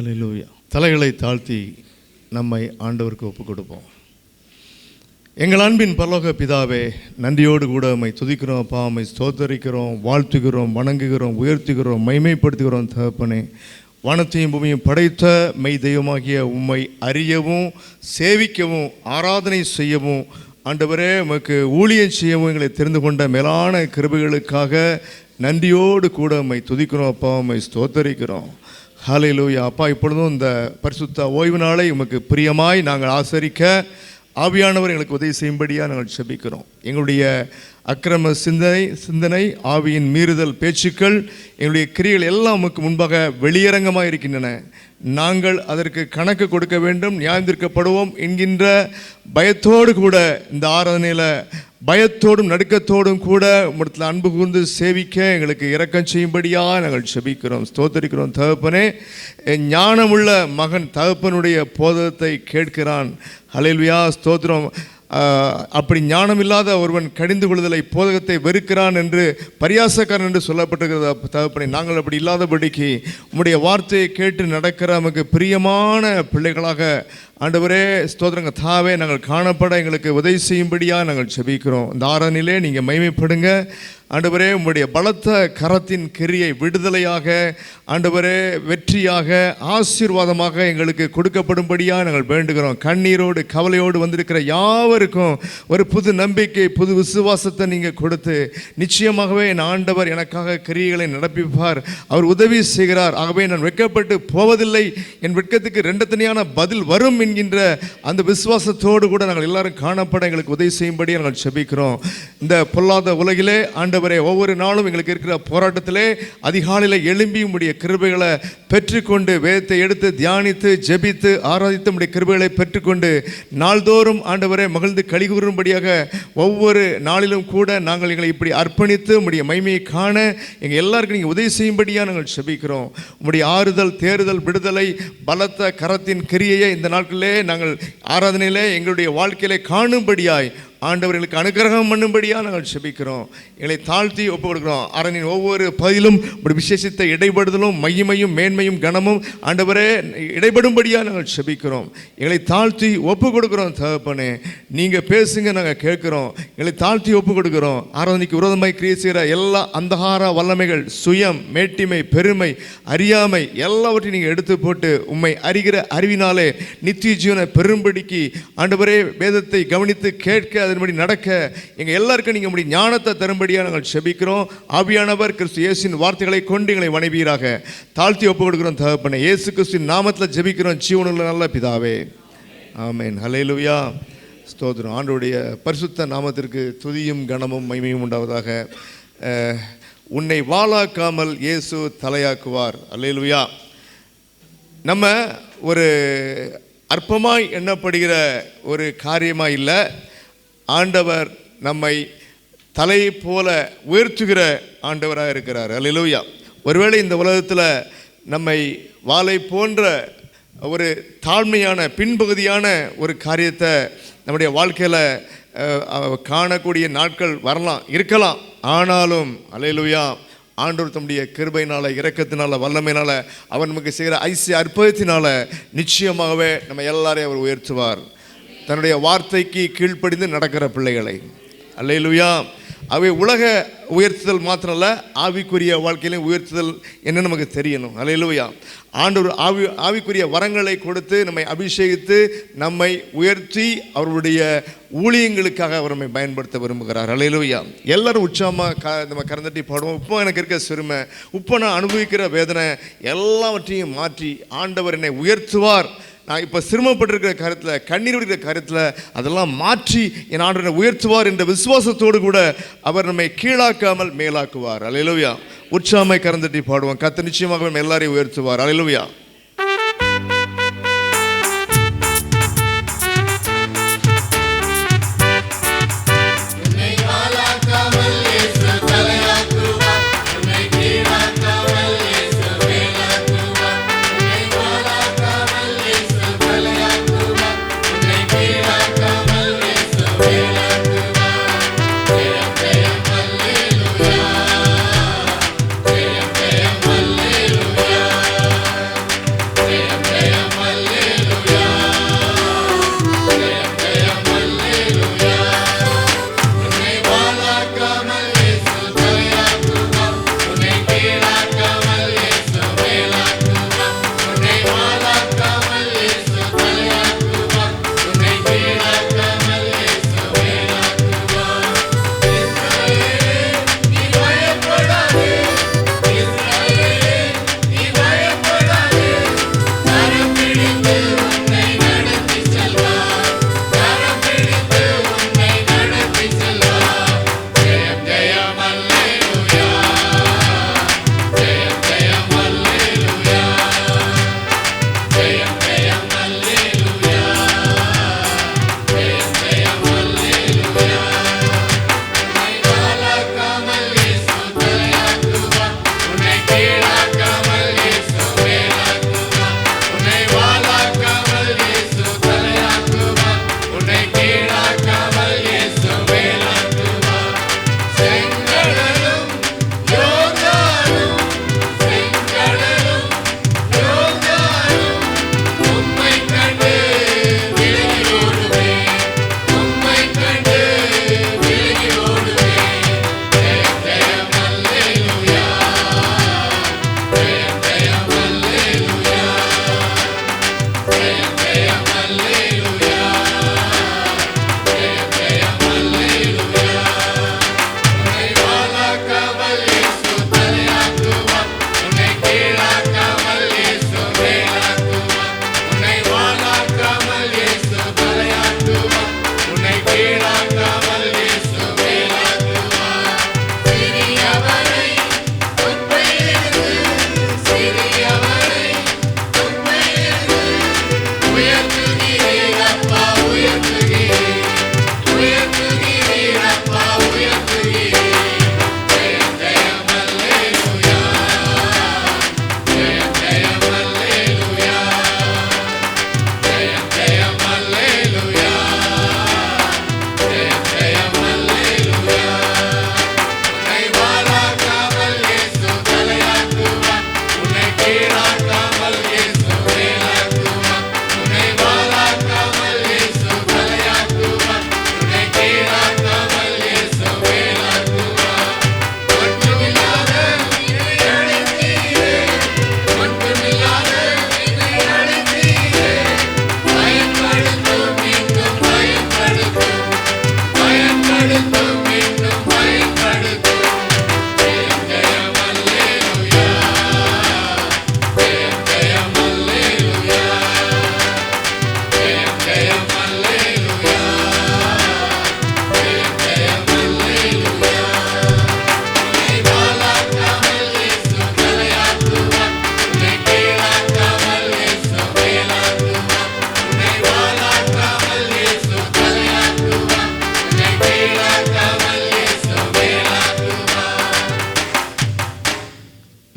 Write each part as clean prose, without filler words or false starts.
ஹல்லேலூயா. தலைகளை தாழ்த்தி நம்மை ஆண்டவருக்கு ஒப்புக் கொடுப்போம். எங்கள் அன்பின் பரலோக பிதாவே, நன்றியோடு கூட உம்மை துதிக்கிறோம் அப்பா, உம்மை ஸ்தோத்தரிக்கிறோம், வாழ்த்துகிறோம், வணங்குகிறோம், உயர்த்துகிறோம், மைமைப்படுத்துகிறோம். தகப்பனே, வானத்தையும் பூமியும் படைத்த மெய் தெய்வமாகிய உம்மை அறியவும் சேவிக்கவும் ஆராதனை செய்யவும் ஆண்டவரே உமக்கு ஊழியம் செய்யவும் எங்களை தெரிந்து கொண்ட மேலான கிருபைகளுக்காக நன்றியோடு கூட உம்மை துதிக்கிறோம் அப்பா, உம்மை ஸ்தோத்தரிக்கிறோம். ஹல்லேலூயா. அப்பா, இப்பொழுதும் இந்த பரிசுத்த ஓய்வு நாளை உமக்கு பிரியமாய் நாங்கள் ஆசரிக்க ஆவியானவர் எங்களுக்கு உதவி செய்யும்படியாக நாங்கள் செபிக்கிறோம். எங்களுடைய அக்கிரம சிந்தனை ஆவியின் மீறுதல் பேச்சுக்கள் எங்களுடைய கிரியைகள் எல்லாம் உமக்கு முன்பாக வெளியரங்கமாக இருக்கின்றன. நாங்கள் அதற்கு கணக்கு கொடுக்க வேண்டும், நியாயந்திருக்கப்படுவோம் என்கின்ற பயத்தோடு கூட இந்த ஆராதனையில் பயத்தோடும் நடுக்கத்தோடும் கூட உம்மிடத்தில் அன்பு கூர்ந்து சேவிக்க எங்களுக்கு இரக்கம் செய்யும்படியாக நாங்கள் செபிக்கிறோம், ஸ்தோத்தரிக்கிறோம். தகப்பனே, ஞானமுள்ள மகன் தகப்பனுடைய போதத்தை கேட்கிறான். ஹல்லேலூயா, ஸ்தோத்திரம். அப்படி ஞானமில்லாத ஒருவன் கடிந்து கொள்ளுதலை போதகத்தை வெறுக்கிறான் என்று பரியாசக்காரன் என்று சொல்லப்பட்டிருக்கிறது. தகப்பனே, நாங்கள் அப்படி இல்லாதபடிக்கு உம்முடைய வார்த்தையை கேட்டு நடக்கிற நமக்கு பிரியமான பிள்ளைகளாக ஆண்டவரே ஸ்தோத்திரங்க தாவே நாங்கள் காணப்பட எங்களுக்கு உதவி செய்யும்படியாக நாங்கள் செபிக்கிறோம். இந்த ஆராதனையிலே நீங்கள் மகிமைப்படுங்க ஆண்டவரே. உம்முடைய பலத்த கரத்தின் கிரியை விடுதலையாக ஆண்டவரே வெற்றியாக ஆசீர்வாதமாக எங்களுக்கு கொடுக்கப்படும்படியாக நாங்கள் வேண்டுகிறோம். கண்ணீரோடு கவலையோடு வந்திருக்கிற யாவருக்கும் ஒரு புது நம்பிக்கை, புது விசுவாசத்தை நீங்கள் கொடுத்து நிச்சயமாகவே என் ஆண்டவர் எனக்காக கிரியைகளை நடப்பிப்பார், அவர் உதவி செய்கிறார், ஆகவே நான் வெட்கப்பட்டு போவதில்லை, என் வெட்கத்துக்கு ரெண்டு தனியான பதில் வரும் என்கின்ற அந்த விசுவாசத்தோடு கூட நாங்கள் எல்லாரும் காணப்பட எங்களுக்கு உதவி செய்யும்படி நாங்கள் செபிக்கிறோம். இந்த பொல்லாத உலகிலே ஆண்டவரே ஒவ்வொரு நாளும் எங்களுக்கு இருக்கிற போராட்டத்திலே அதிகாலையில் எழும்பி உம்முடைய கிருபைகளை பெற்றுக்கொண்டு வேதத்தை எடுத்து தியானித்து ஜெபித்து ஆராதித்து உம்முடைய கிருபைகளை பெற்றுக்கொண்டு நாள்தோறும் ஆண்டவரே மகிழ்ந்து கலிகூறும்படியாக ஒவ்வொரு நாளிலும் கூட நாங்கள் எங்களை இப்படி அர்ப்பணித்து உம்முடைய மகிமையை காண எங்கள் எல்லாருக்கும் நீங்கள் உதவி செய்யும்படியாக நாங்கள் செபிக்கிறோம். உம்முடைய ஆறுதல் தேறுதல் விடுதலை பலத்த கரத்தின் கிரியையை இந்த நாட்களிலே நாங்கள் ஆராதனையிலே எங்களுடைய வாழ்க்கையிலே காணும்படியாய் ஆண்டவர்களுக்கு அனுக்கிரகம் பண்ணும்படியாக நாங்கள் செபிக்கிறோம். எங்களை தாழ்த்தி ஒப்புக் கொடுக்கிறோம். அரணின் ஒவ்வொரு பகுதியிலும் ஒரு விசேஷத்தை இடைப்படுதலும் மகிமையும் மேன்மையும் கனமும் ஆண்டவரே இடைபடும்படியாக நாங்கள் செபிக்கிறோம். எங்களை தாழ்த்தி ஒப்புக் கொடுக்கிறோம். தகப்பனே, நீங்கள் பேசுங்க, நாங்கள் கேட்குறோம். எங்களை தாழ்த்தி ஒப்புக் கொடுக்கிறோம். ஆராதனைக்கு விரோதமாய் கிரியை செய்கிற எல்லா அந்தகார வல்லமைகள், சுயம், மேட்டிமை, பெருமை, அறியாமை எல்லாவற்றையும் நீங்கள் எடுத்து போட்டு உம்மை அறிகிற அறிவினாலே நித்திய ஜீவனை பெரும்படிக்கு ஆண்டவரே வேதத்தை கவனித்து கேட்க அதன்படி நடக்க எங்கள் எல்லாருக்கும் நீங்கள் உம்முடைய ஞானத்தை தரும்படியாக நாங்கள் செபிக்கிறோம். ஆவியானவர் கிறிஸ்து இயேசுவின் வார்த்தைகளை கொண்டு எங்களை வணைவீராக. தாழ்த்தி ஒப்புக் கொடுக்கிறோம். தகப்பனே, இயேசு கிறிஸ்துவின் நாமத்தில் ஜெபிக்கிறோம் ஜீவனுள்ள நல்ல பிதாவே, ஆமென். ஹல்லேலூயா, ஸ்தோத்திரம். ஆண்டவருடைய பரிசுத்த நாமத்திற்கு துதியும் கனமும் மகிமையும் உண்டாவதாக. உன்னை வாளாக்காமல் இயேசு தலையாக்குவார். ஹல்லேலூயா. நம்ம ஒரு அற்பமாய் எண்ணப்படுகிற ஒரு காரியமாக இல்லை, ஆண்டவர் நம்மை தலையை போல உயர்த்துகிற ஆண்டவராக இருக்கிறார். அல்லேலூயா. ஒருவேளை இந்த உலகத்தில் நம்மை வாளை போன்ற ஒரு தாழ்மையான பின்பகுதியான ஒரு காரியத்தை நம்முடைய வாழ்க்கையில் காணக்கூடிய நாட்கள் வரலாம், இருக்கலாம். ஆனாலும் அல்லேலூயா, ஆண்டவர் தம்முடைய கிருபையினால் இரக்கத்தினால வல்லமையினால் அவர் நமக்கு செய்கிற ஐசிய அற்புதத்தினால நிச்சயமாகவே நம்ம எல்லாரையும் அவர் உயர்த்துவார். தன்னுடைய வார்த்தைக்கு கீழ்ப்படிந்து நடக்கிற பிள்ளைகளை. அல்லேலூயா. அவை உலக உயர்த்துதல் மாத்திரம் அல்ல, ஆவிக்குரிய வாழ்க்கையிலும் உயர்த்துதல் என்ன நமக்கு தெரியணும். அல்லேலூயா. ஆண்டவர் ஆவிக்குரிய வரங்களை கொடுத்து நம்மை அபிஷேகித்து நம்மை உயர்த்தி அவருடைய ஊழியங்களுக்காக அவர் நம்மை பயன்படுத்த விரும்புகிறார். அல்லேலூயா. எல்லாரும் உற்சாகமாக நம்ம கரந்தட்டி பாடுவோம். இப்போ எனக்கு இருக்க சிறுமை, இப்போ நான் அனுபவிக்கிற வேதனை எல்லாவற்றையும் மாற்றி ஆண்டவர் என்னை உயர்த்துவார். நான் இப்போ சிரமப்பட்டிருக்கிற காரியத்தில், கண்ணீர் வடிக்கிற காரியத்தில் அதெல்லாம் மாற்றி என் ஆண்டவரை உயர்த்துவார் என்ற விசுவாசத்தோடு கூட அவர் நம்மை கீழாக்காமல் மேலாக்குவார். அல்லேலூயா. உற்சாகமாய் கரந்தட்டி பாடுவோம். கர்த்தர் நிச்சயமாக நம்ம எல்லாரையும் உயர்த்துவார். அல்லேலூயா.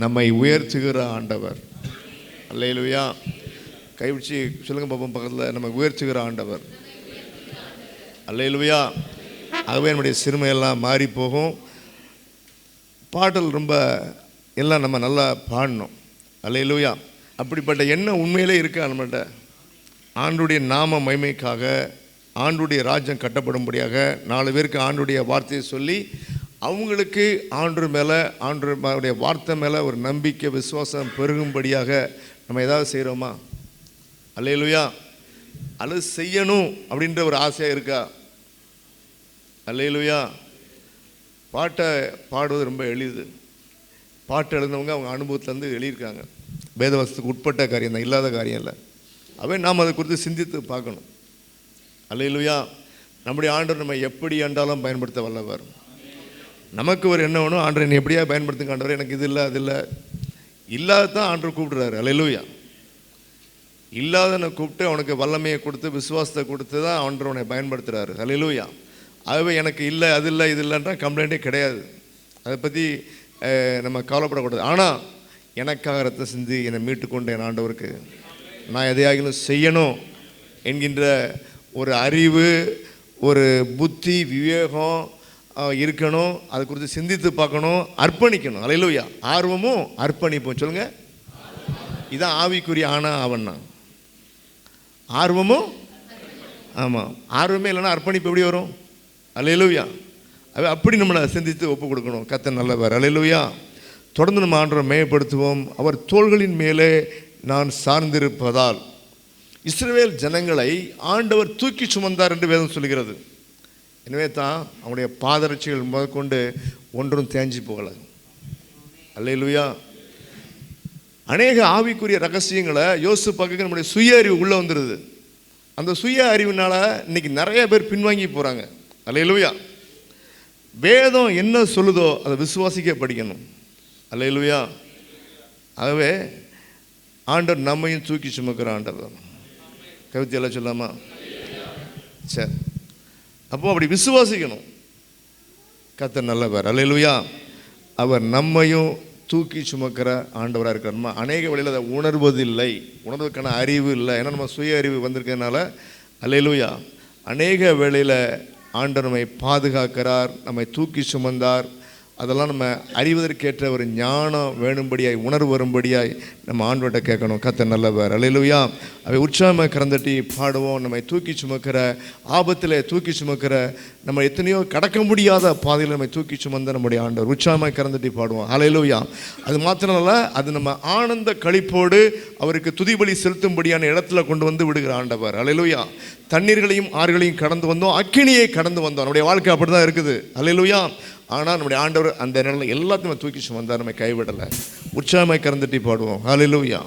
நம்மை உயர்த்துகிற ஆண்டவர். அல்லேலூயா. கைவிச்சு சொல்லுங்க பாப்போம் பக்கத்தில், நம்ம உயர்த்துகிற ஆண்டவர். அல்லேலூயா. ஆகவே நம்முடைய சிறுமையெல்லாம் மாறி போகும். பாடல் ரொம்ப எல்லாம் நம்ம நல்லா பாடணும். அல்லேலூயா. அப்படிப்பட்ட எண்ணம் உண்மையிலே இருக்கா நம்மள்கிட்ட? ஆண்டுடைய நாம மகிமைக்காக, ஆண்டுடைய ராஜ்யம் கட்டப்படும்படியாக 4 பேருக்கு ஆண்டுடைய வார்த்தையை சொல்லி அவங்களுக்கு ஆண்டு மேலே, ஆண்டுடைய வார்த்தை மேலே ஒரு நம்பிக்கை விசுவாசம் பெருகும்படியாக நம்ம ஏதாவது செய்கிறோமா? அல்லேலூயா. அல்லது செய்யணும் அப்படின்ற ஒரு ஆசையாக இருக்கா? அல்லேலூயா. பாட்டை பாடுவது ரொம்ப எளிது. பாட்டு எழுதினவங்க அவங்க அனுபவத்துலேருந்து எழுதியிருக்காங்க. வேதவசத்துக்கு உட்பட்ட காரியம் தான், இல்லாத காரியம் இல்லை. அவை நாம் அதை குறித்து சிந்தித்து பார்க்கணும். அல்லேலூயா. நம்முடைய ஆண்டவர் நம்ம எப்படி ஆண்டாலும் பயன்படுத்த வல்லவர். நமக்கு ஒரு என்ன வேணும், ஆண்டவர் என்னை எப்படியா பயன்படுத்துங்க ஆண்டவர், எனக்கு இது இல்லை அது இல்லை. இல்லாததான் ஆண்டவர் கூப்பிடுறாரு. அல்லேலூயா. இல்லாதனை கூப்பிட்டு அவனுக்கு வல்லமையை கொடுத்து விசுவாசத்தை கொடுத்து தான் ஆண்டவர் அவனை பயன்படுத்துகிறாரு. அல்லேலூயா. ஆகவே எனக்கு இல்லை அது இல்லை இது இல்லைன்ற கம்ப்ளைண்ட்டே கிடையாது. அதை பற்றி நம்ம கவலைப்படக்கூடாது. ஆனால் எனக்காக ரத்த சிந்தி என்னை மீட்டு கொண்டு என் ஆண்டவருக்கு நான் எதையாகிலும் செய்யணும் என்கின்ற ஒரு அறிவு, ஒரு புத்தி, விவேகம் இருக்கணும். அதை குறித்து சிந்தித்து பார்க்கணும், அர்ப்பணிக்கணும். அல்லேலூயா. ஆர்வமும் அர்ப்பணிப்போம். சொல்லுங்கள், இதான் ஆவிக்குரிய ஆனா அவன்னா. ஆர்வமும், ஆமாம், ஆர்வமே இல்லைன்னா அர்ப்பணிப்பு எப்படி வரும்? அல்லேலூயா. அப்படி நம்மளை சிந்தித்து ஒப்பு கொடுக்கணும். கர்த்தர் நல்லவர். அல்லேலூயா. தொடர்ந்து நம்ம ஆண்டவரை மேம்படுத்துவோம். அவர் தோள்களின் மேலே நான் சார்ந்திருப்பதால் இஸ்ரவேல் ஜனங்களை ஆண்டவர் தூக்கி சுமந்தார் என்று வேதம் சொல்கிறது. எனவே தான் அவனுடைய பாதரட்சிகள் முதற்கொண்டு ஒன்றும் தேஞ்சி போகலை. அல்லேலூயா. அநேக ஆவிக்குரிய ரகசியங்களை யோசிப்பாக்க நம்முடைய சுய அறிவு உள்ளே வந்துடுது. அந்த சுய அறிவினால் இன்னைக்கு நிறைய பேர் பின்வாங்கி போகிறாங்க. அல்லேலூயா. வேதம் என்ன சொல்லுதோ அதை விசுவாசிக்க படிக்கணும். அல்லேலூயா. ஆகவே ஆண்டவர் நம்மையும் தூக்கி சுமக்கிற ஆண்டவர். கவிதையெல்லாம் சொல்லாமா? சரி, அப்போ அப்படி விசுவாசிக்கணும். கர்த்தர் நல்லவர். அல்லேலூயா. அவர் நம்மையும் தூக்கி சுமக்கிற ஆண்டவராக இருக்கிறார். நம்ம அநேக வழியில் அதை உணர்வதில்லை, உணர்வதற்கான அறிவு இல்லை. ஏன்னா நம்ம சுய அறிவு வந்திருக்கிறதுனால. அல்லேலூயா. அநேக வேளையில் ஆண்டவர் நம்மை பாதுகாக்கிறார், நம்மை தூக்கி சுமந்தார். அதெல்லாம் நம்ம அறிவதற்கேற்ற ஒரு ஞானம் வேணும்படியாய், உணர்வு வரும்படியாய் நம்ம ஆண்டவர்கிட்ட கேட்கணும். கர்த்தர் நல்லவர். அல்லேலூயா. அவை உற்சாகமாக கறந்தட்டி பாடுவோம். நம்மை தூக்கி சுமக்கிற, ஆபத்தில் தூக்கி சுமக்கிற, நம்ம எத்தனையோ கடக்க முடியாத பாதையில் நம்மை தூக்கி சுமந்த நம்முடைய ஆண்டவர். உற்சாகமாக கறந்தட்டி பாடுவோம். அல்லேலூயா. அது மாத்திரம் இல்லை, அது நம்ம ஆனந்த களிப்போடு அவருக்கு துதிபலி செலுத்தும்படியான இடத்துல கொண்டு வந்து விடுகிற ஆண்டவர். அல்லேலூயா. தண்ணீர்களையும் ஆறுகளையும் கடந்து வந்தோம், அக்கினியை கடந்து வந்தோம். நம்முடைய வாழ்க்கை அப்படி தான் இருக்குது. அல்லேலூயா. ஆனால் நம்முடைய ஆண்டவர் அந்த நிலையில் எல்லாத்தையும் தூக்கி சுமந்தார், நம்ம கைவிடலை. உற்சாகமாய் கறந்துட்டி பாடுவோம். ஹல்லேலூயா.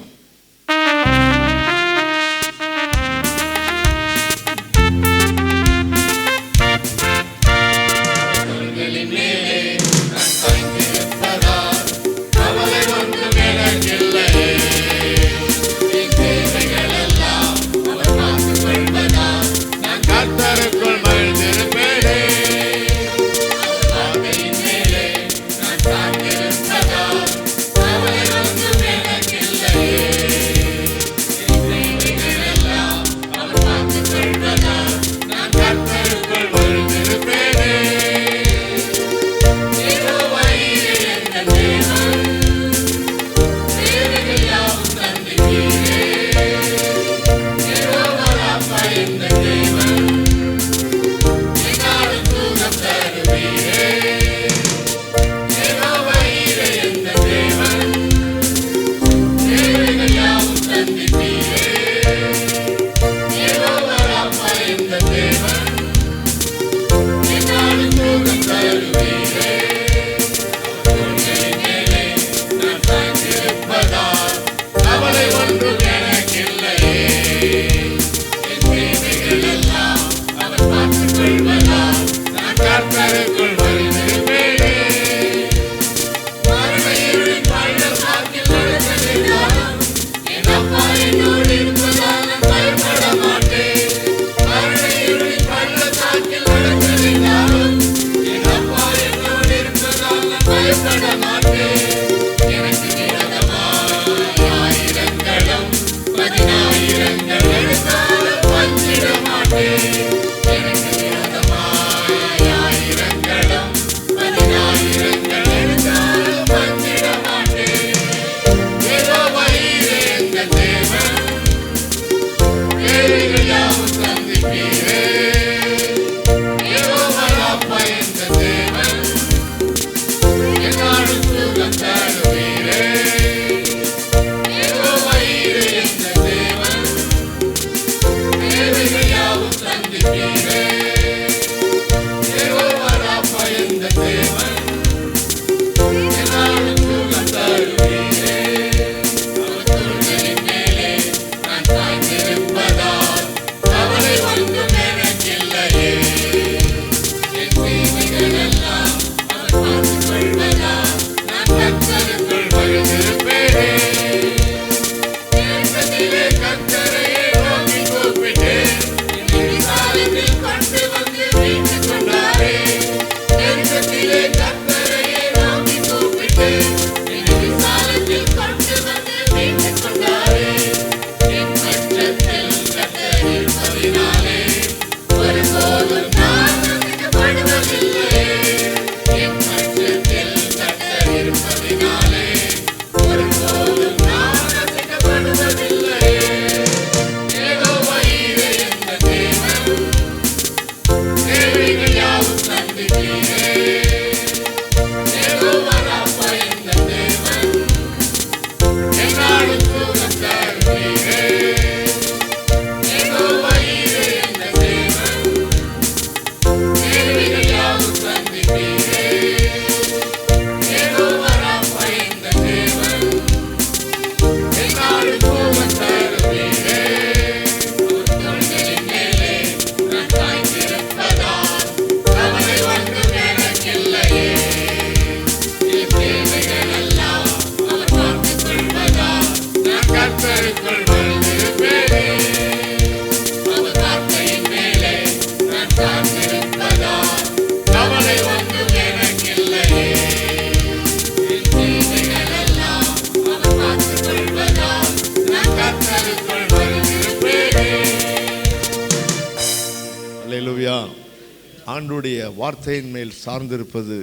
ஆண்டுடைய வார்த்தையின் மேல் சார்ந்திருப்பது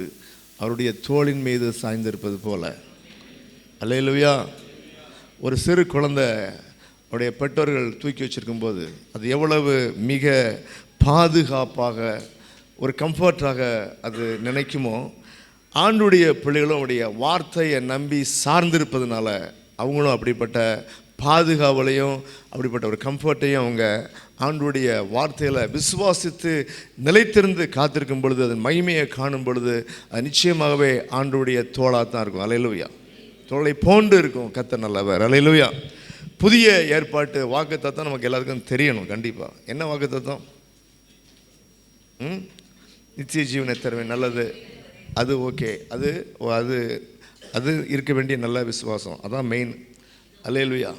அவருடைய தோளின் மீது சாய்ந்திருப்பது போல. அல்லேலூயா. ஒரு சிறு குழந்தை அவருடைய பெற்றோர்கள் தூக்கி வச்சிருக்கும்போது அது எவ்வளவு மிக பாதுகாப்பாக ஒரு கம்ஃபர்ட்டாக அது நினைக்குமோ, ஆண்டுடைய பிள்ளைகளும் அவருடைய வார்த்தையை நம்பி சார்ந்திருப்பதுனால அவங்களும் அப்படிப்பட்ட பாதுகாவலையும் அப்படிப்பட்ட ஒரு கம்ஃபர்ட்டையும் அவங்க ஆண்டுடைய வார்த்தையில் விசுவாசித்து நிலைத்திருந்து காத்திருக்கும் பொழுது, அதன் மகிமையை காணும் பொழுது அது நிச்சயமாகவே ஆண்டுடைய தோளாக தான் இருக்கும். அல்லேலூயா. தோளை போன்று இருக்கும் கர்த்தர் நல்லவர். அல்லேலூயா. புதிய ஏற்பாட்டு வாக்குத்தத்தம் நமக்கு எல்லாருக்கும் தெரியணும். கண்டிப்பாக என்ன வாக்குத்தத்தம்? நித்திய ஜீவனை தருவேன், நல்லது, அது ஓகே, அது அது அது இருக்க வேண்டிய நல்ல விசுவாசம், அதான் மெயின். அல்லேலூயா.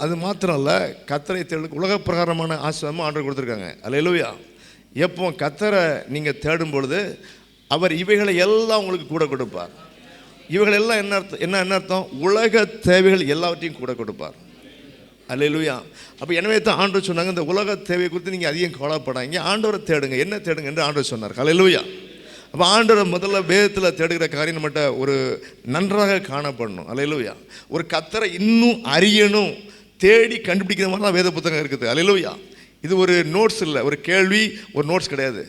அது மாத்திரம் இல்லை, கர்த்தரை தேடுக்கு உலக பிரகாரமான ஆசீர்வாதமும் ஆண்டவர் கொடுத்துருக்காங்க. அல்லேலூயா. எப்போ கர்த்தரை நீங்கள் தேடும் பொழுது அவர் இவைகளை எல்லாம் உங்களுக்கு கூட கொடுப்பார். இவைகள் எல்லாம் என்ன அர்த்தம்? உலக தேவைகள் எல்லாவற்றையும் கூட கொடுப்பார். அல்லேலூயா. அப்போ எனவே தான் ஆண்டவர் சொன்னாங்க, இந்த உலக தேவை குறித்து நீங்கள் அதிகம் கவலைப்படாதீங்க, ஆண்டவரை தேடுங்க. என்ன தேடுங்க என்று ஆண்டவர் சொன்னார். அல்லேலூயா. அப்போ ஆண்டவரை முதல்ல வேதத்தில் தேடுகிற காரியம் நம்மகிட்ட ஒரு நன்றாக காணப்படணும். அல்லேலூயா. ஒரு கர்த்தரை இன்னும் அறியணும், தேடி கண்டுபிடிக்கிற மாதிரி தான் வேத புத்தகம் இருக்குது. அல்லேலூயா. இது ஒரு நோட்ஸ் இல்லை, ஒரு கேள்வி ஒரு நோட்ஸ் கிடையாது.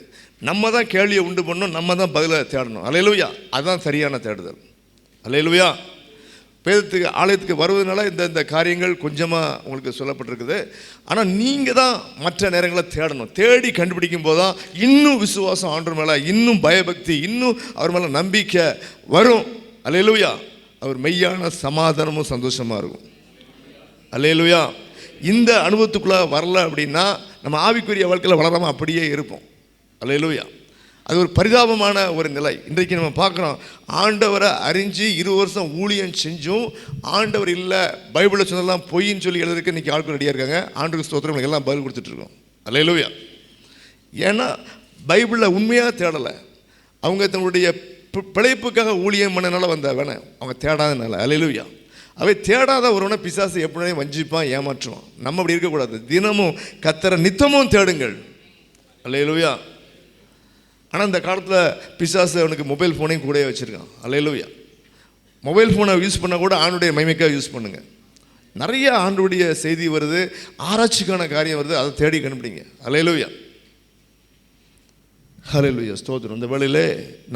நம்ம தான் கேள்வியை உண்டு பண்ணணும், நம்ம தான் பதிலை தேடணும். அல்லேலூயா. அதுதான் சரியான தேடுதல். அல்லேலூயா. வேதத்துக்கு ஆலயத்துக்கு வருவதனால இந்த காரியங்கள் கொஞ்சமாக உங்களுக்கு சொல்லப்பட்டிருக்குது. ஆனால் நீங்கள் தான் மற்ற நேரங்களில் தேடணும். தேடி கண்டுபிடிக்கும் போது தான் இன்னும் விசுவாசம் ஆண்டவர் மேலே, இன்னும் பயபக்தி, இன்னும் அவர் மேலே நம்பிக்கை வரும். அல்லேலூயா. அவர் மெய்யான சமாதானமும் சந்தோஷமாக இருக்கும். அல்லேலூயா. இந்த அனுபவத்துக்குள்ளே வரல அப்படின்னா நம்ம ஆவிக்குரிய வாழ்க்கையில் வளராமல் அப்படியே இருப்போம். அல்லேலூயா. அது ஒரு பரிதாபமான ஒரு நிலை. இன்றைக்கு நம்ம பார்க்குறோம், ஆண்டவரை அறிஞ்சு 20 வருஷம் ஊழியம் செஞ்சும் ஆண்டவர் இல்லை, பைபிளில் சொன்னதெல்லாம் பொய்ன்னு சொல்லி எழுதுறதுக்கு இன்றைக்கி ஆட்கள் ரெடியாக இருக்காங்க. ஆண்டவருக்கு ஸ்தோத்திரம் எல்லாம் பதில் கொடுத்துட்ருக்கோம். அல்லேலூயா. ஏன்னா பைபிளில் உண்மையாக தேடலை, அவங்க தன்னுடைய பிழைப்புக்காக ஊழியம் பண்ணனால வந்த வேணை, அவங்க தேடாதனால. அல்லேலூயா. அவை தேடாத ஒருவனை பிசாசு எப்படினே வஞ்சிப்பான், ஏமாற்றுவான். நம்ம அப்படி இருக்கக்கூடாது. தினமும் கர்த்தரை நித்தமும் தேடுங்கள். அல்லேலூயா. ஆனால் இந்த காலத்தில் பிசாசு அவனுக்கு மொபைல் ஃபோனையும் கூட வச்சுருக்கான். அல்லேலூயா. மொபைல் ஃபோனை யூஸ் பண்ணால் கூட ஆண்டுடைய மகிமைக்காக யூஸ் பண்ணுங்கள். நிறைய ஆண்டுடைய செய்தி வருது, ஆராய்ச்சிக்கான காரியம் வருது, அதை தேடி கண்டுபிடிங்க. அல்லேலூயா. அல்லேலூயா. ஸ்தோத்திரம். இந்த வேளையிலே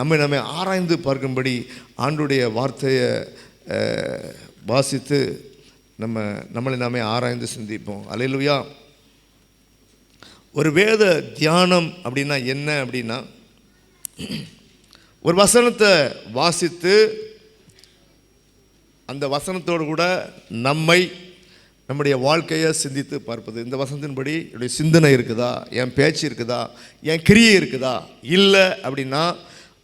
நம்ம ஆராய்ந்து பார்க்கும்படி ஆண்டுடைய வார்த்தையை வாசித்து நம்மளை நாமே ஆராய்ந்து சிந்திப்போம். அல்லேலூயா. ஒரு வேத தியானம் அப்படின்னா என்ன அப்படின்னா, ஒரு வசனத்தை வாசித்து அந்த வசனத்தோடு கூட நம்முடைய வாழ்க்கையை சிந்தித்து பார்ப்பது. இந்த வசனத்தின்படி என்னுடைய சிந்தனை இருக்குதா, என் பேச்சு இருக்குதா, என் கிரியை இருக்குதா? இல்லை அப்படின்னா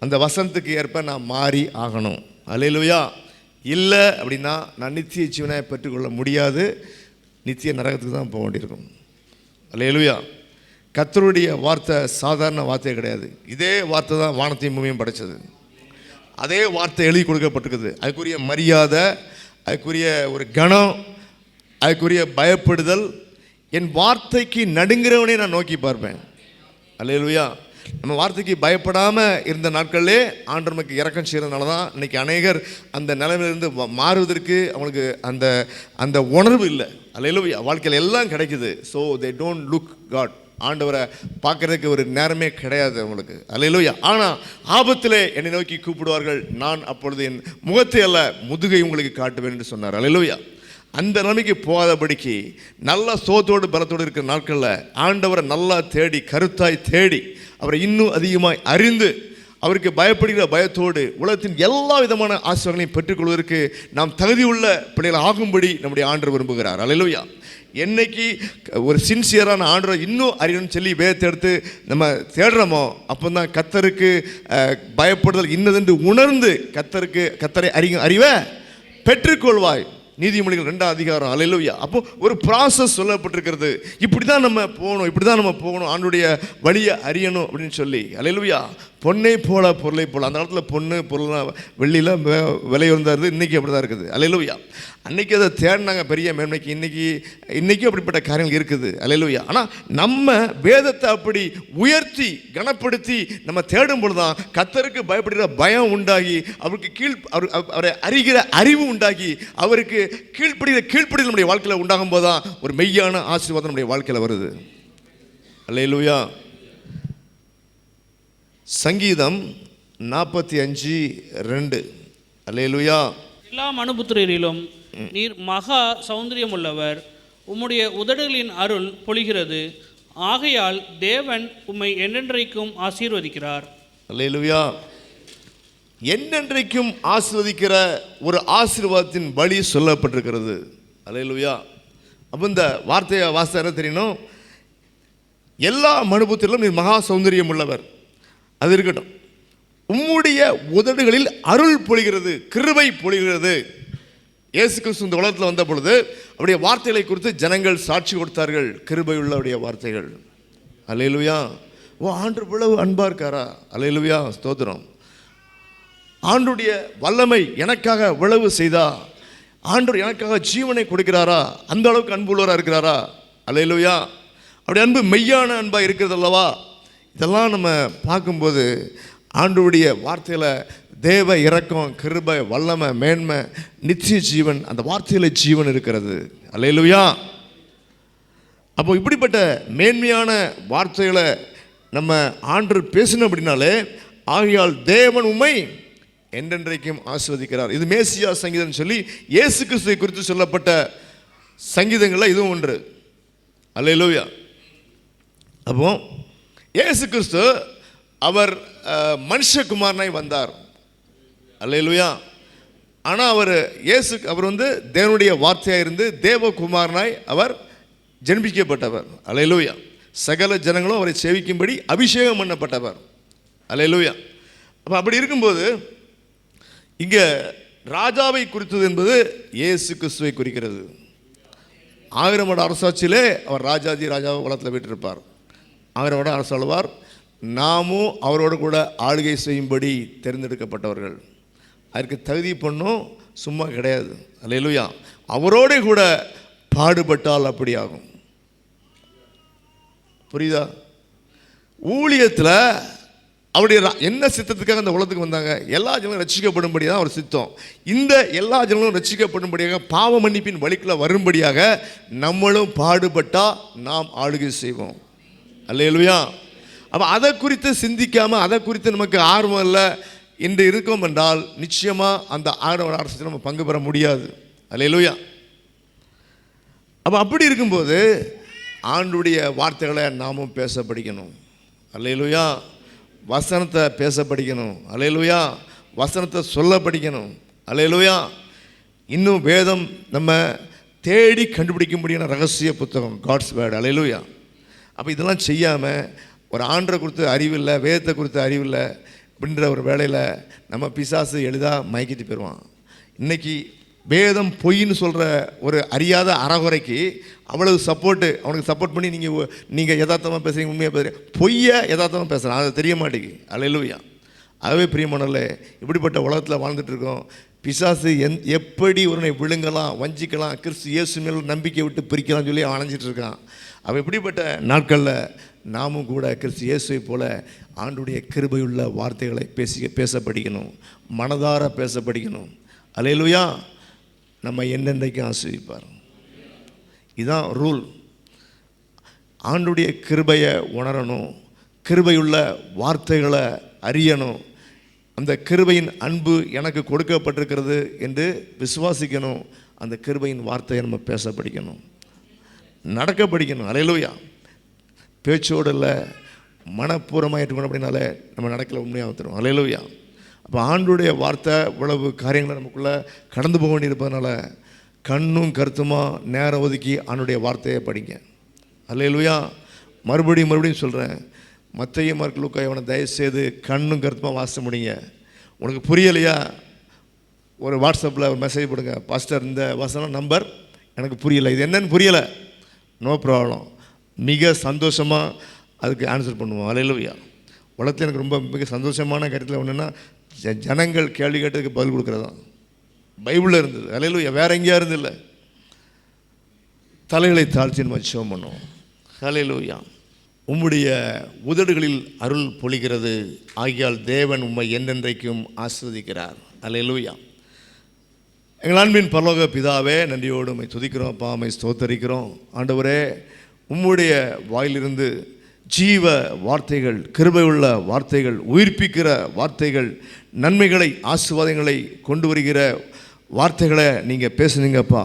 அந்த வசனத்துக்கு ஏற்ப நான் மாறி ஆகணும். அல்லேலூயா. இல்லை அப்படின்னா நான் நித்திய ஜீவனை பெற்றுக்கொள்ள முடியாது, நித்திய நரகத்துக்கு தான் போக வேண்டியிருக்கும். அல்லேலூயா. கர்த்தருடைய வார்த்தை சாதாரண வார்த்தை கிடையாது. இதே வார்த்தை தான் வானத்தையும் பூமியும் படைச்சது. அதே வார்த்தை எழுதி கொடுக்கப்பட்டிருக்குது. அதுக்குரிய மரியாதை, அதுக்குரிய ஒரு கணம், அதுக்குரிய பயப்படுதல். என் வார்த்தைக்கு நடுங்கிறவனே நான் நோக்கி பார்ப்பேன். அல்லேலூயா. நம்ம வார்த்தைக்கு பயப்படாமல் இருந்த நாட்களிலே ஆண்டவர் நமக்கு இறக்கம் செய்கிறதுனால தான் இன்றைக்கி அநேகர் அந்த நிலைமையிலிருந்து மாறுவதற்கு அவங்களுக்கு அந்த உணர்வு இல்லை. அல்லேலூயா. வாழ்க்கையில் எல்லாம் கிடைக்குது. So they don't look God. ஆண்டவரை பார்க்குறதுக்கு ஒரு நேரமே கிடையாது அவங்களுக்கு. அல்லேலூயா. ஆனால் ஆபத்திலே என்னை நோக்கி கூப்பிடுவார்கள், நான் அப்பொழுது என் முகத்தை அல்ல முதுகை உங்களுக்கு காட்டுவேன் என்று சொன்னார். அல்லேலூயா. அந்த நிலைமைக்கு போகாதபடிக்கு நல்ல சோத்தோடு பலத்தோடு இருக்கிற நாட்களில் ஆண்டவரை நல்லா தேடி, கருத்தாய் தேடி, அவரை இன்னும் அதிகமாய் அறிந்து, அவருக்கு பயப்படுகிற பயத்தோடு உலகத்தின் எல்லா விதமான ஆசீர்வாதங்களையும் பெற்றுக்கொள்வதற்கு நாம் தகுதியுள்ள பிள்ளைகள் ஆகும்படி நம்முடைய ஆண்டவர் விரும்புகிறார். அல்லேலூயா. என்னைக்கு ஒரு சின்சியரான ஆண்டவரை இன்னும் அறியணும்னு சொல்லி வேதத்தை எடுத்து நம்ம தேடுறோமோ, அப்போ தான் கர்த்தருக்கு பயப்படுதல் இன்னதென்று உணர்ந்து கர்த்தரை அறிவை பெற்றுக்கொள்வாய். நீதிமொழிகள் 2ஆம் அதிகாரம். அல்லேலூயா. அப்போ ஒரு ப்ராசஸ் சொல்லப்பட்டிருக்கிறது. இப்படி தான் நம்ம போகணும், ஆண்டுடைய வழியை அறியணும் அப்படின்னு சொல்லி. அல்லேலூயா. பொன்னை போல பொருளை போல. அந்த காலத்தில் பொண்ணு பொருள்லாம் வெள்ளியில் விலை உயர்ந்தாரு. இன்றைக்கி அப்படி தான் இருக்குது. அல்லேலூயா. அன்றைக்கி அதை தேடினாங்க பெரிய மேன்மைக்கு. இன்றைக்கும் அப்படிப்பட்ட காரியங்கள் இருக்குது. அல்லேலூயா. ஆனால் நம்ம வேதத்தை அப்படி உயர்த்தி கனப்படுத்தி நம்ம தேடும் பொழுது தான் கர்த்தருக்கு பயப்படுகிற பயம் உண்டாகி, அவருக்கு அவரை அறிகிற அறிவு உண்டாகி, அவருக்கு கீழ்ப்படுகிற நம்முடைய வாழ்க்கையில் உண்டாகும் போது தான் ஒரு மெய்யான ஆசீர்வாதம் நம்முடைய வாழ்க்கையில் வருது. அல்லேலூயா. சங்கீதம் 45:2. அல்லேலூயா. எல்லா மனுபுத்திரரிலும் நீர் மகா சௌந்தரியம் உள்ளவர், உம்முடைய உதடுகளின் அருள் பொழிகிறது, ஆகையால் தேவன் உம்மை என்றென்றைக்கும் ஆசீர்வதிக்கிறார். அல்லேலூயா. என்னென்றைக்கும் ஆசீர்வதிக்கிற ஒரு ஆசீர்வாதத்தின் வழி சொல்லப்பட்டிருக்கிறது. அல்லேலூயா. அப்போ இந்த வார்த்தையை வாசித்தா என்ன தெரியணும்? எல்லா மனுபுத்திரரிலும் நீர் மகா சௌந்தரியம் உள்ளவர். அது இருக்கட்டும். உம்முடைய உதடுகளில் அருள் பொழிகிறது, கிருபை பொழிகிறது. இயேசு கிறிஸ்து இந்த உலகத்தில் வந்த பொழுது அவருடைய வார்த்தைகளை குறித்து ஜனங்கள் சாட்சி கொடுத்தார்கள். கிருபை உள்ளவருடைய வார்த்தைகள். அல்லேலூயா. ஓ, ஆண்டு இவ்வளவு அன்பா இருக்காரா? அல்லேலூயா. ஸ்தோத்திரம். ஆண்டுடைய வல்லமை எனக்காக இவ்வளவு செய்தா, ஆண்டவர் எனக்காக ஜீவனை கொடுக்கிறாரா, அந்த அளவுக்கு அன்பு உள்ளவராக இருக்கிறாரா? அல்லேலூயா. அப்படி அன்பு மெய்யான அன்பாக இருக்கிறது அல்லவா? இதெல்லாம் நம்ம பார்க்கும்போது ஆண்டவருடைய வார்த்தையில் தேவ இரக்கம், கிருபை, வல்லமை, மேன்மை, நித்திய ஜீவன், அந்த வார்த்தையில் ஜீவன் இருக்கிறது. அல்லேலூயா. அப்போ இப்படிப்பட்ட மேன்மையான வார்த்தைகளை நம்ம ஆண்டவர் பேசணும் அப்படின்னாலே, ஆகையால் தேவன் உம்மை என்றென்றைக்கும் ஆசீர்வதிக்கிறார். இது மேசியா சங்கீதம் சொல்லி இயேசு கிறிஸ்துவை குறித்து சொல்லப்பட்ட சங்கீதங்களில் இதுவும் ஒன்று. அல்லேலூயா. அப்போ இயேசு கிறிஸ்து அவர் மனுஷகுமாரனாய் வந்தார். அல்லேலூயா. ஆனால் அவர் தேவனுடைய வார்த்தையாக இருந்து தேவகுமாரனாய் அவர் ஜென்மிக்கப்பட்டவர். அல்லேலூயா. சகல ஜனங்களும் அவரை சேவிக்கும்படி அபிஷேகம் பண்ணப்பட்டவர். அல்லேலூயா. அப்போ அப்படி இருக்கும்போது இங்கே ராஜாவை குறித்தது என்பது இயேசு கிறிஸ்துவை குறிக்கிறது. 1000 வருட அரசாட்சியிலே அவர் ராஜாவை வளத்தில் விட்டிருப்பார். 1000 வருட அரசாழ்வார். நாமும் அவரோடு கூட ஆளுகை செய்யும்படி தேர்ந்தெடுக்கப்பட்டவர்கள். அதற்கு தகுதி பண்ணும் சும்மா கிடையாது. அல்லேலூயா. அவரோடு கூட பாடுபட்டால் அப்படி ஆகும். புரியுதா? ஊழியத்தில் அவருடைய என்ன சித்தத்துக்காக அந்த உலகத்துக்கு வந்தாங்க? எல்லா ஜனங்களும் ரட்சிக்கப்படும்படி தான் அவர் சித்தம். இந்த எல்லா ஜனங்களும் ரட்சிக்கப்படும்படியாக, பாவ மன்னிப்பின் வழிக்குள்ள வரும்படியாக நம்மளும் பாடுபட்டால் நாம் ஆளுகை செய்வோம். அல்லேலூயா. அப்போ அதை குறித்து சிந்திக்காமல், அதை குறித்து நமக்கு ஆர்வம் இல்லை என்று இருக்கோம் என்றால் நிச்சயமாக அந்த 1000 அரசு நம்ம பங்கு பெற முடியாது. அல்லேலூயா. அப்போ அப்படி இருக்கும்போது ஆண்டுடைய வார்த்தைகளை நாமும் பேச படிக்கணும். அல்லேலூயா. வசனத்தை பேச படிக்கணும். அல்லேலூயா. வசனத்தை சொல்ல படிக்கணும். அல்லேலூயா. இன்னும் வேதம் நம்ம தேடி கண்டுபிடிக்க முடியாத ரகசிய புத்தகம், காட்ஸ் வேர்ட். அல்லேலூயா. அப்போ இதெல்லாம் செய்யாமல் ஒரு ஆண்டரை குறித்து அறிவில்லை, வேதத்தை குறித்து அறிவில்லை அப்படின்ற ஒரு வேளையில் நம்ம பிசாசு எளிதாக மயக்கிட்டு போயிடுவான். இன்றைக்கி வேதம் பொய்ன்னு சொல்கிற ஒரு அறியாத அறகுறைக்கு அவ்வளவு அவனுக்கு சப்போர்ட் பண்ணி நீங்கள் யதார்த்தமாக பேசுகிறீங்க, உண்மையாக பேசுகிறீங்க, பொய்யை யதார்த்தமாக பேசுகிறான். அது தெரிய மாட்டேங்குது. அல்லேலூயா. அதுவே பிரியமானல்ல, இப்படிப்பட்ட உலகத்தில் வாழ்ந்துட்டு இருக்கோம். பிசாசு எப்படி ஒருவனை விழுங்கலாம், வஞ்சிக்கலாம், கிறிஸ்து இயேசு மேல் நம்பிக்கை விட்டு பிரிக்கலாம்னு சொல்லி அணைஞ்சிட்டு இருக்கான். அவன் இப்படிப்பட்ட நாட்களில் நாமும் கூட கிறிஸ்து இயேசுவை போல ஆண்டுடைய கிருபையுள்ள வார்த்தைகளை பேச படிக்கணும், மனதார பேச படிக்கணும். அல்லேலூயா. நம்ம என்னென்றைக்கும் ஆசீர்வதிப்பார். இதுதான் ரூல். ஆண்டுடைய கிருபையை உணரணும், கிருபையுள்ள வார்த்தைகளை அறியணும், அந்த கிருபையின் அன்பு எனக்கு கொடுக்கப்பட்டிருக்கிறது என்று விசுவாசிக்கணும். அந்த கிருபையின் வார்த்தையை நம்ம பேச படிக்கணும், நடக்க படிக்கணும். அல்லேலூயா. பேச்சோடு இல்லை, மனப்பூர்வமாக ஏற்றுக்கணும். அப்படின்னாலே நம்ம நடக்கல உண்மையாக தரும். அல்லேலூயா. அப்போ ஆண்டுடைய வார்த்தை இவ்வளவு காரியங்களை நமக்குள்ளே கடந்து போக வேண்டியிருப்பதனால கண்ணும் கருத்துமாக நேரம் ஒதுக்கி ஆண்டுடைய வார்த்தையை படிங்க. அல்லேலூயா. மறுபடியும் சொல்கிறேன், மத்தேயு, மார்க்கு, லூக்கா, யோவானை தயவுசெய்து கண்ணும் கருத்துமாக வாசிக்க முடியுங்க. உனக்கு புரியலையா, ஒரு வாட்ஸ்அப்பில் ஒரு மெசேஜ் போடுங்க, பாஸ்டர் இந்த வசனம் நம்பர் எனக்கு புரியலை, இது என்னன்னு புரியலை, நோ ப்ராப்ளம், மிக சந்தோஷமாக அதுக்கு ஆன்சர் பண்ணுவோம். அல்லேலூயா. உலகத்தில் எனக்கு ரொம்ப மிக சந்தோஷமான கருத்தில் ஒன்றுன்னா ஜனங்கள் கேள்வி கேட்டதுக்கு பதில் கொடுக்குறதான். பைபிளில் இருந்தது. ஹல்லேலூயா. வேற எங்கேயா இருந்தில்லை. தலைகளை தாழ்த்தி நம்ம ஜெபம் பண்ணுவோம். ஹல்லேலூயா. உம்முடைய உதடுகளில் அருள் பொழிகிறது, ஆகியால் தேவன் உம்மை என்றென்றைக்கும் ஆசீர்வதிக்கிறார். ஹல்லேலூயா. எங்கள் அன்பின் பரலோக பிதாவே, நன்றியோடு உம்மை துதிக்கிறோம், அப்பா உம்மை ஸ்தோத்தரிக்கிறோம். ஆண்டவரே, உம்முடைய வாயிலிருந்து ஜீவ வார்த்தைகள், கிருபையுள்ள வார்த்தைகள், உயிர்ப்பிக்கிற வார்த்தைகள், நன்மைகளை ஆசீர்வாதங்களை கொண்டு வருகிற வார்த்தைகளை நீங்கள் பேசுனீங்கப்பா.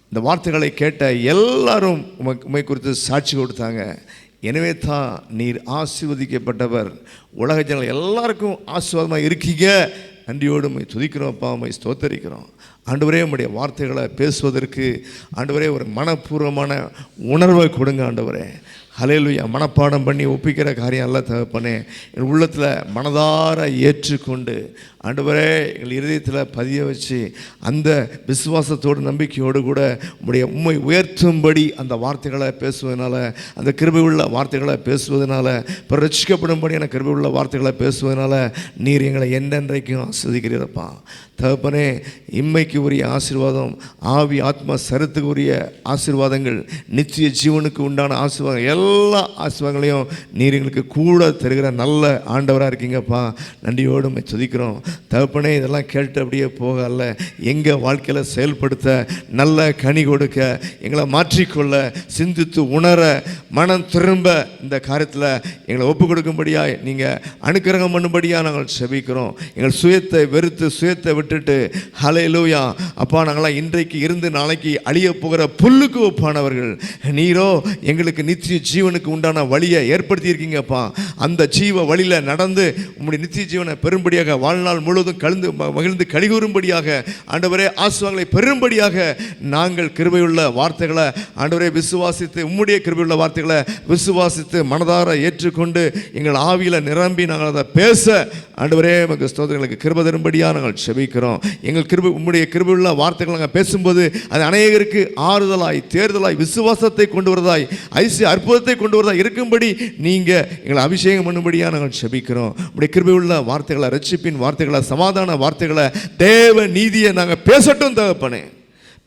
இந்த வார்த்தைகளை கேட்ட எல்லாரும் உம்மை குறித்து சாட்சி கொடுத்தாங்க. எனவே தான் நீர் ஆசீர்வதிக்கப்பட்டவர், உலக ஜனங்கள் எல்லாருக்கும் ஆசீர்வாதமாக இருக்கீங்க. நன்றியோடு உம்மை துதிக்கிறோம், அப்பா உம்மை ஸ்தோத்தரிக்கிறோம். ஆண்டவரே, உம்முடைய வார்த்தைகளை பேசுவதற்கு ஆண்டவரே ஒரு மனப்பூர்வமான உணர்வை கொடுங்க ஆண்டவரே. ஹல்லேலூயா. மனப்பாடம் பண்ணி ஒப்பிக்கிற காரியம் அல்ல தகப்பனே. என் உள்ளத்தில் மனதார ஏற்றுக்கொண்டு ஆண்டவரே எங்கள் இருதயத்தில் பதிய வச்சு அந்த விசுவாசத்தோடு நம்பிக்கையோடு கூட உம்மை உயர்த்தும்படி அந்த வார்த்தைகளை பேசுவதனால, அந்த கிருபை உள்ள வார்த்தைகளை பேசுவதனால, இப்போ ரட்சிக்கப்படும்படியான கிருபை உள்ள வார்த்தைகளை பேசுவதனால நீர் எங்களை என்றென்றைக்கும் ஆசீர்வதிக்கிறீரப்பா. தகப்பனே, இம்மைக்கு உரிய ஆசீர்வாதம், ஆவி ஆத்மா சரத்துக்கு உரிய ஆசீர்வாதங்கள், நித்திய ஜீவனுக்கு உண்டான ஆசீர்வாதம், எல்லா ஆசீர்வாதங்களையும் நீர் எங்களுக்கு கூட தருகிற நல்ல ஆண்டவராக இருக்கீங்கப்பா. நன்றியோடு உம்மை துதிக்கிறோம் தகப்பனே. இதெல்லாம் கேட்டு அப்படியே போகல, எங்கள் வாழ்க்கையில் செயல்படுத்த, நல்ல கனி கொடுக்க, எங்களை மாற்றிக்கொள்ள, சிந்தித்து உணர, மனம் திரும்ப இந்த காரியத்தில் எங்களை ஒப்பு கொடுக்கும்படியாக நீங்கள் அனுக்கிரகம் பண்ணும்படியாக நாங்கள் செபிக்கிறோம். எங்கள் சுயத்தை வெறுத்து சுயத்தை விட்டுட்டு ஹல்லேலூயா அப்பா, நாங்களாம் இன்றைக்கு இருந்து நாளைக்கு அழிய போகிற புல்லுக்கு ஒப்பானவர்கள். நீரோ எங்களுக்கு நித்திய ஜீவனுக்கு உண்டான வழியை ஏற்படுத்தி இருக்கீங்கப்பா. அந்த ஜீவ வழியில் நடந்து உம்முடைய நித்திய ஜீவனை பெரும்படியாக வாழ்நாள் முழுவதும் கலந்து மகிழ்ந்து கழிகூறும்படியாக ஆண்டவரே ஆசீர்வாதங்களை பெரும்படியாக நாங்கள் கிருபையுள்ள வார்த்தைகளை ஆண்டவரே விசுவாசித்து, உம்முடைய கிருபையுள்ள வார்த்தைகளை விசுவாசித்து மனதார ஏற்றுக்கொண்டு எங்கள் ஆவியில் நிரம்பி நாங்கள் அதை பேச ஆண்டவரே நமக்கு ஸ்தோத்திரங்களுக்கு கிருபை தரும்படியாக நாங்கள் செபிக்கிறோம். எங்கள் கிருபை, உம்முடைய கிருபையுள்ள வார்த்தைகளை நாங்கள் பேசும்போது அது அநேகருக்கு ஆறுதலாய், தேர்தலாய், விசுவாசத்தை கொண்டு வரதாய், அற்புதத்தை கொண்டு வரதாய் இருக்கும்படி நீங்கள் எங்களை அபிஷேகம் பண்ணும்படியாக நாங்கள் செபிக்கிறோம். உம்முடைய கிருபையுள்ள வார்த்தைகளை, ரட்சிப்பின் வார்த்தைகளை, சமாதான வார்த்தைகளை, தேவ நீதியை நாங்கள் பேசட்டும் தகப்பனே.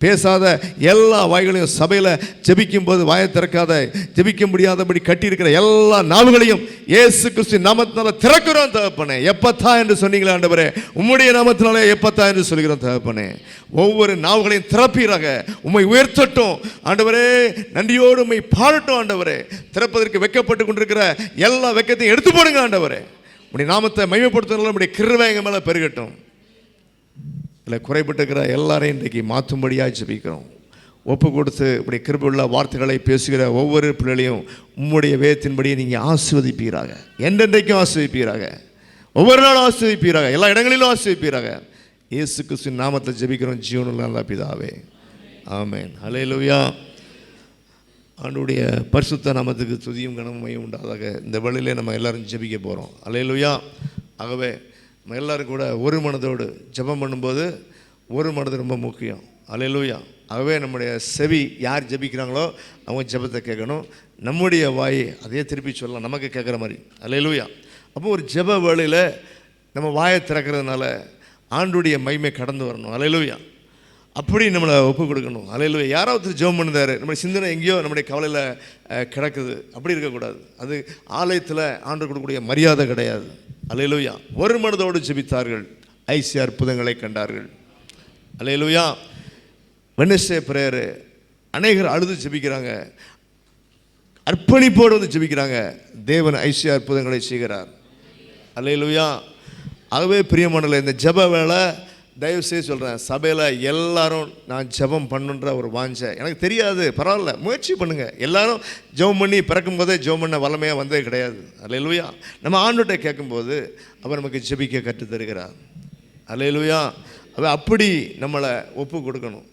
பேசாத எல்லா வாய்களையும் சபையில் ஜெபிக்கும் போது வாயை திறக்காத, ஜெபிக்க முடியாதபடி கட்டியிருக்கிற எல்லா நாவுகளையும் இயேசு கிறிஸ்து நாமத்தினால திறக்கிறோம் தகப்பனே. எப்பத்தா என்று சொன்னீங்களே ஆண்டவரே, உம்முடைய நாமத்தினாலே எப்பத்தா என்று சொல்கிறோம் தகப்பனே. ஒவ்வொரு நாவுகளையும் திறப்பீராக, உம்மை உயர்த்தட்டும் ஆண்டவரே. நன்றியோடு உம்மை பாடட்டும் ஆண்டவரே. திறப்பதற்கு வெக்கப்பட்டு கொண்டிருக்கிற எல்லா வெக்கத்தையும் எடுத்து போடுங்க ஆண்டவரே. உம்முடைய நாமத்தை மகிமைப்படுத்துவதால் உம்முடைய கிருபை எங்கள் மேலே பெருகட்டும். இல்லை குறைபட்டிருக்கிற எல்லாரையும் இன்றைக்கு மாற்றும்படியாக ஜெபிக்கிறோம். ஒப்பு கொடுத்து இப்படி கிருபையுள்ள வார்த்தைகளை பேசுகிற ஒவ்வொரு பிள்ளைகளையும் உம்முடைய வேதத்தின்படி நீங்கள் ஆசீர்வதிப்பீராக, என்றென்றைக்கும் ஆசீர்வதிப்பீராக, ஒவ்வொரு நாளும் ஆசீர்வதிப்பீராக, எல்லா இடங்களிலும் ஆசீர்வதிப்பீராக. இயேசு கிறிஸ்துவின் நாமத்தில் ஜெபிக்கிறோம் ஜீவனுள்ள நல்ல பிதாவே, ஆமென். ஹல்லேலூயா. ஆண்டவருடைய பரிசுத்த நாமத்துக்கு துதியும் கனமும் உண்டாதாக. இந்த வேளையிலே நம்ம எல்லாரும் ஜெபிக்க போகிறோம். ஹல்லேலூயா. ஆகவே நம்ம எல்லோரும் கூட ஒரு மனதோடு ஜெபம் பண்ணும்போது ஒரு மனது ரொம்ப முக்கியம். ஹல்லேலூயா. ஆகவே நம்முடைய செவி யார் ஜெபிக்கிறாங்களோ அவங்க ஜெபத்தை கேட்கணும். நம்முடைய வாய் அதே திருப்பி சொல்லலாம், நமக்கு கேட்குற மாதிரி. ஹல்லேலூயா. அப்போ ஒரு ஜெப வேளையில் நம்ம வாயை திறக்கிறதுனால ஆண்டுடைய மகிமை கடந்து வரணும். ஹல்லேலூயா. அப்படி நம்மளை ஒப்பு கொடுக்கணும். ஹல்லேலூயா. யாராவது ஜெபம் பண்ணுறாரு, நம்முடைய சிந்தனை எங்கேயோ நம்முடைய கவலையில் கிடக்குது, அப்படி இருக்கக்கூடாது. அது ஆலயத்தில் ஆண்டு கொடுக்கக்கூடிய மரியாதை கிடையாது. ஹல்லேலூயா. ஒரு மனதோடு ஜெபித்தார்கள், ஐசிய அற்புதங்களை கண்டார்கள். ஹல்லேலூயா. வெட்னஸ்டே பிரேயரு அநேகர் அழுது ஜெபிக்கிறாங்க, அர்ப்பணிப்போடு வந்து ஜெபிக்கிறாங்க. தேவன் ஐசிய அற்புதங்களை செய்கிறார். ஹல்லேலூயா. ஆகவே பிரியமானவர்களே, இந்த ஜெப வேளை தயவுசெய்து சொல்கிறேன், சபையில் எல்லாரும் நான் ஜெபம் பண்ணுன்ற ஒரு வாஞ்சை எனக்கு தெரியாது, பரவாயில்ல, முயற்சி பண்ணுங்கள். எல்லாரும் ஜெபம் பண்ணி பிறக்கும் போதே ஜெபம் பண்ண வல்லமையாக வந்ததே கிடையாது. ஹல்லேலூயா. நம்ம ஆண்டவர்கிட்ட கேட்கும்போது அவர் நமக்கு ஜெபிக்க கற்றுத் தருகிறார். ஹல்லேலூயா. அப்படி நம்மளை ஒப்பு கொடுக்கணும்.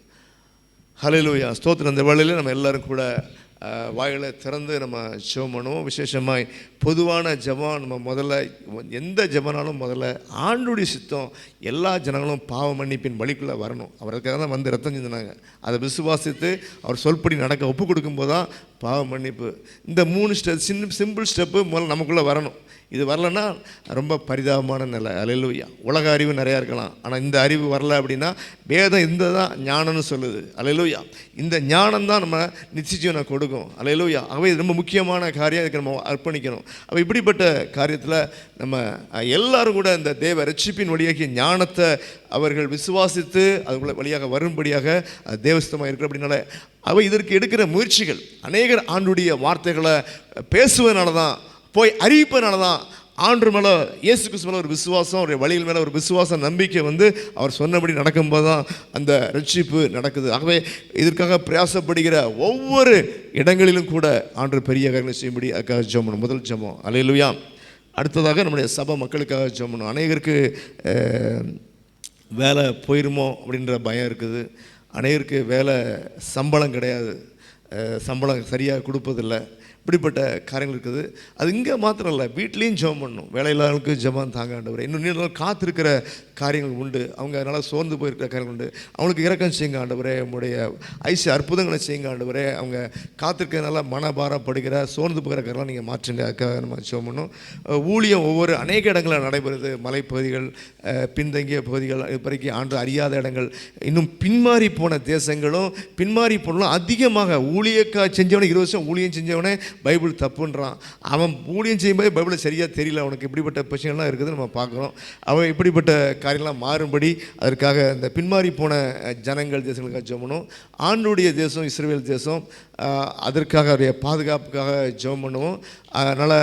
ஹல்லேலூயா. ஸ்தோத்திரம். இந்த வேளையில் நம்ம எல்லோரும் கூட வாயிலை திறந்து நம்ம ஜெபம் பண்ணுவோம். விசேஷமாக பொதுவான ஜெபம் நம்ம முதல்ல எந்த ஜெபனாலும் முதல்ல ஆண்டுடைய சித்தம் எல்லா ஜனங்களும் பாவ மன்னிப்பின் வழிக்குள்ளே வரணும். அவருக்காக தான் வந்து ரத்தம் சிந்தினாங்க. அதை விசுவாசித்து அவர் சொல்படி நடக்க ஒப்பு கொடுக்கும்போது தான் பாவ மன்னிப்பு. இந்த 3 ஸ்டெப், சிம்பிள் ஸ்டெப்பு முதல்ல நமக்குள்ளே வரணும். இது வரலன்னா ரொம்ப பரிதாபமான நிலை. அல்லேலூயா. உலக அறிவு நிறையா இருக்கலாம், ஆனால் இந்த அறிவு வரல அப்படின்னா வேதம் இந்த தான் ஞானம்னு சொல்லுது. அல்லேலூயா. இந்த ஞானம் தான் நம்ம நிச்சயஜீவனை கொடுக்கும். அல்லேலூயா. ஆகவே இது ரொம்ப முக்கியமான காரியம். இதுக்கு நம்ம அர்ப்பணிக்கணும். அப்போ இப்படிப்பட்ட காரியத்தில் நம்ம எல்லாரும் கூட இந்த தேவ ரட்சிப்பின் வழியாகிய ஞானத்தை அவர்கள் விசுவாசித்து அதுக்குள்ள வழியாக வரும்படியாக தேவஸ்தமாக இருக்கிற அப்படின்னால அவை இதற்கு எடுக்கிற முயற்சிகள் அநேகர் ஆண்டுடைய வார்த்தைகளை பேசுவதனால தான், போய் அறிவிப்பதனால தான் ஆண்டு மேலே இயேசு கிறிஸ்து மேலே ஒரு விசுவாசம், ஒரு வழியில் மேலே ஒரு விசுவாசம், நம்பிக்கை அவர் சொன்னபடி நடக்கும்போது தான் அந்த ரட்சிப்பு நடக்குது. ஆகவே இதற்காக பிரயாசப்படுகிற ஒவ்வொரு இடங்களிலும் கூட ஆண்டு பெரிய காரியங்களை செய்யும்படி அதுக்காக ஜெபம் பண்ணணும். முதல் ஜெபம். அல்லேலூயா. அடுத்ததாக நம்முடைய சபை மக்களுக்காக ஜெபம் பண்ணணும். அநேகருக்கு வேலை போயிருமோ அப்படின்ற பயம் இருக்குது. அநேகருக்கு வேலை சம்பளம் கிடையாது, சம்பளம் சரியாக கொடுப்பதில்லை. இப்படிப்பட்ட காரியங்கள் இருக்குது. அது இங்கே மாத்திரம் இல்லை, வீட்லேயும் ஜெபம் பண்ணணும். வேலையில்லாதவங்களுக்கு ஜெபம் தாங்க ஆண்டவரே. இன்னும் நீண்ட நாள் காத்திருக்கிற காரியங்கள் உண்டு, அவங்க அதனால் சோர்ந்து போயிருக்கிற காரியங்கள் உண்டு. அவங்களுக்கு இரக்கம் செய்யுங்க ஆண்டவரே. உங்களுடைய அற்புதங்களை செய்யுங்க ஆண்டவரே. அவங்க காத்திருக்கிறதுனால மனபாரப்படுகிற சோர்ந்து போகிற காரியெல்லாம் நீங்கள் மாற்றுங்க. அதுக்காக நம்ம ஜெபம் பண்ணணும். ஊழியம் ஒவ்வொரு அநேக இடங்களில் நடைபெறுது. மலைப்பகுதிகள், பின்தங்கிய பகுதிகள், இப்படிக்கு ஆண்டு அறியாத இடங்கள், இன்னும் பின்மாறி போன தேசங்களும் பின்மாறி போனாலும் அதிகமாக ஊழியக்கா செஞ்சவனே 20 வருஷம் ஊழியம் செஞ்சவனே பைபிள் தப்புன்றான். அவன் ஊழியம் செய்யும்போது பைபிளை சரியாக தெரியல அவனுக்கு. இப்படிப்பட்ட பிரச்சனைலாம் இருக்குது, நம்ம பார்க்குறோம். அவன் இப்படிப்பட்ட காரியம்லாம் மாறும்படி அதற்காக இந்த பின்மாறி போன ஜனங்கள் தேசங்களுக்காக ஜெபம் பண்ணுவோம். ஆண்டுடைய தேசம் இஸ்ரவேல் தேசம், அதற்காக அவருடைய பாதுகாப்புக்காக ஜெபம் பண்ணுவோம். அதனால்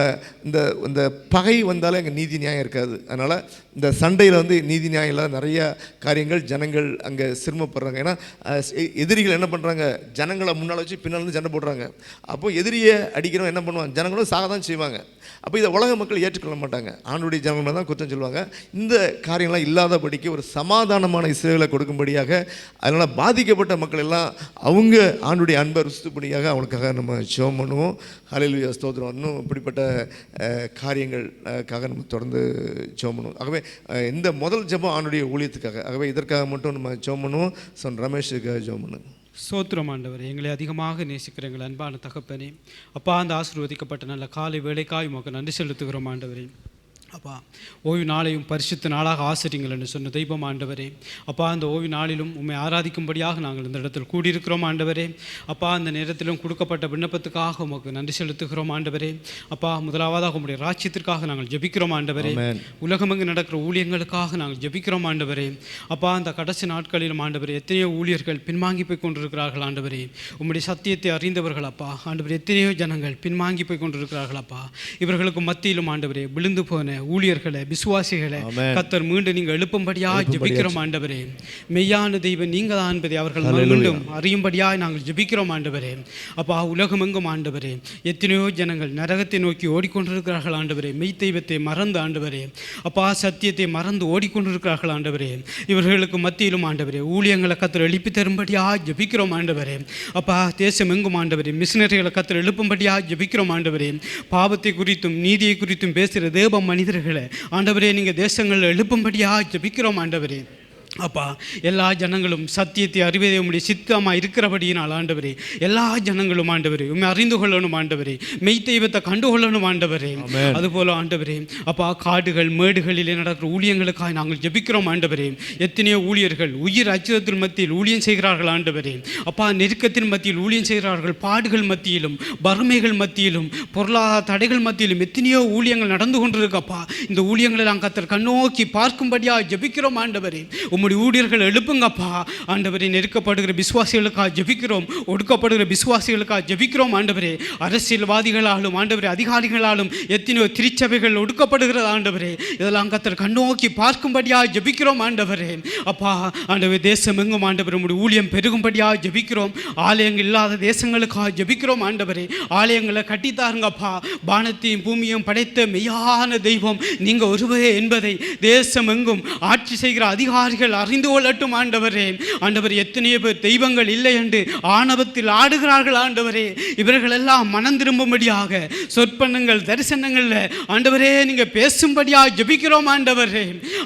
இந்த பகை வந்தாலே அங்கே நீதி நியாயம் இருக்காது. அதனால் இந்த சண்டையில் நீதி நியாயம் இல்லாத நிறைய காரியங்கள் ஜனங்கள் அங்கே சிரமப்படுறாங்க. ஏன்னா எதிரிகள் என்ன பண்ணுறாங்க, ஜனங்களை முன்னால் வச்சு பின்னால் இருந்து சண்டை போடுறாங்க. அப்போ எதிரியை அடிக்கிறவங்க என்ன பண்ணுவாங்க, ஜனங்களும் சாக தான் செய்வாங்க. அப்போ இதை உலக மக்கள் ஏற்றுக்கொள்ள மாட்டாங்க, ஆண்டுடைய ஜனங்கள் தான் குற்றம் சொல்லுவாங்க. இந்த காரியங்கள்லாம் இல்லாதபடிக்கு ஒரு சமாதானமான இஸ்ரவேலை கொடுக்கும்படியாக, அதனால் பாதிக்கப்பட்ட மக்கள் எல்லாம் அவங்க ஆண்டுடைய அன்பை ருசித்துபடியாக அவனுக்காக நம்ம ஜெபம் பண்ணுவோம். ஹல்லேலூயா, ஸ்தோத்திரம். இன்னும் இப்படிப்பட்ட காரியங்களுக்காக நம்ம தொடர்ந்து ஜெபம் பண்ணுவோம். ஆகவே இந்த முதல் ஜெபம் ஆண்டுடைய ஊழியத்துக்காக. ஆகவே இதற்காக மட்டும் நம்ம ஜெபம் பண்ணுவோம். சொன்ன ரமேஷுக்காக ஜெபம் பண்ணுங்க. சோத்திரம் ஆண்டவரே, எங்களை அதிகமாக நேசிக்கிற எங்கள் அன்பான தகப்பனே, அப்பா அந்த ஆசீர்வதிக்கப்பட்ட நல்ல காலை வேளைக்காய் உமக்கு நன்றி செலுத்துகிறோம் ஆண்டவரே. அப்பா ஓய்வு நாளையும் பரிசுத்த நாளாக ஆசிரியங்கள் என்று சொன்ன தெய்வம் ஆண்டவரே. அப்பா அந்த ஓய்வு நாளிலும் உம்மை ஆராதிக்கும்படியாக நாங்கள் இந்த இடத்தில் கூடியிருக்கிறோம் ஆண்டவரே. அப்பா அந்த நேரத்திலும் கொடுக்கப்பட்ட விண்ணப்பத்துக்காக உமக்கு நன்றி செலுத்துகிறோம் ஆண்டவரே. அப்பா முதலாவதாக உம்முடைய ராஜ்யத்திற்காக நாங்கள் ஜெபிக்கிறோம் ஆண்டவரே. உலகமெங்கு நடக்கிற ஊழியங்களுக்காக நாங்கள் ஜெபிக்கிறோம் ஆண்டவரே. அப்பா அந்த கடைசி நாட்களிலும் ஆண்டவரே எத்தனையோ ஊழியர்கள் பின்வாங்கி போய் கொண்டிருக்கிறார்கள் ஆண்டவரே. உம்முடைய சத்தியத்தை அறிந்தவர்கள் அப்பா ஆண்டவரே எத்தனையோ ஜனங்கள் பின்வாங்கி போய் கொண்டிருக்கிறார்கள் அப்பா. இவர்களுக்கு மத்தியிலும் ஆண்டவரே விழுந்து போன ஊழியர்களை, விசுவாசிகளை கர்த்தர் மீண்டும் நீங்கள் எழுப்பும்படியாக ஜெபிக்கிறோம் ஆண்டவரே. மெய்யான தெய்வம் நீங்க தான் என்பதை அவர்கள் மீண்டும் அறியும்படியாக நாங்கள் ஜெபிக்கிறோம் ஆண்டவரே. அப்பா உலகமெங்கும் ஆண்டவரே எத்தனையோ ஜனங்கள் நரகத்தை நோக்கி ஓடிக்கொண்டிருக்கிறார்கள் ஆண்டவரே. மெய் தெய்வத்தை மறந்து ஆண்டவரே, அப்பா சத்தியத்தை மறந்து ஓடிக்கொண்டிருக்கிறார்கள் ஆண்டவரே. இவர்களுக்கு மத்தியிலும் ஆண்டவரே ஊழியங்களை கர்த்தர் எழுப்பி தரும்படியாக ஜெபிக்கிறோம் ஆண்டவரே. அப்பா தேசம் எங்கும் ஆண்டவரே மிஷினரிகளை கர்த்தர் எழுப்பும்படியாக ஜெபிக்கிறோம் ஆண்டவரே. பாவத்தை குறித்தும் நீதியை குறித்தும் பேசுகிற தேவ மனிதர்களை ஆண்டவரே நீங்கள் தேசங்களில் எழுப்பும்படியாக ஜெபிக்கிறோம் ஆண்டவரே. அப்பா எல்லா ஜனங்களும் சத்தியத்தை அறிவதே உம்முடைய சித்தமாக இருக்கிறபடியினால் ஆண்டவரே எல்லா ஜனங்களும் ஆண்டவரே உண்மை அறிந்து கொள்ளணும் ஆண்டவரே. மெய் தெய்வத்தை கண்டுகொள்ளணும் ஆண்டவரே. அதுபோல ஆண்டவரே அப்பா காடுகள் மேடுகளிலே நடக்கிற ஊழியங்களுக்காக நாங்கள் ஜெபிக்கிறோம் ஆண்டவரே. எத்தனையோ ஊழியர்கள் உயிர் அச்சுறுத்தல் மத்தியில் ஊழியம் செய்கிறார்கள் ஆண்டவரே. அப்பா நெருக்கத்தின் மத்தியில் ஊழியம் செய்கிறார்கள். பாடுகள் மத்தியிலும் வறுமைகள் மத்தியிலும் பொருளாதார தடைகள் மத்தியிலும் எத்தனையோ ஊழியங்கள் நடந்து கொண்டிருக்கப்பா. இந்த ஊழியங்களை நாங்கள் கர்த்தர் கண்ணோக்கி பார்க்கும்படியாக ஜெபிக்கிறோம் ஆண்டவரே. உம்முடைய ஊழியர்கள் எழுப்புங்கப்பா ஆண்டவரே. நெருக்கப்படுகிற விசுவாசிகளுக்காக ஜெபிக்கிறோம், ஒடுக்கப்படுகிற விசுவாசிகளுக்காக ஜெபிக்கிறோம் ஆண்டவரே. அரசியல்வாதிகளாலும் ஆண்டவரே அதிகாரிகளாலும் எத்தனையோ திருச்சபைகள் ஒடுக்கப்படுகிறது ஆண்டவரே. இதெல்லாம் கர்த்தர் கண்ணோக்கி பார்க்கும்படியாக ஜெபிக்கிறோம் ஆண்டவரே. அப்பா ஆண்டவரே தேசம் எங்கும் ஆண்டவரே உம்முடைய ஊழியம் பெருகும்படியாக ஜெபிக்கிறோம். ஆலயங்கள் இல்லாத தேசங்களுக்காக ஜெபிக்கிறோம் ஆண்டவரே. ஆலயங்களை கட்டித்தாருங்கப்பா. வானத்தையும் பூமியும் படைத்த மெய்யான தெய்வம் நீங்க ஒருவரே என்பதை தேசம் எங்கும் ஆட்சி செய்கிற அதிகாரிகள் ஜனங்கள் அறிந்து கொள்ளட்டும் ஆண்டவரே. ஆண்டவர், எத்தனையோ பேர் தெய்வங்கள் இல்லை என்று ஆணவத்தில் ஆடுகிறார்கள் ஆண்டவரே. இவர்களெல்லாம் மனம் திரும்பும்படியாக சொற்பனங்கள் தரிசனங்களில் ஆண்டவரே நீங்கள் பேசும்படியாக ஜெபிக்கிறோம் ஆண்டவரே.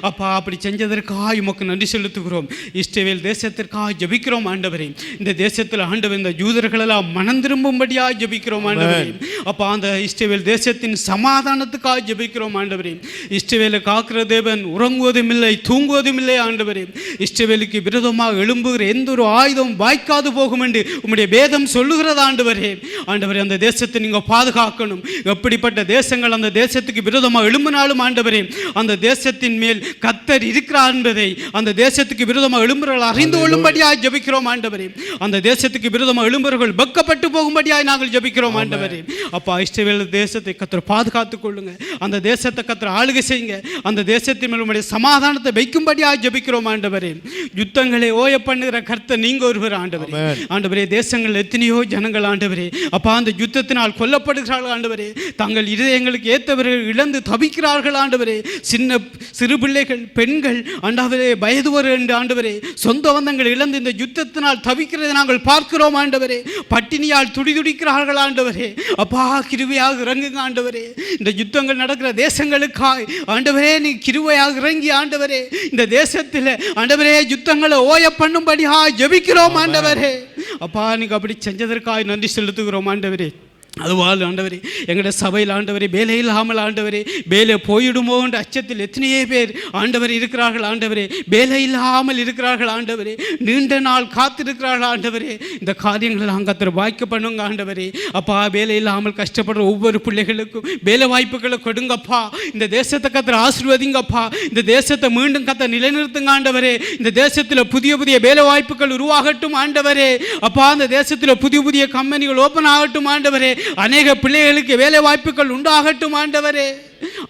அப்பா, அப்படி செஞ்சதற்காக உமக்கு நன்றி செலுத்துகிறோம். இஸ்ரவேல் தேசத்திற்காக ஜெபிக்கிறோம் ஆண்டவரே. இந்த தேசத்தில் ஆண்டவர் இந்த யூதர்களெல்லாம் மனம் திரும்பும்படியாக ஜெபிக்கிறோம் ஆண்டவரே. அப்பா, அந்த இஸ்ரவேல் தேசத்தின் சமாதானத்துக்காக ஜெபிக்கிறோம் ஆண்டவரே. இஸ்ரவேலை காக்கிற தேவன் உறங்குவதும் இல்லை தூங்குவதும் இல்லை ஆண்டவரே. இஸ்ரவேலுக்கு விரோதமாக எழும்புகிற எந்த ஒரு ஆயுதம் வாய்க்காது போகும் என்று உம்முடைய வேதம் சொல்லுகிறது ஆண்டவரே. ஆண்டவரே, அந்த தேசத்தை நீங்கள் பாதுகாக்கணும். எப்படிப்பட்ட தேசங்கள் அந்த தேசத்துக்கு விரோதமாக எழும்பினாலும் ஆண்டவரே, அந்த தேசத்தின் மேல் கர்த்தர் இருக்கிறார் என்பதை அந்த தேசத்துக்கு விரோதமாக எழும்புறவர்கள் அறிந்து கொள்ளும்படியாக ஜெபிக்கிறோம் ஆண்டவரே. அந்த தேசத்துக்கு விரோதமாக எழும்புறவர்கள் வெட்கப்பட்டு போகும்படியாக நாங்கள் ஜெபிக்கிறோம் ஆண்டவரே. அப்பா, இஸ்ரவேல் தேசத்தை கர்த்தர் பாதுகாத்துக் கொள்ளுங்க. அந்த தேசத்தை கர்த்தர் ஆளுகை செய்யுங்க. அந்த தேசத்தின் மேல் உம்முடைய சமாதானத்தை வைக்கும்படியாக ஜெபிக்கிறோம் ஆண்டவரே. யுத்தங்களை ஓய பண்ணுகிற கர்த்தர் நீங்க ஒருவர் ஆண்டவரே. ஆண்டவரே, தேசங்கள் எத்தனையோ ஜனங்கள் ஆண்டவரே, அப்பா, அந்த யுத்தத்தினால் கொல்லப்படுகிறார்கள் ஆண்டவரே. தங்கள் இதயங்களுக்கு ஏற்றவர்கள் இழந்து தவிக்கிறார்கள் ஆண்டவரே. சிறு பிள்ளைகள், பெண்கள் ஆண்டவரே, வயதுவர் என்று ஆண்டவரே, சொந்த பந்தங்கள் இழந்து இந்த யுத்தத்தினால் தவிக்கிறதை நாங்கள் பார்க்கிறோம் ஆண்டவரே. பட்டினியால் துடிதுடிக்கிறார்கள் ஆண்டவரே. அப்பா, கிருபையாக இறங்குங்க ஆண்டவரே. இந்த யுத்தங்கள் நடக்கிற தேசங்களுக்காய் ஆண்டவரே நீ கிருபையாக இறங்கி ஆண்டவரே, இந்த தேசத்தில் ஆண்டவரே யுத்தங்களை ஓய பண்ணும்படியா ஜெபிக்கிறோம் ஆண்டவரே. அப்பா, நீங்க அப்படி செஞ்சதற்காக நன்றி செலுத்துகிறோம் ஆண்டவரே. அதுவால் ஆண்டவரே, எங்களுடைய சபையில் ஆண்டவரே, வேலை இல்லாமல் ஆண்டவரே, வேலை போயிடுமோ என்ற அச்சத்தில் எத்தனையோ பேர் ஆண்டவர் இருக்கிறார்கள் ஆண்டவரே. வேலை இல்லாமல் இருக்கிறார்கள் ஆண்டவரே. நீண்ட நாள் காத்திருக்கிறார்கள் ஆண்டவரே. இந்த காரியங்களை கர்த்தர் வாய்க்க பண்ணுங்க ஆண்டவரே. அப்பா, வேலை இல்லாமல் கஷ்டப்படுற ஒவ்வொரு பிள்ளைகளுக்கும் வேலை வாய்ப்புகளை கொடுங்கப்பா. இந்த தேசத்தை கர்த்தர் ஆசீர்வதிங்கப்பா. இந்த தேசத்தை மீண்டும் கர்த்தர் நிலைநிறுத்துங்க ஆண்டவரே. இந்த தேசத்தில் புதிய புதிய வேலை வாய்ப்புகள் உருவாகட்டும் ஆண்டவரே. அப்பா, இந்த தேசத்தில் புதிய புதிய கம்பெனிகள் ஓப்பன் ஆகட்டும் ஆண்டவரே. அநேக பிள்ளைகளுக்கு வேலை வாய்ப்புகள் உண்டாகட்டும் ஆண்டவரே.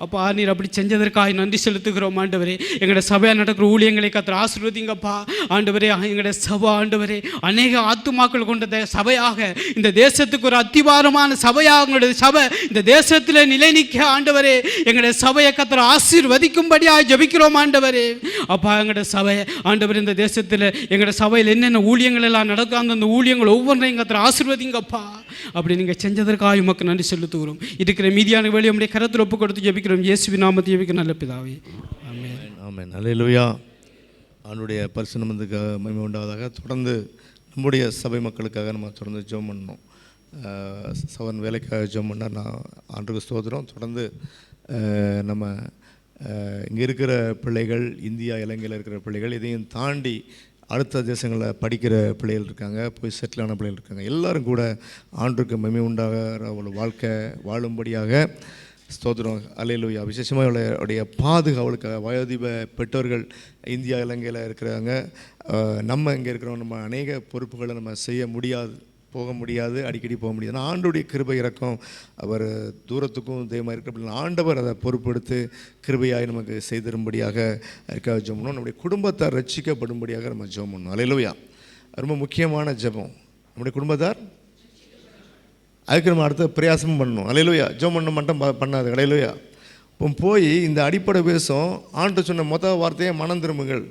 அப்பா, நீர் அப்படி செஞ்சதற்காக நன்றி செலுத்துகிறோம் ஆண்டவரே. எங்களுடைய சபையாக நடக்கிற ஊழியங்களை கர்த்தர் ஆசீர்வதிங்கப்பா ஆண்டவரே. எங்களுடைய சபை ஆண்டவரே அநேக ஆத்துமாக்கள் கொண்ட சபையாக, இந்த தேசத்துக்கு ஒரு அத்திவாரமான சபையாக எங்களுடைய சபை இந்த தேசத்தில் நிலை நிற்க ஆண்டவரே, எங்களுடைய சபையை கர்த்தர் ஆசீர்வதிக்கும்படியாக ஜெபிக்கிறோம் ஆண்டவரே. அப்பா, எங்களுடைய சபை ஆண்டவர் இந்த தேசத்தில் எங்களுடைய சபையில் என்னென்ன ஊழியங்கள் எல்லாம் நடக்கும் அந்த ஊழியங்கள் ஒவ்வொன்றையும் கர்த்தர் ஆசீர்வதிங்கப்பா. அப்படி நீங்கள் செஞ்சதற்காக உமக்கு நன்றி செலுத்துகிறோம். இருக்கிற மீதியான வேலை உம்முடைய கரத்தில் ஒப்பு கொடுத்து ஜெபிக்கிறோம். இயேசுவின் நாமத்தில் ஜெபிக்கிற நல்ல பிதாவே, ஆமென். ஆமென். அல்லேலூயா. அவனுடைய பரிசுத்தத்துக்கு மகிமை உண்டாவதாக. தொடர்ந்து நம்முடைய சபை மக்களுக்காக நம்ம தொடர்ந்து ஜெபம் பண்ணணும். சவன் வேலைக்காக ஜெபம் பண்ணால் நான் ஆண்டுக்கு ஸ்தோத்திரம். தொடர்ந்து நம்ம இங்கே இருக்கிற பிள்ளைகள், இந்தியா இலங்கையில் இருக்கிற பிள்ளைகள், இதையும் தாண்டி அடுத்த தேசங்களில் படிக்கிற பிள்ளைகள் இருக்காங்க, போய் செட்டிலான பிள்ளைகள் இருக்காங்க. எல்லோரும் கூட ஆண்டுக்கு மகிமை உண்டாகிற ஒரு வாழ்க்கை வாழும்படியாக ஸ்தோத்திரம். அல்லேலூயா. விசேஷமாக அவளுடைய பாதுகாவலுக்காக வயோதிப பெற்றோர்கள் இந்தியா இலங்கையில் இருக்கிறாங்க. நம்ம இங்கே இருக்கிறோம். நம்ம அநேக பொறுப்புகளை நம்ம செய்ய முடியாது, போக முடியாது, அடிக்கடி போக முடியாது. ஆனால் ஆண்டவருடைய கிருபை இறக்கம், அவர் தூரத்துக்கும் தெய்வமாக இருக்கிற ஆண்டவர் அதை பொறுப்பெடுத்து கிருபையாய் நமக்கு செய்திரும்படியாக இருக்க ஜெபம் பண்ணணும். நம்முடைய குடும்பத்தார் ரட்சிக்கப்படும்படியாக நம்ம ஜெபம் பண்ணணும். அல்லேலூயா. ரொம்ப முக்கியமான ஜெபம். நம்முடைய குடும்பத்தார் அதுக்கு நம்ம அடுத்த பிரயாசமும் பண்ணணும். அல்லேலூயா. ஜெபம் பண்ண மட்டும் பண்ணாது. அல்லேலூயா. இப்போ போய் இந்த அடிப்படை பேசும் ஆண்டு சொன்ன மொத்த வார்த்தையை மனம் திரும்புங்கள்.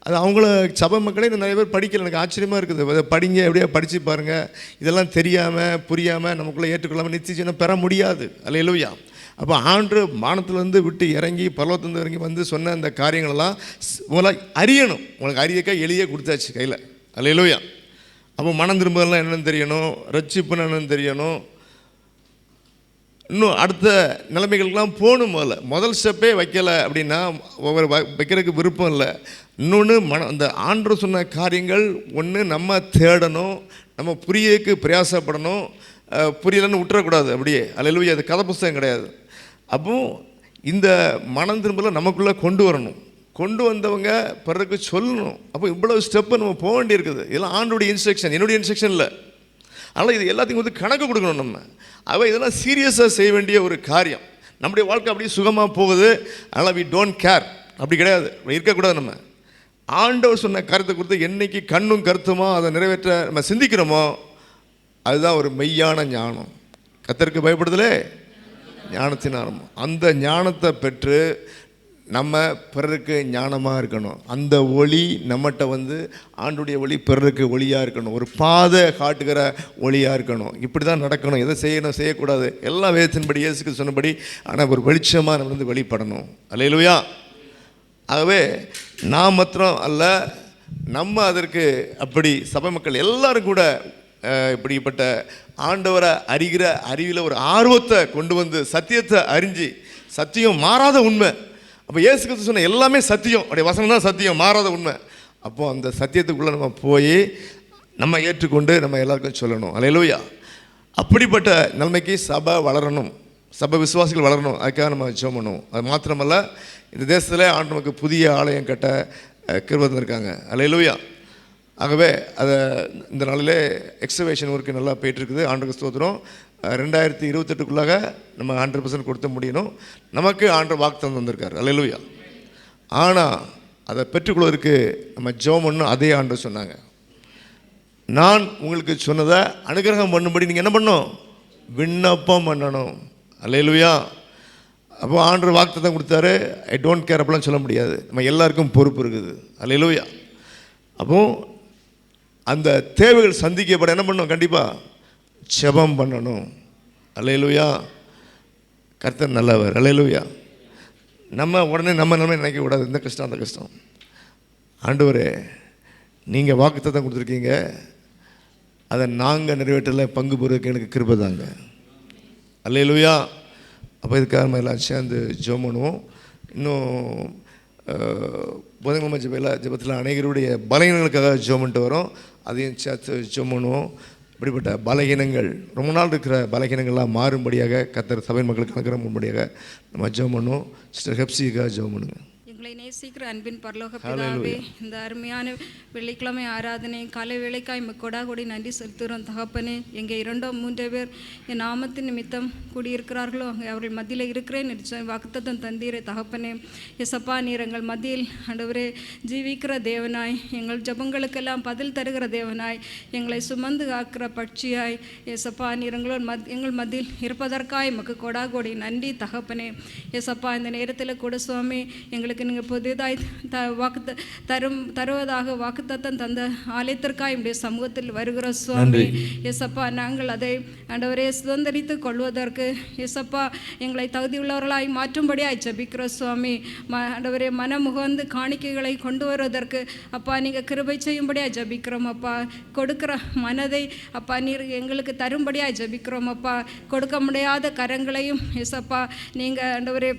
அது அவங்கள சபை மக்களே நிறைய பேர் படிக்கல. எனக்கு ஆச்சரியமாக இருக்குது. படிங்க, எப்படியா படித்து பாருங்கள். இதெல்லாம் தெரியாமல் புரியாமல் நமக்குள்ளே ஏற்றுக்கொள்ளாமல் நிச்சயம் பெற முடியாது. அல்லேலூயா. அப்போ ஆண்டு வானத்துலேருந்து விட்டு இறங்கி பரலோகத்துலேருந்து இறங்கி வந்து சொன்ன அந்த காரியங்களெல்லாம் உங்களுக்கு அறியணும். உங்களுக்கு அறியக்கா எளிய கொடுத்தாச்சு கையில். அல்லேலூயா. அப்போ மனம் திரும்புதெல்லாம் என்னென்னு தெரியணும், ரட்சிப்புன்னு என்னென்னு தெரியணும், இன்னும் அடுத்த நிலைமைகளுக்கெல்லாம் போகணும். முதல் ஸ்டெப்பே வைக்கலை அப்படின்னா ஒவ்வொரு வைக்கிறதுக்கு விருப்பம் இல்லை. இன்னொன்று அந்த ஆண்டவர் சொன்ன காரியங்கள் ஒன்று நம்ம தேடணும், நம்ம புரியக்கு பிரயாசப்படணும். புரியலன்னு விட்டுறக்கூடாது அப்படியே. அல்லேலூயா. அது கதை புஸ்தகம் கிடையாது. அப்போ இந்த மனம் திரும்பல நமக்குள்ளே கொண்டு வரணும். கொண்டு வந்தவங்க பிறகு சொல்லணும். அப்போ இவ்வளோ ஸ்டெப்பு நம்ம போக வேண்டியிருக்குது. இதெல்லாம் ஆண்டோடைய இன்ஸ்ட்ரக்ஷன், என்னுடைய இன்ஸ்ட்ரக்ஷன் இல்லை. அதனால் இது எல்லாத்தையும் வந்து கணக்கு கொடுக்கணும் நம்ம. இதெல்லாம் சீரியஸாக செய்ய வேண்டிய ஒரு காரியம். நம்முடைய வாழ்க்கை அப்படியே சுகமாக போகுது, அதனால் வி டோன்ட் கேர் அப்படி கிடையாது, இருக்கக்கூடாது. நம்ம ஆண்டவர் சொன்ன கருத்தை கொடுத்து என்றைக்கு கண்ணும் கருத்துமோ அதை நிறைவேற்ற நம்ம சிந்திக்கிறோமோ அதுதான் ஒரு மெய்யான ஞானம். கர்த்தருக்கு பயப்படுதலே ஞானத்தின் ஆரம்பம். அந்த ஞானத்தை பெற்று நம்ம பிறருக்கு ஞானமாக இருக்கணும். அந்த ஒளி நம்மகிட்ட வந்து ஆண்டுடைய ஒளி பிறருக்கு ஒளியாக இருக்கணும். ஒரு பாதை காட்டுகிற ஒளியாக இருக்கணும். இப்படி தான் நடக்கணும். எதை செய்யணும் செய்யக்கூடாது எல்லாம் வேதத்தின்படி இயேசுக்கு சொன்னபடி. ஆனால் ஒரு வெளிச்சமாக நம்ம வந்து வெளிப்படணும். அல்லேலூயா. ஆகவே நான் மாத்திரம் அல்ல, நம்ம அதற்கு அப்படி சபை மக்கள் எல்லாரும் கூட இப்படிப்பட்ட ஆண்டவரை அறிகிற அறிவில் ஒரு ஆர்வத்தை கொண்டு வந்து சத்தியத்தை அறிஞ்சு, சத்தியம் மாறாத உண்மை. அப்போ இயேசு கிறிஸ்து சொன்ன எல்லாமே சத்தியம், அப்படியே வசனம் தான் சத்தியம், மாறாத உண்மை. அப்போது அந்த சத்தியத்துக்குள்ளே நம்ம போய் நம்ம ஏற்றுக்கொண்டு நம்ம எல்லாருக்கும் சொல்லணும். அல்லேலூயா. அப்படிப்பட்ட நிலைமைக்கு சபை வளரணும், சபை விசுவாசிகள் வளரணும். அதுக்காக நம்ம ஜெபம் பண்ணுவோம். அது மாத்திரமல்ல, இந்த தேசத்தில் ஆண்டவருக்கு புதிய ஆலயம் கட்ட கிருபை தந்திருக்காங்க. அல்லேலூயா. ஆகவே அதை இந்த நாளிலே எக்ஸவேஷன் ஒர்க்கு நல்லா போயிட்டுருக்குது. ஆண்டவருக்கு ஸ்தோத்திரம். 2028க்குள்ளாக நம்ம 100% கொடுத்த முடியணும். நமக்கு ஆண்டவர் வாக்குத்தத்தம் வந்திருக்கார். அல்லேலூயா. ஆனால் அதை பெற்றுக்கொள்வதற்கு நம்ம ஜெபம் பண்ணணும். அதே ஆண்டவர் சொன்னாங்க, நான் உங்களுக்கு சொன்னதை அனுகிரகம் பண்ணும்படி நீங்கள் என்ன பண்ணணும்? விண்ணப்பம் பண்ணணும். அல்லேலூயா. அப்போ ஆண்டவர் வாக்குத்தத்தம் கொடுத்தாரு. ஐ டோன்ட் கேர் அப்படிலாம் சொல்ல முடியாது. நம்ம எல்லாருக்கும் பொறுப்பு இருக்குது. அல்லேலூயா. அப்போது அந்த தேவைகள் சந்திக்கப்பட என்ன பண்ணணும்? கண்டிப்பாக ஜெபம் பண்ணணும். அல்லேலூயா. கர்த்தர் நல்லவர். அல்லேலூயா. நம்ம உடனே நம்ம நினைக்கக்கூடாது, இந்த கஷ்டம் அந்த கஷ்டம். ஆண்டவரே, நீங்கள் வாக்குத்தத்தம் கொடுத்துருக்கீங்க, அதை நாங்கள் நிறைவேற்றல பங்கு பெறுவதற்கு எனக்கு கிருபை தாங்க. அல்லேலூயா. அப்போ இதுக்காக நம்ம எல்லாம் சேர்ந்து ஜெபம் பண்ணுவோம். இன்னும் புதன்கிழமை ஜெபத்தில் அநேகருடைய பலகீனங்களுக்காக ஜெபம் பண்ணிட்டு வரோம். அதையும் சேர்த்து ஜெபம் பண்ணுவோம். இப்படிப்பட்ட பலகீனங்கள், ரொம்ப நாள் இருக்கிற பலகீனங்கள்லாம் மாறும்படியாக கர்த்தர் சபை மக்களுக்கு அனுக்கிரகம்படியாக நம்ம ஜெபம் பண்ணுவோம். சிஸ்டர் ஹெப்சிக்காக ஜெபம் பண்ணுங்கள். எங்களை நேசிக்கிற அன்பின் பரலோக பிதாவே, இந்த அருமையான வெள்ளிக்கிழமை ஆராதனை காலை வேளைக்காய் கொடாகொடி நன்றி செலுத்துகிறோம் தகப்பனே. எங்கே 2-3 பேர் என் நாமத்தின் நிமித்தம் கூடியிருக்கிறார்களோ அங்கே அவர்கள் மத்தியில் இருக்கிறேன் வாக்குத்தத்தம் தந்தீரே தகப்பனே. எசப்பா, நீர் எங்கள் மத்தியில் ஆண்டவரே ஜீவிக்கிற தேவனாய், எங்கள் ஜபங்களுக்கெல்லாம் பதில் தருகிற தேவனாய், எங்களை சுமந்து காக்கிற பட்சியாய் எசப்பா, நீர் எங்கள் மத்தியில் இருப்பதற்காய் எமக்கு கொடாகொடி நன்றி தகப்பனே. எசப்பா, இந்த நேரத்தில் கூட சுவாமி எங்களுக்கு நீங்கள் புதிதாய் தருவதாக வாக்குத்தத்தம் தந்த ஆலயத்திற்காக என்னுடைய சமூகத்தில் வருகிற சுவாமி. எசப்பா, நாங்கள் அதை ஆண்டவரே சுதந்திரித்து கொள்வதற்கு எசப்பா எங்களை தகுதியுள்ளவர்களாய் மாற்றும்படியாய் ஜெபிக்கிற சுவாமி. ஆண்டவரே, மனமுகந்து காணிக்கைகளை கொண்டு வருவதற்கு அப்பா நீங்கள் கிருபை செய்யும்படியாய் ஜெபிக்கிறோம் அப்பா. கொடுக்கிற மனதை அப்பா நீர் எங்களுக்கு தரும்படியாய் ஜெபிக்கிறோம் அப்பா. கொடுக்க முடியாத கரங்களையும் எசப்பா நீங்கள் ஆண்டவரே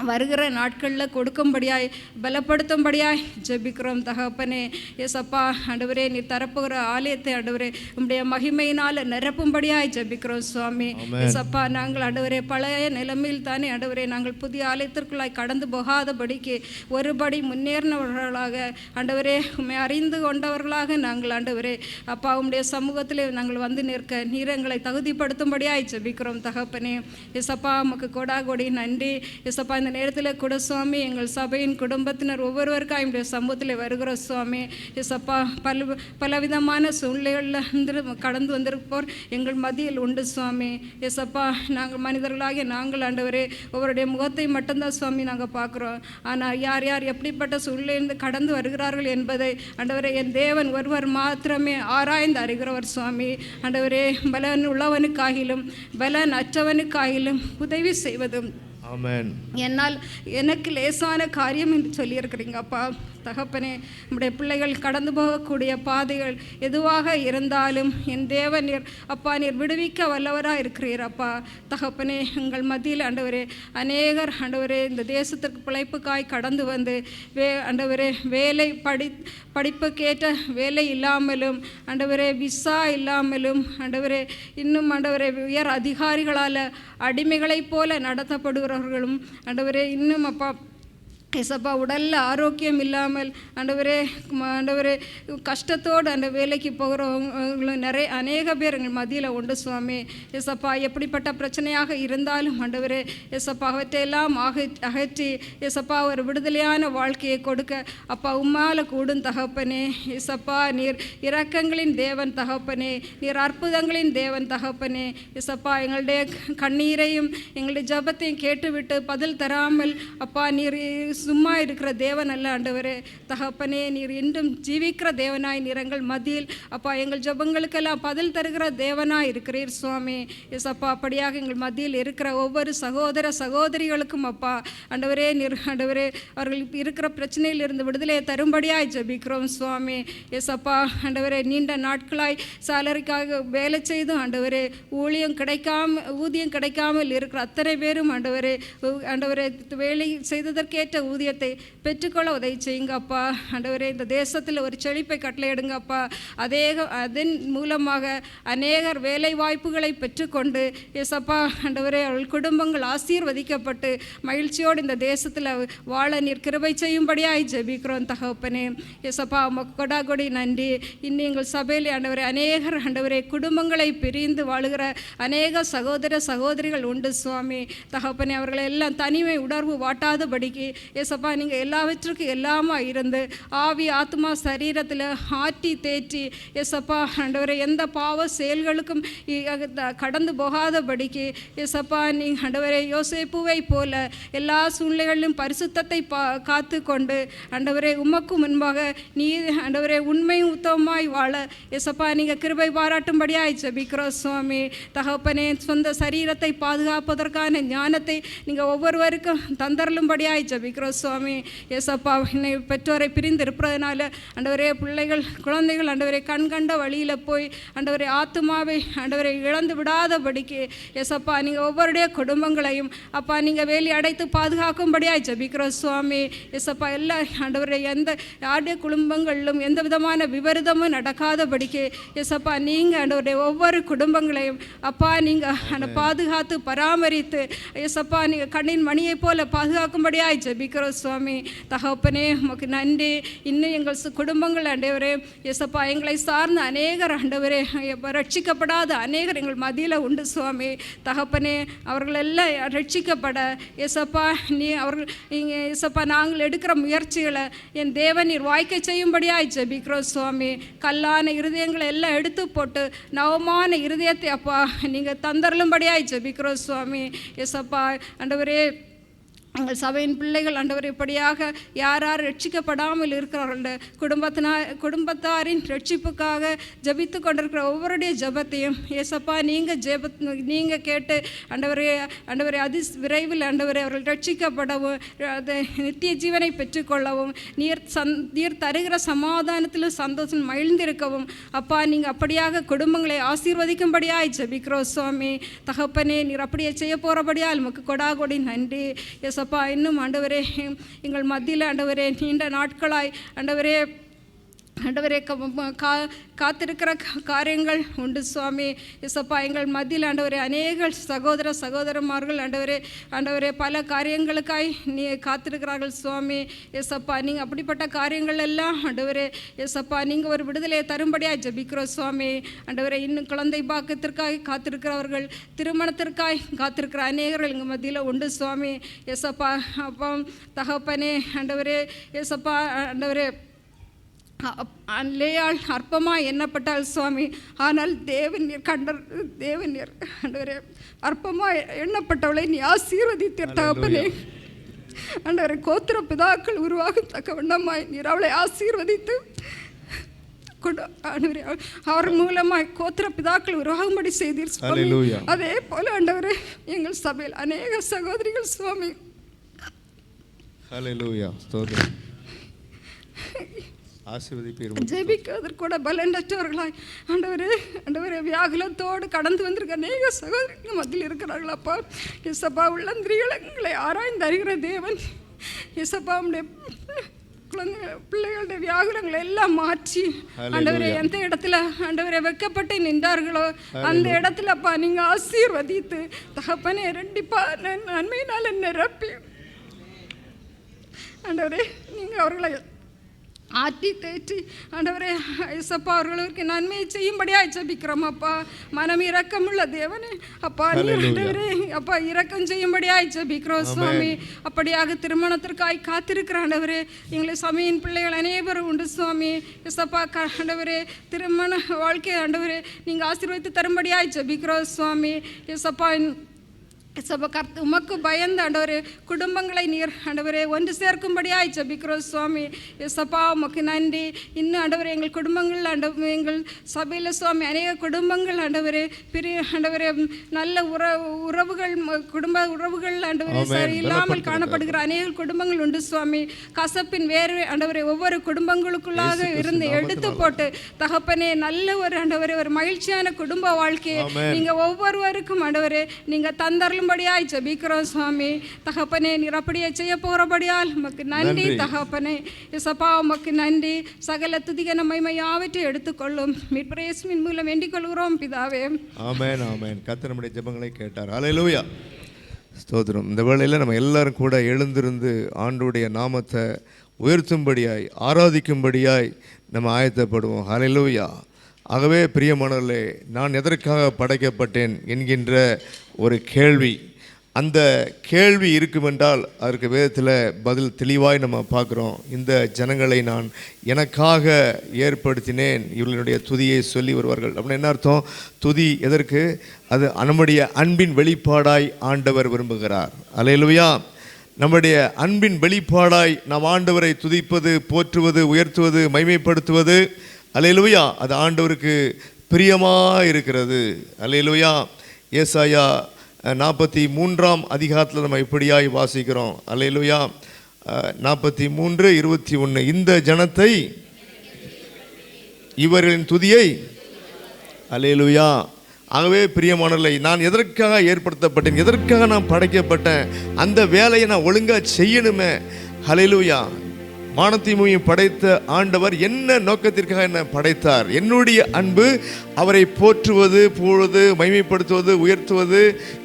வருகிற நாட்களில் கொடுக்கும்படியாய் பலப்படுத்தும்படியாய் ஜெபிக்கிறோம் தகப்பனே. எசப்பா, ஆண்டவரே நீர் தரப்புகிற ஆலயத்தை ஆண்டவரே உம்முடைய மகிமையினால் நிரப்பும்படியாய் ஜெபிக்கிறோம் சுவாமி. எசப்பா, நாங்கள் ஆண்டவரே பழைய நிலைமையில் தானே ஆண்டவரே நாங்கள் புதிய ஆலயத்திற்குள்ளாய் கடந்து போகாதபடிக்கு ஒருபடி முன்னேறினவர்களாக ஆண்டவரே உம்மை அறிந்து கொண்டவர்களாக நாங்கள் ஆண்டவரே அப்பா உம்முடைய சமூகத்திலே நாங்கள் வந்து நிற்க நீர் எங்களை தகுதிப்படுத்தும்படியாய் ஜெபிக்கிறோம் தகப்பனே. எசப்பா, உமக்கு கொடாகொடி நன்றி. எசப்பா, இந்த நேரத்தில் கூட சுவாமி எங்கள் சபையின் குடும்பத்தினர் ஒவ்வொருவருக்கும் என்னுடைய சமூகத்தில் வருகிற சுவாமி. எசப்பா, பலவிதமான சூழ்நிலைகளில் கடந்து வந்திருப்போர் எங்கள் மத்தியில் உண்டு சுவாமி. எசப்பா, நாங்கள் மனிதர்களாகிய நாங்கள் ஆண்டவரே ஒவ்வொருடைய முகத்தை மட்டும்தான் சுவாமி நாங்கள் பார்க்குறோம். ஆனால் யார் யார் எப்படிப்பட்ட சூழ்நிலையிலிருந்து கடந்து வருகிறார்கள் என்பதை ஆண்டவரே என் தேவன் ஒருவர் மாத்திரமே ஆராய்ந்து அறிகிறவர் சுவாமி. ஆண்டவரே, பலன் உள்ளவனுக்காகிலும் பலன் அற்றவனுக்காகிலும் உதவி செய்வதும் என்னால் எனக்கு லேசான காரியம் என்று சொல்லியிருக்கிறீங்க அப்பா. தகப்பனே, நம்முடைய பிள்ளைகள் கடந்து போகக்கூடிய பாதைகள் எதுவாக இருந்தாலும் என் தேவன் நீர் அப்பா நீர் விடுவிக்க வல்லவராக இருக்கிறீர் அப்பா. தகப்பனே, எங்கள் மத்தியில் ஆண்டவரே அநேகர் ஆண்டவரே இந்த தேசத்திற்கு பிழைப்புக்காய் கடந்து வந்து ஆண்டவரே வேலை படிப்புக்கேற்ற வேலை இல்லாமலும் ஆண்டவரே விசா இல்லாமலும் ஆண்டவரே இன்னும் ஆண்டவரே உயர் அதிகாரிகளால் அடிமைகளைப் போல நடத்தப்படுகிறவர்களும் ஆண்டவரே இன்னும் அப்பா ஏசப்பா உடலில் ஆரோக்கியம் இல்லாமல் ஆண்டவரே கஷ்டத்தோடு அந்த வேலைக்கு போகிறவங்களும் அநேக பேர் எங்கள் மத்தியில் உண்டு சுவாமி. ஏசப்பா எப்படிப்பட்ட பிரச்சனையாக இருந்தாலும் ஆண்டவரே ஏசப்பா அவற்றையெல்லாம் அகற்றி ஏசப்பா ஒரு விடுதலையான வாழ்க்கையை கொடுக்க அப்பா உம்மால கூடும் தகப்பனே. ஏசப்பா நீர் இரக்கங்களின் தேவன் தகப்பனே, நீர் அற்புதங்களின் தேவன் தகப்பனே. ஏசப்பா எங்களுடைய கண்ணீரையும் எங்களுடைய ஜபத்தையும் கேட்டுவிட்டு பதில் தராமல் அப்பா நீர் சும்மா இருக்கிற தேவன் அல்ல ஆண்டவரே தகப்பனே. நீர் இன்றும் ஜீவிக்கிற தேவனாய் நீர் எங்கள் மத்தியில் அப்பா எங்கள் ஜபங்களுக்கெல்லாம் பதில் தருகிற தேவனாய் இருக்கிறீர் சுவாமி. எஸ்அப்பா அப்படியாக எங்கள் மத்தியில் இருக்கிற ஒவ்வொரு சகோதர சகோதரிகளுக்கும் அப்பா ஆண்டவரே நீர் ஆண்டவரே அவர்கள் இருக்கிற பிரச்சனையிலிருந்து விடுதலையை தரும்படியாய் ஜபிக்கிறோம் சுவாமி. எஸ்அப்பா ஆண்டவரே நீண்ட நாட்களாய் சாலரிக்காக வேலை செய்தும் ஆண்டவரே ஊதியம் கிடைக்காமல் இருக்கிற அத்தனை பேரும் ஆண்டவரே வேலை செய்ததற்கேற்ற ஊதியத்தை பெற்றுக்கொள்ள உதவி செய்யுங்க அப்பா ஆண்டவரே. இந்த தேசத்தில் ஒரு செழிப்பை கட்டளையிடுங்க அப்பா. அதன் மூலமாக அநேகர் வேலை வாய்ப்புகளை பெற்றுக்கொண்டு ஏசப்பா ஆண்டவரே அவர்கள் குடும்பங்கள் ஆசீர்வதிக்கப்பட்டு மகிழ்ச்சியோடு இந்த தேசத்தில் வாழ நீர் கிருபை செய்யும்படியாய் ஜெபிக்கிறோம் தகப்பனே. ஏசப்பா உமக்கு கொடாகொடி நன்றி. இன்னும் எங்கள் சபையில் ஆண்டவரே அநேகர் ஆண்டவரே குடும்பங்களை பிரிந்து வாழுகிற அநேக சகோதர சகோதரிகள் உண்டு சுவாமி தகப்பனே. அவர்களை எல்லாம் தனிமை உணர்வு வாட்டாதபடிக்கு ஏசப்பா நீங்கள் எல்லாவற்றுக்கும் எல்லாமா இருந்து ஆவி ஆத்மா சரீரத்தில் ஆற்றி தேற்றி ஏசப்பா ஆண்டவரே எந்த பாவ செயல்களுக்கும் கடந்து போகாதபடிக்கு ஏசப்பா நீ ஆண்டவரே யோசேப்புவை போல எல்லா சூழ்நிலைகளிலும் பரிசுத்தத்தை காத்து கொண்டு ஆண்டவரே உமக்கு முன்பாக நீ ஆண்டவரே உண்மையும் உத்தமமாய் வாழ ஏசப்பா நீங்கள் கிருபை பாராட்டும்படியாய் ஜெபிக்கிறோம் சுவாமி தகப்பனே. சொந்த சரீரத்தை பாதுகாப்பதற்கான ஞானத்தை நீங்கள் ஒவ்வொருவருக்கும் தந்தரலும்படியாய் ஜெபிக்கிறோம் சுவாமி. ஏசப்பா என்னை பெற்றோரை பிரிந்து இருப்பதனால ஆண்டவரே பிள்ளைகள் குழந்தைகள் ஆண்டவரை கண்கண்ட வழியில் போய் ஆண்டவரை ஆத்துமாவை ஆண்டவரை இழந்து விடாதபடிக்கு ஏசப்பா நீங்கள் ஒவ்வொருடைய குடும்பங்களையும் அப்பா நீங்கள் வேலி அடைத்து பாதுகாக்கும்படியாய் ஜெபிக்கிறோம் சுவாமி. ஏசப்பா எல்லா ஆண்டவரை யாருடைய குடும்பங்களிலும் எந்த விதமான விபரீதமும் நடக்காதபடிக்கு ஏசப்பா நீங்கள் ஆண்டவருடைய ஒவ்வொரு குடும்பங்களையும் அப்பா நீங்கள் பாதுகாத்து பராமரித்து ஏசப்பா நீங்கள் கண்ணின் மணியை போல பாதுகாக்கும்படியாய் ஜெபிக்கிறோம் சுவாமி தகப்பனே. உமக்கு நன்றி. இன்னும் எங்கள் குடும்பங்கள் ஆண்டவரே ஏசப்பா எங்களை சார்ந்த அநேகர் ஆண்டவரே ரட்சிக்கப்படாத அநேகர் எங்கள் மத்தியில் உண்டு சுவாமி தகப்பனே. அவர்களெல்லாம் ரட்சிக்கப்பட ஏசப்பா நீ அவர்கள் நீங்கள் ஏசப்பா நாங்கள் எடுக்கிற முயற்சிகளை என் தேவன் நீர் வாய்க்க செய்யும்படியாய் ஜெபிக்கிறோம் சுவாமி. கல்லான இருதயங்களை எல்லாம் எடுத்து போட்டு நவமான இருதயத்தை அப்பா நீங்கள் தந்தரலும்படியாய் ஜெபிக்கிறோம் சுவாமி. ஏசப்பா ஆண்டவரே எங்கள் சபையின் பிள்ளைகள் ஆண்டவர் இப்படியாக யார் ரட்சிக்கப்படாமல் இருக்கிறார்கள் குடும்பத்தாரின் ரட்சிப்புக்காக ஜபித்து கொண்டிருக்கிற ஒவ்வொருடைய ஜபத்தையும் ஏசப்பா நீங்கள் கேட்டு ஆண்டவரே விரைவில் ஆண்டவரே அவர்கள் ரட்சிக்கப்படவும் நித்திய ஜீவனை பெற்றுக்கொள்ளவும் நீர் தருகிற சமாதானத்திலும் சந்தோஷம் மகிழ்ந்திருக்கவும் அப்பா நீங்கள் அப்படியாக குடும்பங்களை ஆசீர்வதிக்கும்படியாய் ஜபிக்கிறோம் சுவாமி தகப்பனே. நீர் அப்படியே செய்ய போகிறபடியால் உமக்கு கொடாகொடி நன்றி. ஏசப்பா இன்னும் ஆண்டவரே எங்கள் மத்தியில் ஆண்டவரே நீண்ட நாட்களாய் ஆண்டவரே காத்திருக்கிற காரியங்கள் உண்டு சுவாமி. ஏசப்பா எங்கள் மத்தியில் ஆண்டவரே அநேக சகோதரமார்கள் ஆண்டவரே பல காரியங்களுக்காய் நீ காத்திருக்கிறார்கள் சுவாமி. ஏசப்பா நீங்கள் அப்படிப்பட்ட காரியங்கள் எல்லாம் ஆண்டவரே ஏசப்பா நீங்கள் ஒரு விடுதலையை தரும்படியாக ஜெபிக்கிறோம் சுவாமி. ஆண்டவரே இன்னும் குழந்தை பாக்கியத்திற்காக காத்திருக்கிறவர்கள் திருமணத்திற்காய் காத்திருக்கிற அநேகர்கள் எங்கள் மத்தியில் உண்டு சுவாமி. ஏசப்பா அப்பா தகப்பனே ஆண்டவரே ஏசப்பா ஆண்டவரே லேயாள் அற்பமாக எண்ணப்பட்டாள் சுவாமி. ஆனால் தேவன் நீர் ஆண்டவரே அற்பமாக எண்ணப்பட்டவளை நீ ஆசீர்வதித்தீர் தகப்பனே. ஆண்டவரே கோத்திர பிதாக்கள் உருவாகத்தக்க வண்ணமாய் நீர் அவளை ஆசீர்வதித்து அவர் மூலமாய் கோத்திர பிதாக்கள் உருவாகும்படி செய்தீர் சுவாமி. அதே போல ஆண்டவரே எங்கள் சபையில் அநேக சகோதரிகள் சுவாமி ஜெபிக்கிறதற்கு கூட பலனற்றவர்களாய் ஆண்டவரே வியாகுலத்தோடு கடந்து வந்திருக்க அநேக சகோதரிகள் மத்தியில் இருக்கிறார்கள் அப்பா. இசப்பா உள்ளந்திரிகளை ஆராய்ந்து அறிகிற தேவன் இசப்பா உடைய பிள்ளைகளுடைய வியாகுலங்களை எல்லாம் மாற்றி ஆண்டவரே எந்த இடத்துல ஆண்டவரை வெக்கப்பட்டு நின்றார்களோ அந்த இடத்துல அப்பா நீங்க ஆசீர்வதித்து தகப்பனே ரெண்டிப்பா நன்மையினால் நிரப்பி ஆண்டவரே நீங்கள் அவர்களை ஆற்றி தேற்றி ஆண்டவரே இயேசப்பா அவர்களுக்கு நன்மையை செய்யும்படியாக ஜெபிக்கிறோம் அப்பா. மனம் இரக்கமுள்ள தேவனே அப்பா, ஆண்டவரே அப்பா இரக்கம் செய்யும்படியாக ஜெபிக்கிறோம் சுவாமி. அப்படியாக திருமணத்திற்காய் காத்திருக்கிற ஆண்டவரே, எங்களை சபையின் பிள்ளைகள் அனைவரும் உண்டு சுவாமி. இயேசப்பா ஆண்டவரே, திருமண வாழ்க்கை ஆண்டவரே நீங்கள் ஆசீர்வதித்து தரும்படியாக ஜெபிக்கிறோம் சுவாமி. இயேசப்பா உமக்கு பயந்து ஆண்டவரே குடும்பங்களை நீர் ஆண்டவரே ஒன்று சேர்க்கும்படியாய் ஜெபிக்கிறோம் சுவாமி. எசப்பா உமக்கு நன்றி. இன்னும் ஆண்டவரே எங்கள் குடும்பங்கள் எங்கள் சபையில் சுவாமி அநேக குடும்பங்கள் ஆண்டவரே ஆண்டவரே நல்ல உறவுகள் குடும்ப உறவுகள் ஆண்டவரே சரியில்லாமல் காணப்படுகிற அநேக குடும்பங்கள் உண்டு சுவாமி. கசப்பின் வேறு ஆண்டவரே ஒவ்வொரு குடும்பங்களுக்குள்ளாக இருந்து எடுத்து போட்டு தகப்பனே நல்ல ஒரு ஆண்டவரே ஒரு மகிழ்ச்சியான குடும்ப வாழ்க்கையை நீங்கள் ஒவ்வொருவருக்கும் ஆண்டவரே நீங்கள் தந்தரலும் படியாய் ஜெபிக்கிறோம் சுவாமி. தகப்பனே நீர் அப்படியே செய்ய போகிறபடியால் உமக்கு நன்றி தகப்பனே. இயேசப்பா உமக்கு நன்றி. சகல துதிகன மகிமை யாவற்றை எடுத்துக்கொள்ளும் மீட்பர் இயேசுவின் மூலம் வேண்டிக் கொள்கிறோம் பிதாவே. ஆமென் ஆமென். கர்த்தர் நம்முடைய ஜெபங்களை கேட்டார். ஹல்லேலூயா, ஸ்தோத்திரம். இந்த வேளையில் நம்ம எல்லாரும் கூட எழுந்திருந்து ஆண்டவருடைய நாமத்தை உயர்த்தும்படியாய் ஆராதிக்கும்படியாய் நம்ம ஆயத்தப்படுவோம். ஹல்லேலூயா. ஆகவே பிரியமானவர்களே, நான் எதற்காக படைக்கப்பட்டேன் என்கின்ற ஒரு கேள்வி, அந்த கேள்வி இருக்குமென்றால் அதற்கு வேதத்தில் பதில் தெளிவாய் நம்ம பார்க்குறோம். இந்த ஜனங்களை நான் எனக்காக ஏற்படுத்தினேன், இவர்களுடைய துதியை சொல்லி வருவார்கள் அப்படின்னு என்ன அர்த்தம்? துதி எதற்கு? அது நம்முடைய அன்பின் வெளிப்பாடாய் ஆண்டவர் விரும்புகிறார். அல்லேலூயா. நம்முடைய அன்பின் வெளிப்பாடாய் நாம் ஆண்டவரை துதிப்பது, போற்றுவது, உயர்த்துவது, மகிமைப்படுத்துவது, அல்லேலூயா, அது ஆண்டவருக்கு பிரியமாக இருக்கிறது. அல்லேலூயா. ஏசாயா 43ஆம் அதிகாரத்தில் நம்ம இப்படியாய் வாசிக்கிறோம். அல்லேலூயா. 43:21 இந்த ஜனத்தை இவர்களின் துதியை. அல்லேலூயா. ஆகவே பிரியமானவர்களே, நான் எதற்காக ஏற்படுத்தப்பட்டேன், எதற்காக நான் படைக்கப்பட்டேன், அந்த வேலையை நான் ஒழுங்காக செய்யணுமே. அல்லேலூயா. வானத்தையும் படைத்த ஆண்டவர் என்ன நோக்கத்திற்காக என்ன படைத்தார்? என்னுடைய அன்பு அவரை போற்றுவது, புகழ்வது, மகிமைப்படுத்துவது, உயர்த்துவது,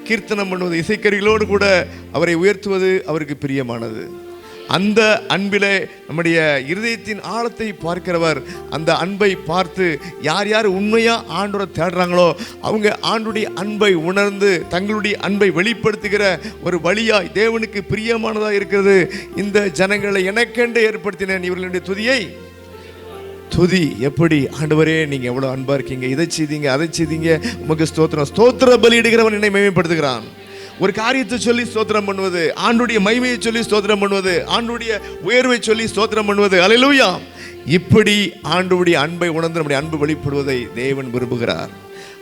கீர்த்தனம் பண்ணுவது, இசைக்கருவிகளோடு கூட அவரை உயர்த்துவது அவருக்கு பிரியமானது. அந்த அன்பிலே நம்முடைய இருதயத்தின் ஆழத்தை பார்க்கிறவர். அந்த அன்பை பார்த்து யார் யார் உண்மையாக ஆண்டவரை தேடுறாங்களோ அவங்க ஆண்டுடைய அன்பை உணர்ந்து தங்களுடைய அன்பை வெளிப்படுத்துகிற ஒரு வழியாய் தேவனுக்கு பிரியமானதாக இருக்கிறது. இந்த ஜனங்களை எனக்கென்று ஏற்படுத்தினேன், இவர்களுடைய துதியை துதி. எப்படி? ஆண்டவரே நீங்கள் எவ்வளோ அன்பாக இருக்கீங்க, இதை செய்தீங்க, அதை செய்தீங்க, உமக்கு ஸ்தோத்திரம். ஸ்தோத்திர பலியிடுகிறவன் என்னை மகிமைப்படுத்துகிறான். ஒரு காரியத்தை சொல்லி ஸ்தோத்திரம் பண்ணுவது, ஆண்டுடைய மகிமையை சொல்லி ஸ்தோத்திரம் பண்ணுவது, ஆண்டுடைய உயர்வை சொல்லி ஸ்தோத்திரம் பண்ணுவது. அல்லேலூயா. இப்படி ஆண்டுடைய அன்பை உணர்ந்து நம்முடைய அன்பு வெளிப்படுவதை தேவன் விரும்புகிறார்.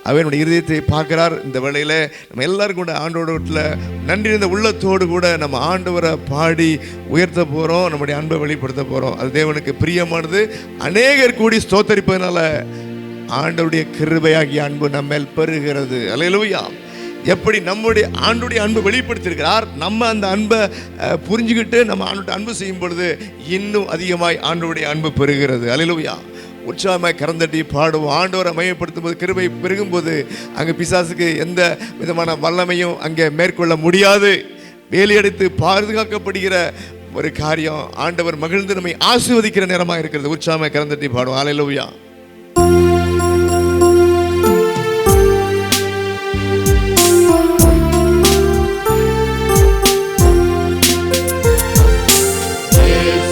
அவனுடைய இருதயத்தை பார்க்கிறார். இந்த வேளையில் நம்ம எல்லாரும் கூட ஆண்டோட வீட்டில் நன்றி இருந்த உள்ளத்தோடு கூட நம்ம ஆண்டவரை பாடி உயர்த்த போகிறோம், நம்முடைய அன்பை வெளிப்படுத்த போகிறோம். அது தேவனுக்கு பிரியமானது. அநேகர் கூடி ஸ்தோத்தரிப்பதனால ஆண்டவருடைய கிருபையாகிய அன்பு நம்ம மேல் பெறுகிறது. அல்லேலூயா. எப்படி நம்முடைய ஆண்டுடைய அன்பு வெளிப்படுத்தியிருக்கிறார், நம்ம அந்த அன்பை புரிஞ்சுக்கிட்டு நம்ம ஆண்டுடைய அன்பு செய்யும் பொழுது இன்னும் அதிகமாய் ஆண்டவருடைய அன்பு பெறுகிறது. அல்லேலூயா. உற்சாகமாய் கரந்தட்டி பாடுவோம். ஆண்டவரை மையப்படுத்தும் போது, கிருபை பெருகும்போது அங்கே பிசாசுக்கு எந்த விதமான வல்லமையும் அங்கே மேற்கொள்ள முடியாது. வேலையடித்து பாதுகாக்கப்படுகிற ஒரு காரியம். ஆண்டவர் மகிழ்ந்து நம்மை ஆசீர்வதிக்கிற நேரமாக இருக்கிறது. உற்சாகமாய் கரந்தட்டி பாடுவோம். அல்லேலூயா. Yeah.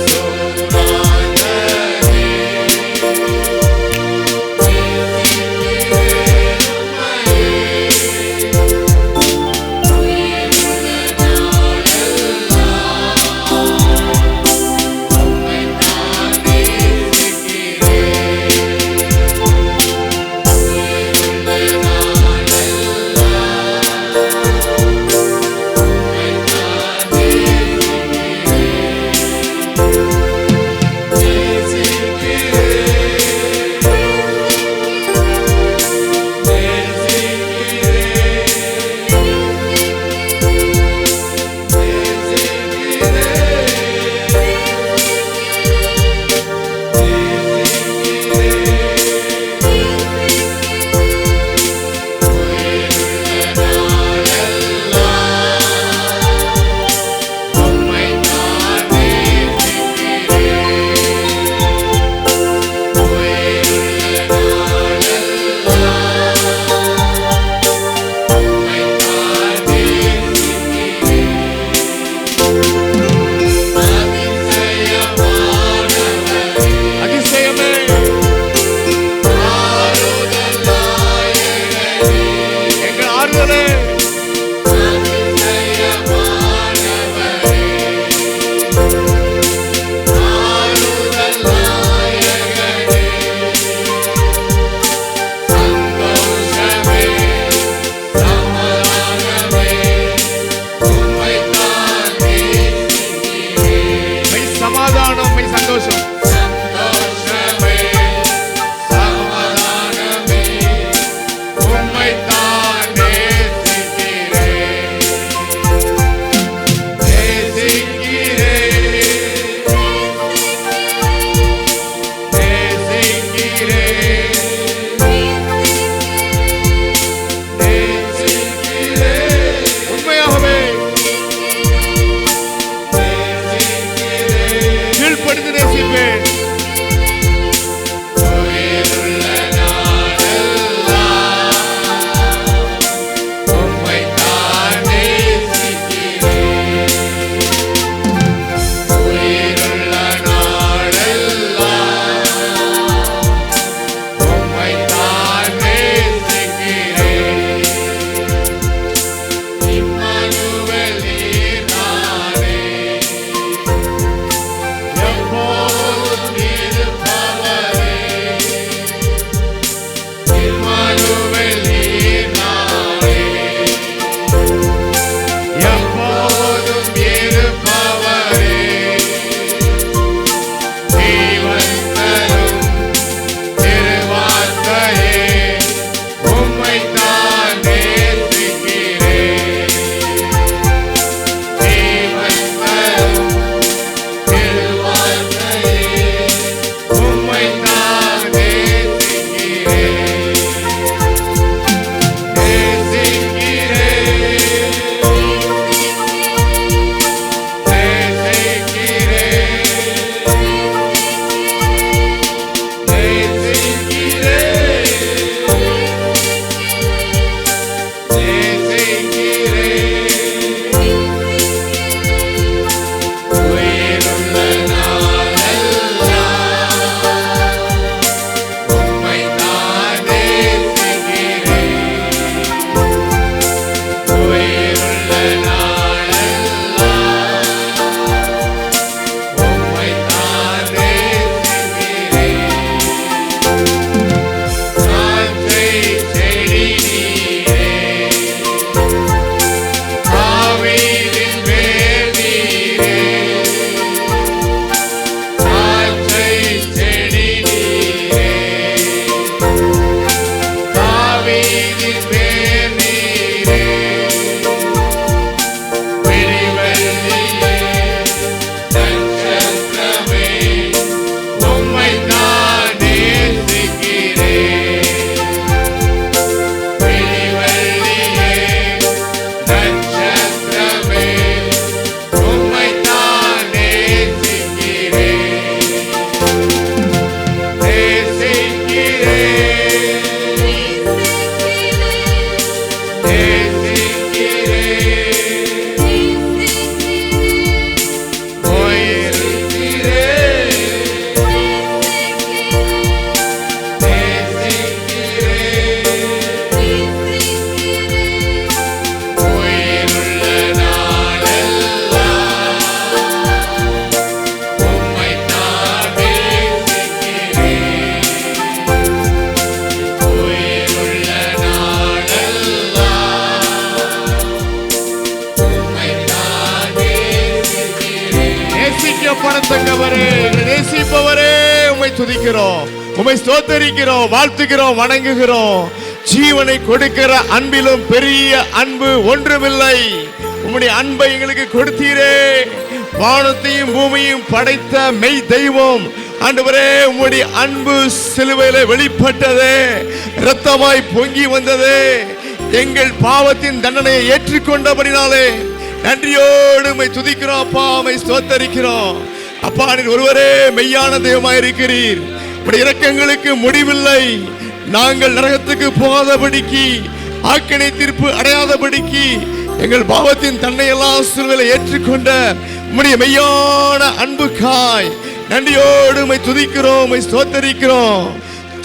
துதிக்கிறோம், உம்மை ஸ்தோத்தரிக்கிறோம், வாழ்த்துகிறோம், வணங்குகிறோம். ஜீவனை கொடுக்கிற அன்பிலும் பெரிய அன்பு ஒன்றுமில்லை. உம்முடைய அன்பை எங்களுக்கு கொடுத்தீரே. வானத்தையும் பூமியையும் படைத்த மெய் தெய்வம் ஆண்டவரே, உம்முடைய அன்பு சிலுவையில வெளிப்பட்டதே, இரத்தமாய் பொங்கி வந்ததே. எங்கள் பாவத்தின் தண்டனையை ஏற்றுக்கொண்டபடினாலே நன்றியோடு உம்மை துதிக்கிறோம் அப்பா, உம்மை ஸ்தோத்தரிக்கிறோம். அப்பா, நீர் ஒருவரே மெய்யான தெய்வமாய் இருக்கிறீர். உம்முடைய இரக்கங்களுக்கு முடிவில்லை. நாங்கள் நரகத்துக்கு போகாதபடிக்கு, ஆக்கினை தீர்ப்பு அடையாதபடிக்கு எங்கள் பாவத்தின் தன்னையெல்லாம் சிலுவையில ஏற்றுக்கொண்ட உம்முடைய மெய்யான அன்புக்காய் நன்றியோடு உம்மை துதிக்கிறோம், உம்மை ஸ்தோத்தரிக்கிறோம்.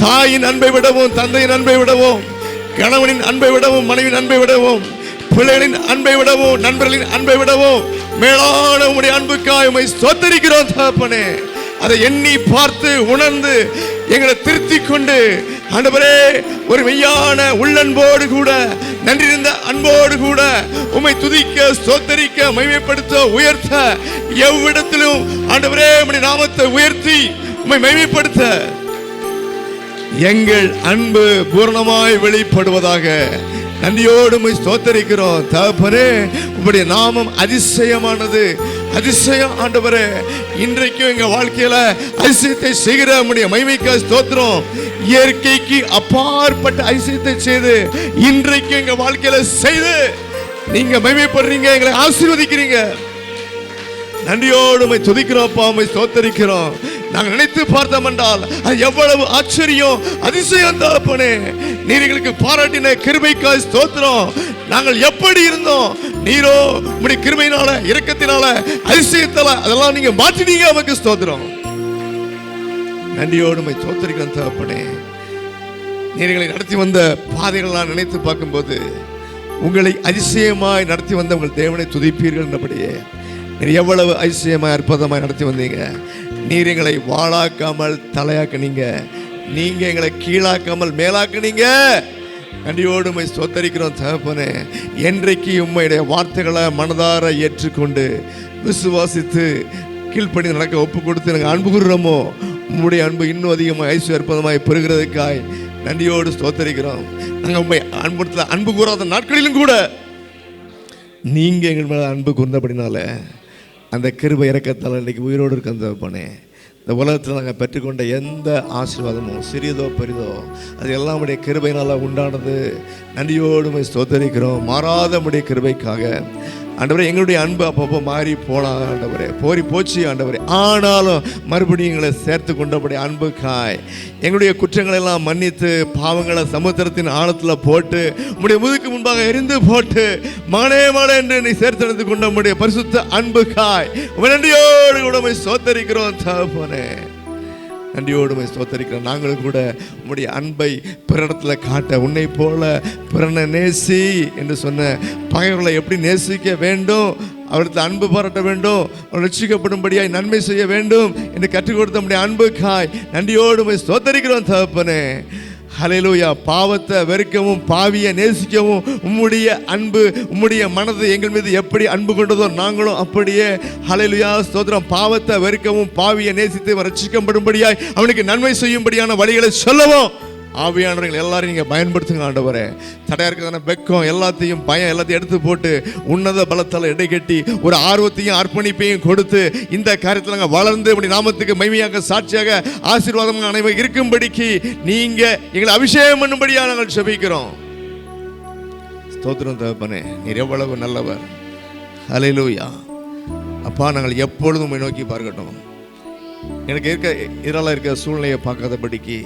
தாயின் அன்பை விடவும், தந்தையின் அன்பை விடவும், கணவனின் அன்பை விடவும், மனைவியின் அன்பை விடவும், பிள்ளைகளின் அன்பை விடவும், நண்பர்களின் அன்பை விடவும் மேலான உம்முடைய அன்புக்காய் உம்மை ஸ்தோத்தரிக்கிறோம் தகப்பனே. அதை எண்ணி பார்த்து உணர்ந்து எங்களை திருத்திக் கொண்டு ஆண்டவரே, ஒரு மெய்யான உள்ளன்போடு கூட, நன்றி இருந்த அன்போடு கூட உம்மை துதிக்க, ஸ்தோத்தரிக்க, மகிமைப்படுத்த, உயர்த்த, எவ்விடத்திலும் ஆண்டவரே உம்முடைய நாமத்தை உயர்த்தி உம்மை மகிமைப்படுத்த எங்கள் அன்பு பூரணமாய் வெளிப்படுவதாக நன்றியோடு உம்மை ஸ்தோத்தரிக்கிறோம் தகப்பனே. உம்முடைய நாமம் அதிசயமானது, அதிசயம் ஆண்டவரே. இன்றைக்கும் எங்க வாழ்க்கையில அதிசயத்தை செய்கிற உம்முடைய மகிமைக்காக ஸ்தோத்திரம். இயற்கைக்கு அப்பாற்பட்ட அதிசயத்தை செய்து இன்றைக்கும் எங்க வாழ்க்கையில செய்து நீங்க மகிமைப்படுறீங்க, எங்களை ஆசீர்வதிக்கிறீங்க. நன்றியோடு உம்மை துதிக்கிறோம் அப்பா, உம்மை ஸ்தோத்தரிக்கிறோம். நாங்கள் நினைத்து பார்த்தோம் என்றால் அது எவ்வளவு ஆச்சரியம், அதிசயம் தகப்பனே. நீர் எங்களுக்கு பாராட்டின கிருபைக்காய் ஸ்தோத்திரம். நாங்கள் எப்படி இருந்தோம், நீரோ உம்முடைய கிருபையினால, இரக்கத்தினால, அதிசயத்தால அதெல்லாம் நீங்க மாற்றினீங்க. நமக்கு ஸ்தோத்திரம். நன்றியோடு உம்மை ஸ்தோத்தரிக்கிறோம் தகப்பனே. நீர்களை நடத்தி வந்த பாதைகளெல்லாம் நினைத்து பார்க்கும்போது உங்களை அதிசயமாய் நடத்தி வந்த உங்கள் தேவனை துதிப்பீர்கள் என்றபடியே நீர் எவ்வளவு அதிசயமாய் அற்புதமாய் நடத்தி வந்தீங்க. நீர் எங்களை வாழாக்காமல் தலையாக்குனீங்க, நீங்க எங்களை கீழாக்காமல் மேலாக்குனீங்க. நன்றியோடு உம்மை ஸ்தோத்தரிக்கிறோம் தகப்பனே. என்றைக்கு உம்முடைய வார்த்தைகளை மனதார ஏற்றுக்கொண்டு விசுவாசித்து கீழ்ப்படி நடக்க ஒப்பு கொடுத்து எனக்கு அன்பு கூறுறோமோ, உம்முடைய அன்பு இன்னும் அதிகமாக ஐஸ்வர்ய அற்புதமாய் பெறுகிறதுக்காய் நன்றியோடு ஸ்தோத்தரிக்கிறோம். நாங்கள் உண்மை அன்பு கூறாத நாட்களிலும் கூட நீங்க எங்கள் மேலே அன்பு கூர்ந்தபடினால அந்த கிருபை இறக்கத்தால் இன்றைக்கு உயிரோடு இருக்க தகப்பனே. இந்த உலகத்தில் நாங்கள் பெற்றுக்கொண்ட எந்த ஆசீர்வாதமும் சிறியதோ பெரிதோ அது எல்லாம் உடைய கிருபையினால் உண்டானது. நன்றியோடு உம்மை ஸ்தோத்தரிக்கிறோம். மாறாத உடைய கிருபைக்காக ஆண்டவரே, எங்களுடைய அன்பு அப்பப்போ மாறி போலாம் ஆண்டவரே, போரி போச்சு ஆண்டவரே. ஆனாலும் மறுபடியும் எங்களை சேர்த்து கொண்டபடி அன்புக்காய் எங்களுடைய குற்றங்களை எல்லாம் மன்னித்து பாவங்களை சமுத்திரத்தின் ஆழத்தில் போட்டு உம்முடைய முதுக்கு முன்பாக எரிந்து போட்டு மகனே மகனே என்று நீ சேர்த்தெடுத்து கொண்ட உம்முடைய பரிசுத்த அன்புக்காய் நன்றியோடு கூட உம்மை ஸ்தோத்தரிக்கிறோம் தகப்பனே. நன்றியோடு உம்மை ஸ்தோத்தரிக்கிறோம். நாங்களும் கூட உம்முடைய அன்பை பிறரிடத்துல காட்ட, உன்னை போல பிறனை நேசி என்று சொன்ன பகைவர்களை எப்படி நேசிக்க வேண்டும், அவருக்கு அன்பு பாராட்ட வேண்டும், அவர் ரட்சிக்கப்படும்படியாய் நன்மை செய்ய வேண்டும் என்று கற்றுக் கொடுத்த நம்முடைய அன்புக்காய் நன்றியோடு உம்மை ஸ்தோத்தரிக்கிறோம் தகப்பனே. ஹல்லேலூயா. பாவத்தை வெறுக்கவும் பாவியை நேசிக்கவும் உம்முடைய அன்பு, உம்முடைய மனது எங்கள் மீது எப்படி அன்பு கொண்டதோ நாங்களும் அப்படியே ஹல்லேலூயா ஸ்தோத்திரம். பாவத்தை வெறுக்கவும் பாவியை நேசித்து ரட்சிக்கப்படும்படியாய் அவனுக்கு நன்மை செய்யும்படியான வழிகளை சொல்லவும் ஆவியானவர்கள் எல்லாரையும் நீங்கள் பயன்படுத்துங்க ஆண்டவரே. தடையாக இருக்கிறதான வெக்கம் எல்லாத்தையும் பயம் எல்லாத்தையும் எடுத்து போட்டு உன்னத பலத்தால் இடை கட்டி ஒரு ஆர்வத்தையும் அர்ப்பணிப்பையும் கொடுத்து இந்த காரியத்தில் நாங்கள் வளர்ந்து இப்படி நாமத்துக்கு மகிமையாக சாட்சியாக ஆசீர்வாதமாக அனைவரும் இருக்கும்படிக்கு நீங்கள் எங்களை அபிஷேகம் பண்ணும்படியாக நாங்கள் செபிக்கிறோம். ஸ்தோத்திரம் தகப்பனே, நீர் எவ்வளவு நல்லவர். ஹல்லேலூயா. அப்பா, நாங்கள் எப்பொழுதும் உம்மை நோக்கி பார்க்கட்டும். எனக்கு இதெல்லாம் இருக்க சூழ்நிலையை பார்க்காதபடிக்கு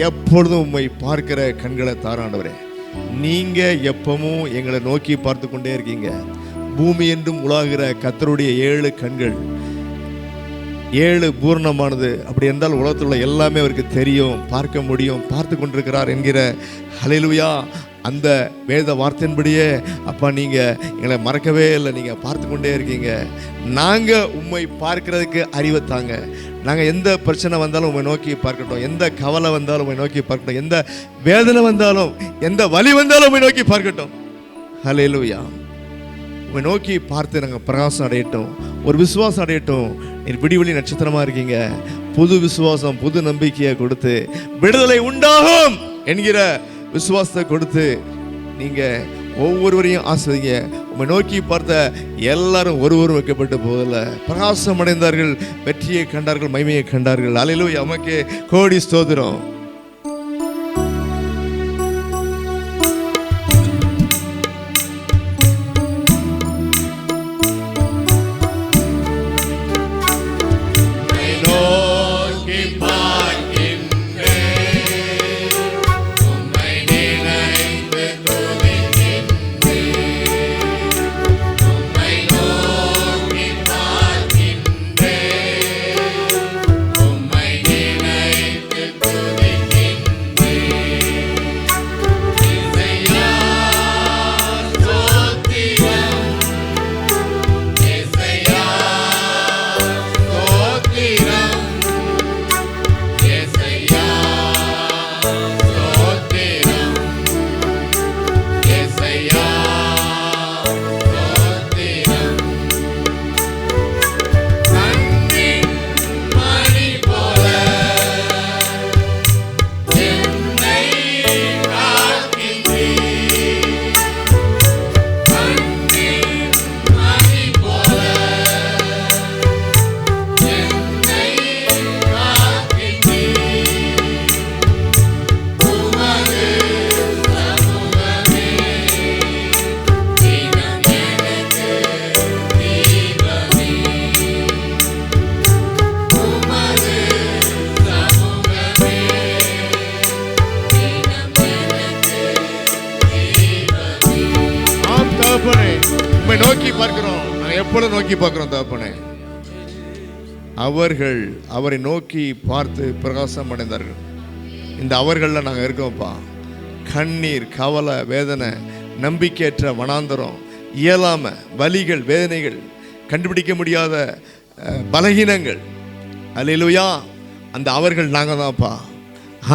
எப்பொழுதும் உம்மை பார்க்கிற கண்களை தாராண்டவரே. நீங்க எப்பவும் எங்களை நோக்கி பார்த்து கொண்டே இருக்கீங்க. பூமி என்றும் உலாகிற கர்த்தருடைய 7 கண்கள் 7 பூர்ணமானது. அப்படி என்றால் உலகத்தில் உள்ள எல்லாமே அவருக்கு தெரியும், பார்க்க முடியும், பார்த்து கொண்டிருக்கிறார் என்கிற ஹல்லேலூயா அந்த வேத வார்த்தையின்படியே அப்பா நீங்கள் எங்களை மறக்கவே இல்லை, நீங்கள் பார்த்து கொண்டே இருக்கீங்க. நாங்கள் உம்மை பார்க்கறதுக்கு அறிவை தாங்க. நாங்கள் எந்த பிரச்சனை வந்தாலும் உம்மை நோக்கி பார்க்கட்டும், எந்த கவலை வந்தாலும் உம்மை நோக்கி பார்க்கட்டும், எந்த வேதனை வந்தாலும் எந்த வலி வந்தாலும் உம்மை நோக்கி பார்க்கட்டும். ஹல்லேலூயா. உம்மை நோக்கி பார்த்து நாங்கள் பிரகாசம் அடையட்டும், ஒரு விசுவாசம் அடையட்டும். நீர் விடிவெளி நட்சத்திரமாக இருக்கீங்க. புது விசுவாசம், புது நம்பிக்கையை கொடுத்து, விடுதலை உண்டாகும் என்கிற விசுவாசத்தை கொடுத்து நீங்க ஒவ்வொருவரையும் ஆசிரியங்க. உம்மை நோக்கி பார்த்த எல்லாரும் ஒருவரும் வைக்கப்பட்டு போகல, பிரகாசம் அடைந்தார்கள், வெற்றியை கண்டார்கள், மகிமையை கண்டார்கள். அல்லேலூயா, நமக்கு கோடி ஸ்தோத்திரம். உம்மை நோக்கி பார்க்கிறோம், நாங்கள் எப்பொழுது நோக்கி பார்க்கிறோம் தகப்பனே. அவர்கள் அவரை நோக்கி பார்த்து பிரகாசம் அடைந்தார்கள். இந்த அவர்களில் நாங்கள் இருக்கோம்ப்பா. கண்ணீர், கவலை, வேதனை, நம்பிக்கையற்ற வனாந்தரம், இயலாமை, வலிகள், வேதனைகள், கண்டுபிடிக்க முடியாத பலகீனங்கள், அல்லேலூயா, அந்த அவர்கள் நாங்கள் தான்ப்பா.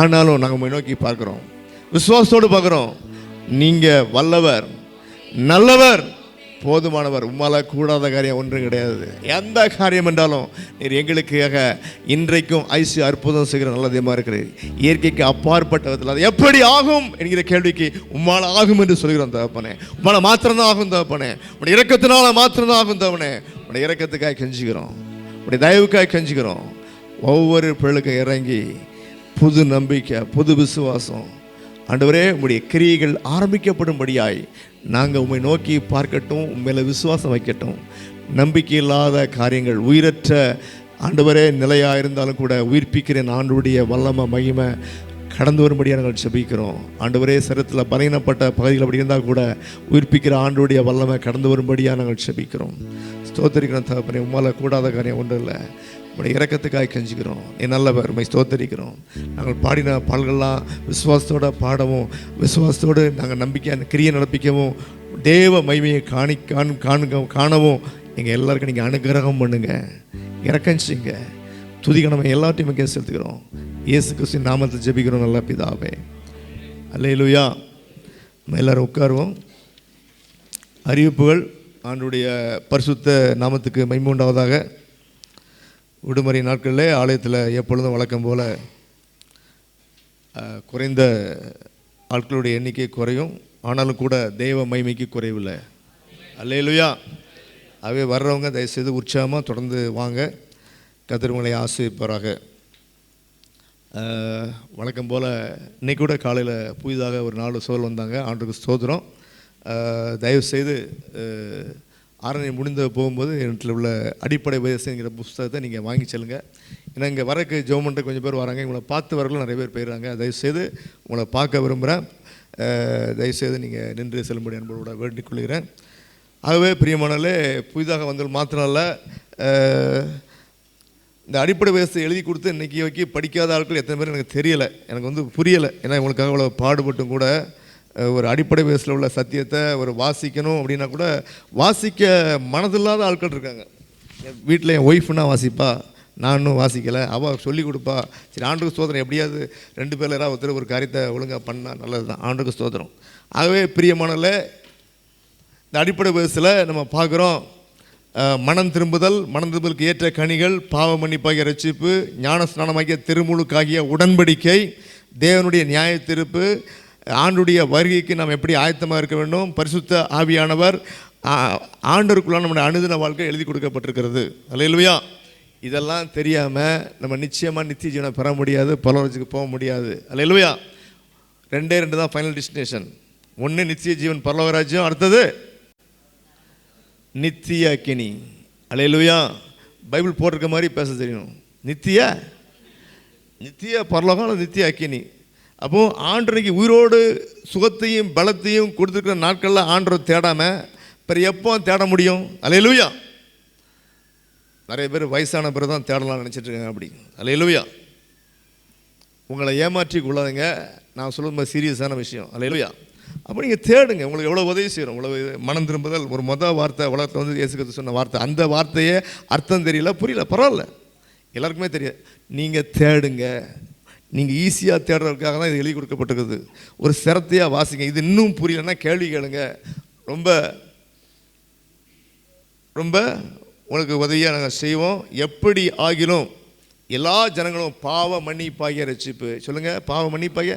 ஆனாலும் நாங்கள் உம்மை நோக்கி பார்க்குறோம், விசுவாசத்தோடு பார்க்குறோம். நீங்கள் வல்லவர், நல்லவர், போதுமானவர். உம்மால கூடாத காரியம் ஒன்றும் கிடையாது. எந்த காரியம் என்றாலும் நீர் எங்களுக்காக இன்றைக்கும் ஐசி அற்புதம் செய்கிற நல்ல தெய்வமாக இருக்கிறது. இயற்கைக்கு அப்பாற்பட்ட விதத்தில் அது எப்படி ஆகும் என்கிற கேள்விக்கு உம்மால் ஆகும் என்று சொல்கிறோம் தகப்பனே. உம்மால் மாத்திரம்தான் ஆகும் தகப்பனே. உடைய இரக்கத்தினால மாத்திரம்தான் ஆகும் தகப்பனே. உடைய இரக்கத்துக்காக கெஞ்சிக்கிறோம், உடைய தயவுக்காக கெஞ்சிக்கிறோம். ஒவ்வொரு பிள்ளைக்கும் இறங்கி புது நம்பிக்கை, புது விசுவாசம், ஆண்டவரே உம்முடைய கிரியைகள் ஆரம்பிக்கப்படும்படியாய் நாங்கள் உம்மை நோக்கி பார்க்கட்டும், உண்மையில விசுவாசம் வைக்கட்டும். நம்பிக்கை இல்லாத காரியங்கள், உயிரற்ற ஆண்டவரே நிலையாக இருந்தாலும் கூட உயிர்ப்பிக்கிற ஆண்டவருடைய வல்லமை, மகிமை கடந்து வரும்படியாக நாங்கள் செபிக்கிறோம். ஆண்டவரே சரத்தில் பலகீனப்பட்ட பகுதிகள் அப்படி இருந்தால் கூட உயிர்ப்பிக்கிற ஆண்டவருடைய வல்லமை கடந்து வரும்படியாக நாங்கள் செபிக்கிறோம். ஸ்தோத்தரிக்கிறோம் தகப்பனே. உம்மால் கூடாத காரியம் ஒன்றும் இல்லை. உடைய இரக்கத்துக்காக கெஞ்சிக்கிறோம். என் நல்லவர், உம்மை ஸ்தோத்தரிக்கிறோம். நாங்கள் பாடின பாடல்கள்லாம் விசுவாசத்தோடு பாடவும், விசுவாசத்தோடு நாங்கள் நம்பிக்கை கிரியை நடப்பிக்கவும், தேவ மகிமையை காணவும் எங்கள் எல்லாருக்கும் நீங்கள் அனுகிரகம் பண்ணுங்க, இரக்கம் செய்யுங்க. துதிக்கணமை எல்லாத்தையும் இங்கே செலுத்துக்கிறோம். இயேசு கிறிஸ்துவின் நாமத்தில் ஜெபிக்கிறோம் நல்ல பிதாவே. அல்லேலூயா. நம்ம எல்லோரும் உட்காருவோம். அறிவிப்புகள். ஆண்டுடைய பரிசுத்த நாமத்துக்கு மகிமை உண்டாவதாக. விடுமுறை நாட்களில் ஆலயத்தில் எப்பொழுதும் வழக்கம் போல் குறைந்த ஆட்களுடைய எண்ணிக்கை குறையும், ஆனாலும் கூட தெய்வ மகிமைக்கு குறைவில்லை. அல்லேலூயா. அவே வர்றவங்க தயவுசெய்து உற்சாகமாக தொடர்ந்து வாங்க. கர்த்தர் உங்களை ஆசீர்வதிப்பாராக. வழக்கம் போல் இன்றைக்கி கூட காலையில் புதிதாக ஒரு 4 சோல் வந்தாங்க. ஆண்டுக்கு ஸ்தோத்திரம். தயவுசெய்து ஆராதனை முடிந்த போகும்போது என்கிட்ட உள்ள அடிப்படை உபதேசங்கிற புஸ்தகத்தை நீங்கள் வாங்கி செல்லுங்க. ஏன்னா இங்கே வரக்கு ஜெபமன்ட்டு கொஞ்சம் பேர் வராங்க, உங்களை பார்த்து வரலாம் நிறைய பேர் போயிடுறாங்க. தயவுசெய்து உங்களை பார்க்க விரும்புகிறேன். தயவுசெய்து நீங்கள் நின்று செல்லும்படி அன்போடு வேண்டிக் கொள்கிறேன். ஆகவே பிரியமானலே, புதிதாக வந்தவர்கள் மாத்திரம் இல்லை, இந்த அடிப்படை உபதேசத்தை எழுதி கொடுத்து இன்றைக்கி வைக்க படிக்காத ஆட்கள் எத்தனை பேர் எனக்கு தெரியலை, எனக்கு புரியலை. ஏன்னா இவங்களுக்காக இவ்வளோ பாடுபட்டும் கூட ஒரு அடிப்படை பேஸில் உள்ள சத்தியத்தை ஒரு வாசிக்கணும் அப்படின்னா கூட வாசிக்க மனதில்லாத ஆட்கள் இருக்காங்க. வீட்டில் என் ஒய்ஃப்னா வாசிப்பா, நான் இன்னும் வாசிக்கலை, அவள் சொல்லி கொடுப்பா. சரி, ஆண்டுக்கு ஸ்தோத்திரம். எப்படியாவது 2 பேரில் யாராவது ஒருத்தர் ஒரு காரியத்தை ஒழுங்காக பண்ணால் நல்லது தான். ஆண்டுக்கு ஸ்தோத்திரம். ஆகவே பிரியமானல, இந்த அடிப்படை பேஸில் நம்ம பார்க்குறோம், மனம் திரும்புதலுக்கு ஏற்ற கனிகள், பாவ மன்னிப்பாகிய ரட்சிப்பு, ஞான ஸ்நானமாகிய திருமுழுக்காகிய உடன்படிக்கை, தேவனுடைய நியாய தீர்ப்பு, ஆண்டுடைய வருகைக்கு நாம் எப்படி ஆயத்தமாக இருக்க வேண்டும், பரிசுத்த ஆவியானவர், ஆண்டவருக்குள்ளான நம்முடைய அனுதின வாழ்க்கை எழுதி கொடுக்கப்பட்டிருக்கிறது. அல்லேலூயா. இதெல்லாம் தெரியாமல் நம்ம நிச்சயமாக நித்திய ஜீவனை பெற முடியாது, பரலோகத்துக்கு போக முடியாது. அல்லேலூயா. 2 தான் ஃபைனல் டெஸ்டினேஷன். ஒன்று நித்திய ஜீவன் பரலோக ராஜ்யம், அடுத்தது நித்திய அக்கினி. அல்லேலூயா. பைபிள் போட்டிருக்க மாதிரி பேச தெரியணும். நித்திய பரலோகம், நித்திய அக்கினி. அப்போது ஆண்டவருக்கு உயிரோடு சுகத்தையும் பலத்தையும் கொடுத்துருக்கிற நாட்களில் ஆண்டவர் தேடாமல் பிறகு எப்போ தேட முடியும்? அல்லேலூயா. நிறைய பேர் வயசான பிறகு தான் தேடலாம்னு நினச்சிட்ருக்காங்க. அப்படி அல்லேலூயா. உங்களை ஏமாற்றி கொள்ளாதுங்க. நான் சொல்லும்போது சீரியஸான விஷயம். அல்லேலூயா. அப்போ நீங்கள் தேடுங்க. உங்களுக்கு எவ்வளோ உதவி செய்கிறோம். இவ்வளோ மனம் திரும்புதல் ஒரு வார்த்தை உலகத்தில் வந்து இயேசு கிறிஸ்து சொன்ன வார்த்தை. அந்த வார்த்தையே அர்த்தம் தெரியல, புரியல, பரவாயில்ல, எல்லாருக்குமே தெரியாது. நீங்கள் தேடுங்க. நீங்கள் ஈஸியாக தேடுறதுக்காக தான் இது எழுதி கொடுக்கப்பட்டிருக்குது. ஒரு சிரத்தையாக வாசிங்க. இது இன்னும் புரியலன்னா கேள்வி கேளுங்க. ரொம்ப ரொம்ப உங்களுக்கு உதவியாக நாங்கள் செய்வோம். எப்படி ஆகிலும் எல்லா ஜனங்களும் பாவ மன்னிப்பாகிய ரட்சிப்பு. சொல்லுங்கள், பாவ மன்னிப்பாகிய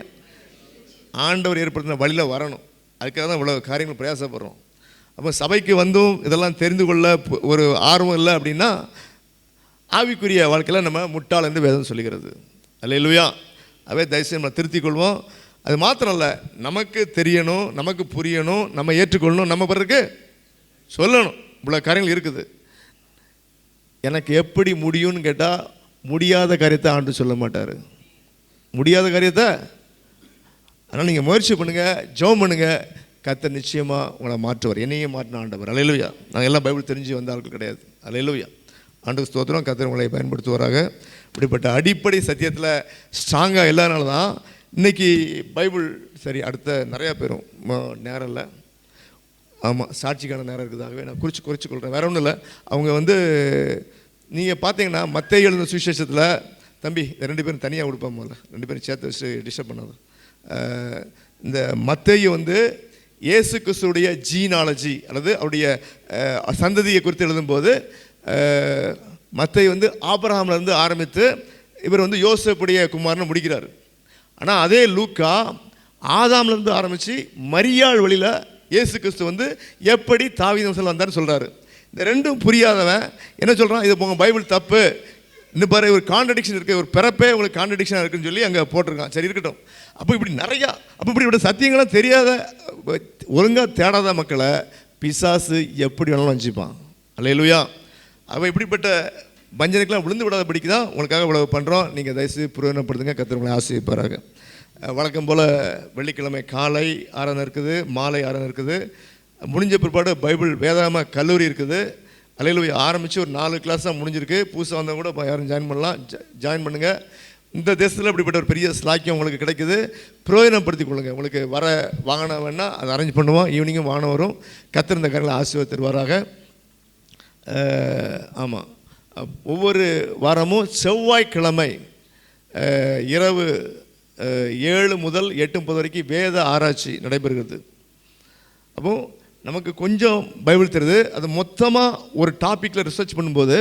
ஆண்டவர் ஏற்படுத்தின வழியில் வரணும். அதுக்காக தான் இவ்வளோ காரியங்கள் பிரயாசப்படுறோம். அப்போ சபைக்கு வந்தும் இதெல்லாம் தெரிந்து கொள்ள ஒரு ஆர்வம் இல்லை அப்படின்னா ஆவிக்குரிய வாழ்க்கையில் நம்ம முட்டாள் என்று வேதம் சொல்லுகிறது. அல்லேலூயா. அவே தயவுசெய்து நம்ம திருத்திக் கொள்வோம். அது மாத்திரம் இல்லை, நமக்கு தெரியணும், நமக்கு புரியணும், நம்ம ஏற்றுக்கொள்ளணும், நம்ம பிறகு சொல்லணும். இவ்வளோ காரியங்கள் இருக்குது. எனக்கு எப்படி முடியும்னு கேட்டால் முடியாத காரியத்தை ஆண்டு சொல்ல மாட்டார். முடியாத காரியத்தை அதனால் நீங்கள் முயற்சி பண்ணுங்கள், ஜெபம் பண்ணுங்கள். கர்த்தர் நிச்சயமாக உங்களை மாற்றுவார். என்னையும் மாற்றின ஆண்டவர். அல்லேலூயா. நாங்கள் எல்லாம் பைபிள் தெரிஞ்சு வந்த ஆட்கள் கிடையாது. அல்லேலூயா. ஆண்டு ஸ்தோத்திரம். கர்த்தர் உங்களை பயன்படுத்துவாராக. இப்படிப்பட்ட அடிப்படை சத்தியத்தில் ஸ்ட்ராங்காக இல்லாதனால தான் இன்றைக்கி பைபிள் சரி அடுத்த நிறையா பேரும் நேரம் இல்லை. ஆமாம், சாட்சிக்கான நேரம் இருக்குதாகவே நான் குறித்து கொள்கிறேன். வேறு ஒன்றும் இல்லை. அவங்க வந்து நீங்கள் பார்த்தீங்கன்னா மத்தேயு எழுதின சுவிசேஷத்தில் தம்பி 2 பேரும் தனியாக கொடுப்பாங்க. முதல்ல 2 பேரும் சேர்த்து வச்சு டிஸ்டர்ப் பண்ணாது. இந்த மத்தேயு வந்து இயேசு கிறிஸ்துடைய ஜீனாலஜி அல்லது அவருடைய சந்ததியை குறித்து எழுதும்போது மத்தேயு வந்து ஆபிரகாம்லேருந்து ஆரம்பித்து இவர் வந்து யோசேப்புடைய குமாரனை முடிக்கிறார். ஆனால் அதே லூக்கா ஆதாம்லேருந்து ஆரம்பித்து மரியாள் வழியில் இயேசு கிறிஸ்து வந்து எப்படி தாவீது வம்சத்தில் வந்தார்னு சொல்கிறாரு. இந்த ரெண்டும் புரியாதவன் என்ன சொல்கிறான், இது உங்கள் பைபிள் தப்பு, இன்னும் பாரு ஒரு கான்ட்ரடிக்ஷன் இருக்குது, ஒரு பிறப்பே உங்களுக்கு கான்ட்ரடிக்ஷனாக இருக்குன்னு சொல்லி அங்கே போட்டிருக்கான். சரி இருக்கட்டும். அப்போ இப்படி நிறையா இப்படி சத்தியங்களாம் தெரியாத ஒழுங்காக தேடாத மக்களை பிசாசு எப்படி வேணாலும் வஞ்சிப்பான். அல்லேலூயா. அவள் இப்படிப்பட்ட வஞ்சனைக்கெலாம் விழுந்து விடாத படிக்கு தான் உங்களுக்காக இவ்வளவு பண்ணுறோம். நீங்கள் தயவுசெய்து பிரயோஜனப்படுத்துங்க. கர்த்தர் உங்களை ஆசீர்வதிப்பாராக. வழக்கம் போல் வெள்ளிக்கிழமை காலை ஆராதனை இருக்குது, மாலை ஆராதனை இருக்குது. முடிஞ்ச பிற்பாடு பைபிள் வேதாகம கல்லூரி இருக்குது. அல்லேலூயா. ஆரம்பித்து ஒரு 4 கிளாஸ் தான் முடிஞ்சிருக்கு. புதுசாக வந்தால் கூட யாரும் ஜாயின் பண்ணலாம். ஜாயின் பண்ணுங்கள். இந்த தேசத்தில் இப்படிப்பட்ட ஒரு பெரிய ஸ்லாக்கியம் உங்களுக்கு கிடைக்குது. பிரயோஜனப்படுத்திக் கொள்ளுங்கள். உங்களுக்கு வர வாகனம் வேணால் அதை அரேஞ்ச் பண்ணுவோம். ஈவினிங்கும் வாகனம் வரும். கர்த்தர் இந்த காரியங்களை ஆசீர்வதிப்பாராக. ஆமாம், ஒவ்வொரு வாரமும் செவ்வாய்க்கிழமை இரவு 7 முதல் 8:30 வரைக்கும் வேத ஆராய்ச்சி நடைபெறுகிறது. அப்போது நமக்கு கொஞ்சம் பைபிள் தெரியுது. அது மொத்தமாக ஒரு டாப்பிக்கில் ரிசர்ச் பண்ணும்போது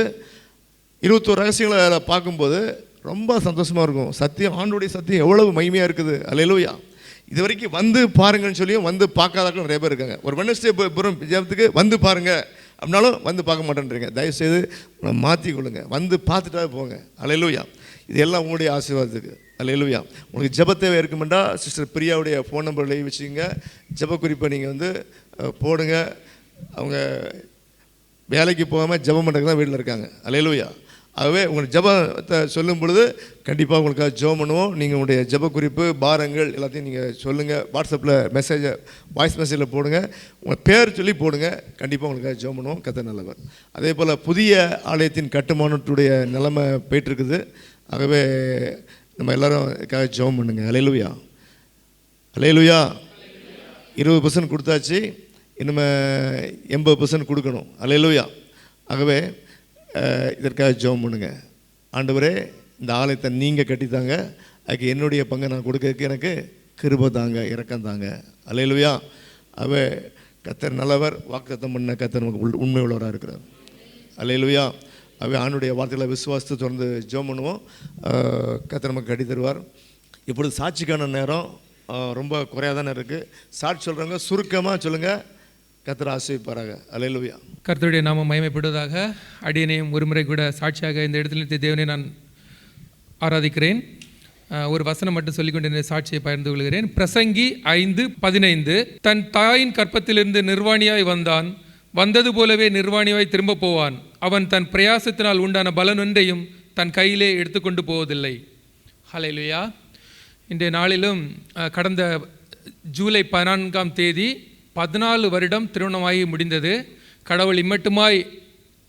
21 ரகசியங்களை பார்க்கும்போது ரொம்ப சந்தோஷமாக இருக்கும். சத்தியம், ஆண்டோடைய சத்தியம் எவ்வளவு மகிமையாக இருக்குது. அல்லேலூயா. இது வரைக்கும் வந்து பாருங்கன்னு சொல்லியும் வந்து பார்க்காதாக்கள் நிறைய பேர் இருக்காங்க. ஒரு வெட்னஸ்டே புறம் ஜெபத்துக்கு வந்து பாருங்கள் அப்படின்னாலும் வந்து பார்க்க மாட்டேன்றீங்க. தயவுசெய்து மாற்றி கொள்ளுங்க, வந்து பார்த்துட்டா போங்க. அல்லேலூயா. இது எல்லாம் உங்களுடைய ஆசீர்வாதத்துக்கு. அல்லேலூயா. உங்களுக்கு ஜெப தேவை இருக்குமெண்டா சிஸ்டர் பிரியாவுடைய ஃபோன் நம்பர் எழுதி வச்சுக்கோங்க. ஜெப குறிப்பை நீங்கள் வந்து போடுங்க. அவங்க வேலைக்கு போகாமல் ஜெபம் பண்ணுறதுக்கு தான் வீட்டில் இருக்காங்க. அல்லேலூயா. ஆகவே உங்கள் ஜெபத்தை சொல்லும் பொழுது கண்டிப்பாக உங்களுக்காக ஜெபம் பண்ணுவோம். நீங்கள் உங்களுடைய ஜெப குறிப்பு பாரங்கள் எல்லாத்தையும் நீங்கள் சொல்லுங்கள். வாட்ஸ்அப்பில் மெசேஜை வாய்ஸ் மெசேஜில் போடுங்க. உங்கள் பேர் சொல்லி போடுங்க. கண்டிப்பாக உங்களுக்காக ஜெபம் பண்ணுவோம். கர்த்தர் நல்லவர். அதே போல் புதிய ஆலயத்தின் கட்டுமானத்துடைய நிலைமை போயிட்டுருக்குது. ஆகவே நம்ம எல்லோரும் இதுக்காக ஜெபம் பண்ணுங்க. அல்லேலூயா. அல்லேலூயா. 20% கொடுத்தாச்சு, இனிமே 80% கொடுக்கணும். அல்லேலூயா. ஆகவே இதற்காக ஜெபம் பண்ணுங்க. ஆண்டவரே, இந்த ஆலயத்தை நீங்கள் கட்டித்தாங்க, அதுக்கு என்னுடைய பங்கை நான் கொடுக்கறதுக்கு எனக்கு கிருபை தாங்க, இரக்கம் தாங்க. அல்லேலூயா. ஆகவே கர்த்தர் நல்லவர். வாக்குத்தத்தம் பண்ண கர்த்தர் நமக்கு உண்மை உள்ளவராக இருக்கிறார். அல்லேலூயா. அவை ஆண்டுடைய வார்த்தைகளை விசுவாசத்தை தொடர்ந்து ஜெபம் பண்ணுவோம். கர்த்தர் நமக்கு கட்டி தருவார். இப்பொழுது சாட்சிக்கான நேரம் ரொம்ப குறையாக தானே இருக்குது. சாட்சி சொல்கிறவங்க சுருக்கமாக சொல்லுங்கள். கர்த்தர் ஆசீர்வதிப்பாராக. அல்லேலூயா. கர்த்தருடைய நாமம் மகிமைப்படுவதாக. அடியனையும் ஒருமுறை கூட சாட்சியாக இந்த இடத்துல நிறுத்திய தேவனை நான் ஆராதிக்கிறேன். ஒரு வசனம் மட்டும் சொல்லிக்கொண்டு இந்த சாட்சியை பகிர்ந்து கொள்கிறேன். பிரசங்கி 5:15. தன் தாயின் கற்பத்திலிருந்து நிர்வாணியாய் வந்தான், வந்தது போலவே நிர்வாணியாய் திரும்ப போவான். அவன் தன் பிரயாசத்தினால் உண்டான பலன் ஒன்றையும் தன் கையிலே எடுத்துக்கொண்டு போவதில்லை. ஹல்லேலூயா. இன்றைய நாளிலும் கடந்த ஜூலை 14 14 வருடம் திருமணமாகி முடிந்தது. கடவுள் இம்மட்டுமாய்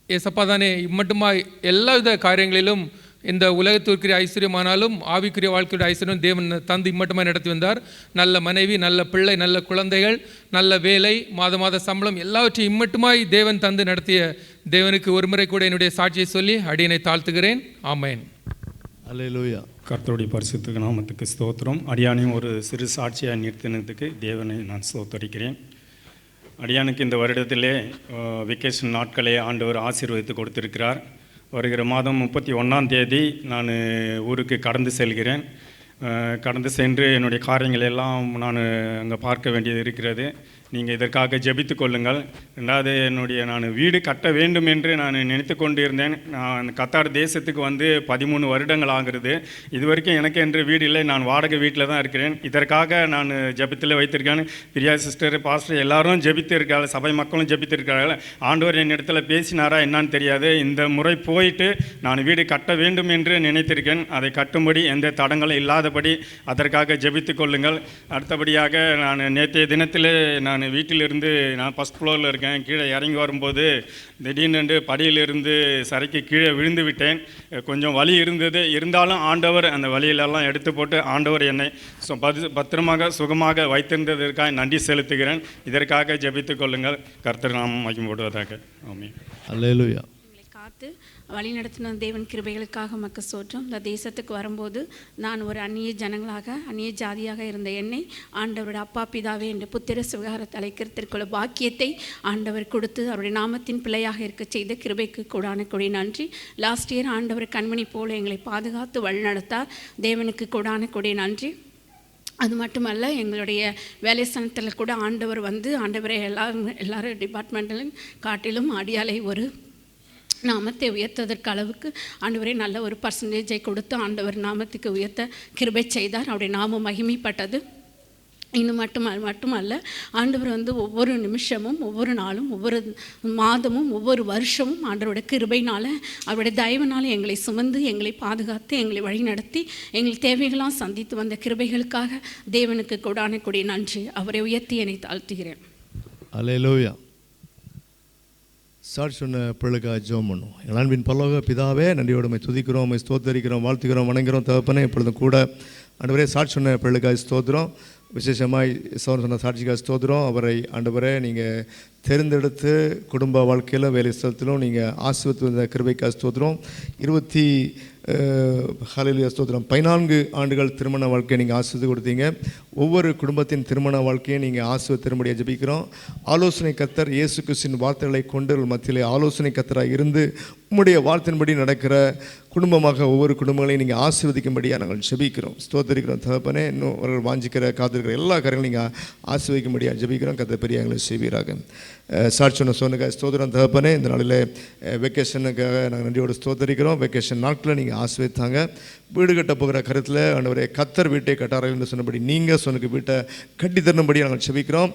ஏசப்பா தானே இம்மட்டுமாய் எல்லாவித காரியங்களிலும் இந்த உலகத்திற்குரிய ஐஸ்வர்யமானாலும் ஆவிக்குரிய வாழ்க்கையுடைய ஐஸ்வர்யம் தேவன் தந்து இம்மட்டுமாய் நடத்தி வந்தார். நல்ல மனைவி, நல்ல பிள்ளை, நல்ல குழந்தைகள், நல்ல வேலை, மாத சம்பளம் எல்லாவற்றையும் இம்மட்டுமாய் தேவன் தந்து நடத்திய தேவனுக்கு ஒருமுறை கூட என்னுடைய சாட்சியை சொல்லி அடியனை தாழ்த்துகிறேன். ஆமென். அல்லேலூயா. கர்த்தருடைய பரிசுத்த நாமத்துக்கு ஸ்தோத்திரம். அடியானையும் ஒரு சிறு சாட்சியாக நிறுத்தினதுக்கு தேவனை நான் ஸ்தோத்தரிக்கிறேன். அடியானுக்கு இந்த வருடத்திலே வெக்கேஷன் நாட்களை ஆண்டவர் ஆசீர்வதித்து கொடுத்திருக்கிறார். வருகிற மாதம் 31 நான் ஊருக்கு கடந்து செல்கிறேன். கடந்து சென்று என்னுடைய காரியங்கள் எல்லாம் நான் அங்கே பார்க்க வேண்டியது இருக்கிறது. நீங்கள் இதற்காக ஜெபித்து கொள்ளுங்கள். ரெண்டாவது, நான் வீடு கட்ட வேண்டும் என்று நான் நினைத்து கொண்டு இருந்தேன். நான் கத்தார் தேசத்துக்கு வந்து 13 வருடங்கள் ஆகிறது. இது வரைக்கும் எனக்கு என்று வீடு இல்லை. நான் வாடகை வீட்டில் தான் இருக்கிறேன். இதற்காக நான் ஜெபத்தில் வைத்திருக்கேன். பிரியா சிஸ்டர், பாஸ்டர் எல்லாரும் ஜெபித்து இருக்காங்க, சபை மக்களும் ஜெபித்து இருக்காங்க. ஆண்டவர் என்னிடத்துல பேசினாரா என்னான்னு தெரியாது. இந்த முறை போயிட்டு நான் வீடு கட்ட வேண்டும் என்று நினைத்திருக்கேன். அதை கட்டும்படி எந்த தடங்களும் இல்லாதபடி அதற்காக ஜெபித்து கொள்ளுங்கள். அடுத்தபடியாக நான் நேற்றைய தினத்தில் நான் வீட்டிலிருந்து நான் ஃபஸ்ட் ஃப்ளோரில் இருக்கேன். கீழே இறங்கி வரும்போது திடீர்னு படியிலிருந்து சரைக்கு கீழே விழுந்து விட்டேன். கொஞ்சம் வலி இருந்தது. இருந்தாலும் ஆண்டவர் அந்த வலியிலெல்லாம் எடுத்து போட்டு ஆண்டவர் என்னை பத்திரமாக சுகமாக வைத்திருந்ததற்காக நன்றி செலுத்துகிறேன். இதற்காக ஜெபித்து கொள்ளுங்கள். கர்த்தர் நாமம் மகிமைப்படுவதாக. ஆமென். அல்லேலூயா. காத்து வழி நடத்தின தேவன் கிருபைகளுக்காக மக்க சோற்றம். இந்த தேசத்துக்கு வரும்போது நான் ஒரு அந்நிய ஜனங்களாக, அந்நிய ஜாதியாக இருந்த என்னை ஆண்டவருடைய அப்பா பிதாவே என்ற புத்திர சுகாரத்தை அழைக்கிறதற்குள்ள பாக்கியத்தை ஆண்டவர் கொடுத்து அவருடைய நாமத்தின் பிள்ளையாக இருக்க செய்த கிருபைக்கு கூடான கொடி நன்றி. லாஸ்ட் இயர் ஆண்டவர் கண்மணி போல எங்களை பாதுகாத்து வழி நடத்தார். தேவனுக்கு கூடான கொடி நன்றி. அது மட்டுமல்ல, எங்களுடைய வேலை ஸ்தானத்தில் கூட ஆண்டவர் வந்து ஆண்டவரை எல்லாரும் டிபார்ட்மெண்ட்டிலும் காட்டிலும் அடியாலை ஒரு நாமத்தை உயர்த்ததற்கு அளவுக்கு ஆண்டவரே நல்ல ஒரு பர்சன்டேஜை கொடுத்து ஆண்டவர் நாமத்துக்கு உயர்த்த கிருபை செய்தார். அவருடைய நாமம் மகிமைப்பட்டது. இன்னும் மட்டுமல்ல, ஆண்டவர் வந்து ஒவ்வொரு நிமிஷமும், ஒவ்வொரு நாளும், ஒவ்வொரு மாதமும், ஒவ்வொரு வருஷமும் ஆண்டவருடைய கிருபையினால், அவருடைய தயவினால் எங்களை சுமந்து, எங்களை பாதுகாத்து, எங்களை வழிநடத்தி, எங்கள் தேவைகளாம் சந்தித்து வந்த கிருபைகளுக்காக தேவனுக்கு கொடான கொடி நன்றி. அவரை உயர்த்தி என்னை தாழ்த்துகிறேன். அல்லேலூயா. சாட்சி சொன்ன பிள்ளைக்காக ஜெபம் பண்ணுவோம். எங்கள் அன்பின் பரலோக பிதாவே, நன்றியோடு துதிக்கிறோம், ஸ்தோத்தரிக்கிறோம், வாழ்த்துக்கிறோம், வணங்குகிறோம். தகப்பனே, இப்பொழுதும் கூட ஆண்டவரே சாட்சி சொன்ன பிள்ளைக்காக ஸ்தோத்திரம். விசேஷமாய் சொன்ன சாட்சிக்காக ஸ்தோத்திரம். அவரை ஆண்டவரே நீங்கள் தேர்ந்தெடுத்து குடும்ப வாழ்க்கையிலும் வேலை ஸ்தலத்திலும் நீங்கள் ஆசீர்வதித்து வந்த கிருபைக்காக ஸ்தோத்திரம். 14 ஆண்டுகள் திருமண வாழ்க்கையை நீங்கள் ஆசீர்வதித்து கொடுத்தீங்க. ஒவ்வொரு குடும்பத்தின் திருமண வாழ்க்கையை நீங்கள் ஆசீர்வதித்தபடியாக ஜெபிக்கிறோம். ஆலோசனை கர்த்தர் இயேசு கிறிஸ்துவின் வார்த்தைகளை கொண்டு மத்தியிலே ஆலோசனை கர்த்தராக இருந்து உம்முடைய வார்த்தையின்படி நடக்கிற குடும்பமாக ஒவ்வொரு குடும்பங்களையும் நீங்கள் ஆசீர்வதிக்கும்படியாக நாங்கள் ஜெபிக்கிறோம், ஸ்தோத்தரிக்கிறோம். தகப்பனே, இன்னும் ஒரு வாஞ்சிக்கிற காத்திருக்கிற எல்லா காரியங்களும் நீங்கள் ஆசீர்வதிக்கும்படியாக ஜெபிக்கிறோம். கர்த்தர் பெரிய எங்களை செய்வீராக. சாட்சி சொன்ன ஸ்தோத்திரம். தகப்பனே, இந்த நாளில் வெக்கேஷனுக்காக நாங்கள் நன்றியோடு ஸ்தோத்தரிக்கிறோம். வெக்கேஷன் நாட்களில் நீங்கள் ஆசீர்வதித்தாங்க. வீடு கட்ட போகிற கருத்தில் ஆண்டவரே கர்த்தர் வீட்டை கட்டார என்று சொன்னபடி நீங்கள் சொன்ன வீட்டை கட்டி தரும்படி நாங்கள் ஜெபிக்கிறோம்.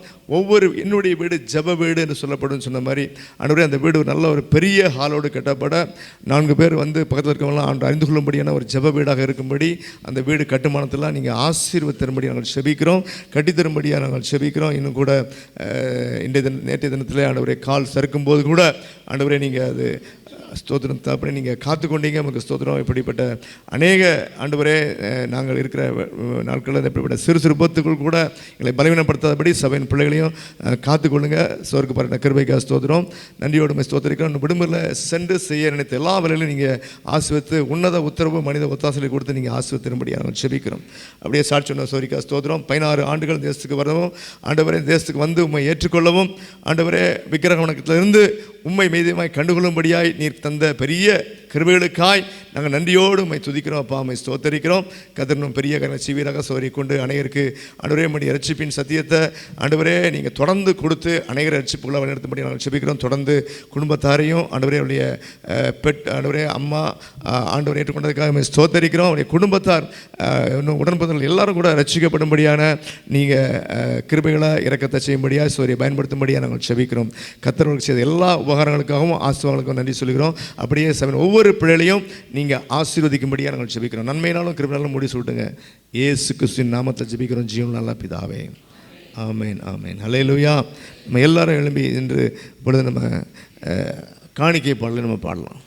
என்னுடைய வீடு ஜெப வீடு என்று சொல்லப்படும் சொன்ன மாதிரி ஆண்டவரே அந்த வீடு நல்ல ஒரு பெரிய ஹாலோடு கட்டப்பட 4 பேர் வந்து பக்கத்தில் இருக்கவங்களாம் ஆண்டு அறிந்து கொள்ளும்படியான ஒரு ஜெப வீடாக இருக்கும்படி அந்த வீடு கட்டுமானத்தில் நீங்கள் ஆசீர்வதித்தரும்படி நாங்கள் ஜெபிக்கிறோம், கட்டித்தரும்படியாக நாங்கள் ஜெபிக்கிறோம். இன்னும் கூட நேற்றைய தினத்தில் ஆண்டவரே கால் சறுக்கும் போது கூட ஆண்டவரே நீங்கள் அது ஸ்தோத்திரம் தகப்பனே, நீங்கள் காத்துக்கொண்டீங்க. நமக்கு ஸ்தோத்திரம். இப்படிப்பட்ட அநேக ஆண்டவரே நாங்கள் இருக்கிற நாட்களில் இப்படிப்பட்ட சிறு சிறு விபத்துக்கள் கூட எங்களை பலவீனப்படுத்தாதபடி சபையின் பிள்ளைகளையும் காத்துக்கொள்ளுங்க. சோருக்கு பாருங்க கிருபைக்காக ஸ்தோத்திரம். நன்றியோடு ஸ்தோத்திரிக்கிறோம். விடுமுறையில் சென்று செய்ய நினைத்த எல்லா வேலையிலும் நீங்கள் ஆசிர்வதித்து உன்னத உத்தரவு மனித ஒத்தாசலை கொடுத்து நீங்கள் ஆசிர்வத்தினும்படியாக நாங்கள் செபிக்கிறோம். அப்படியே சாட்சி சொன்ன சோரிக்கா ஸ்தோத்திரம். 16 ஆண்டுகள் தேசத்துக்கு வரவும், ஆண்டவரே தேசத்துக்கு வந்து உண்மை ஏற்றுக்கொள்ளவும், ஆண்டவரே விக்கிரக வணக்கத்திலிருந்து உண்மை மீதியமாய் கண்டுகொள்ளும்படியாய் நீர் தந்த பெரிய கிருபைகளுக்காய் நாங்கள் நன்றியோடு உண்மை துதிக்கிறோம். அப்பா உண்மை ஸ்தோத்தரிக்கிறோம். கதிரனும் பெரிய சீவியராக சோரி கொண்டு அநேகருக்கு ஆண்டவரே நம்முடைய இரட்சிப்பின் சத்தியத்தை ஆண்டவரே நீங்கள் தொடர்ந்து கொடுத்து அநேகர் இரட்சிப்புகளை வழிநடத்தும்படி நாங்கள் செபிக்கிறோம். தொடர்ந்து குடும்பத்தாரையும் ஆண்டவரே அவருடைய ஆண்டவரே அம்மா ஆண்டவரை ஏற்றுக்கொண்டதுக்காக ஸ்தோத்தரிக்கிறோம். அவருடைய குடும்பத்தார் இன்னும் உடன்பந்தர்கள் எல்லாரும் கூட ரட்சிக்கப்படும்படியான நீங்கள் கிருபைகளை இரக்கத்தை செய்யும்படியாக சோரியை பயன்படுத்தும்படியாக நாங்கள் செபிக்கிறோம். கர்த்தர்களுக்கு செய்த எல்லா உபகாரங்களுக்காகவும் ஆசீர்வாதங்களுக்கும் நன்றி சொல்கிறோம். அப்படியே சபையின் ஒவ்வொரு பிள்ளைகளையும் நீங்கள் ஆசீர்வதிக்கும்படியாக நாங்கள் ஜெபிக்கிறோம். நன்மையினாலும் கிருபையினாலும் முடி சொல்லிட்டுங்க. இயேசு கிறிஸ்துவின் நாமத்தில் ஜெபிக்கிறோம் ஜீவன் நல்ல பிதாவே. ஆமேன் ஆமேன். ஹல்லேலூயா. நம்ம எல்லாரும் எழும்பி இன்று இப்பொழுது நம்ம காணிக்கை பாடலை நம்ம பாடலாம்.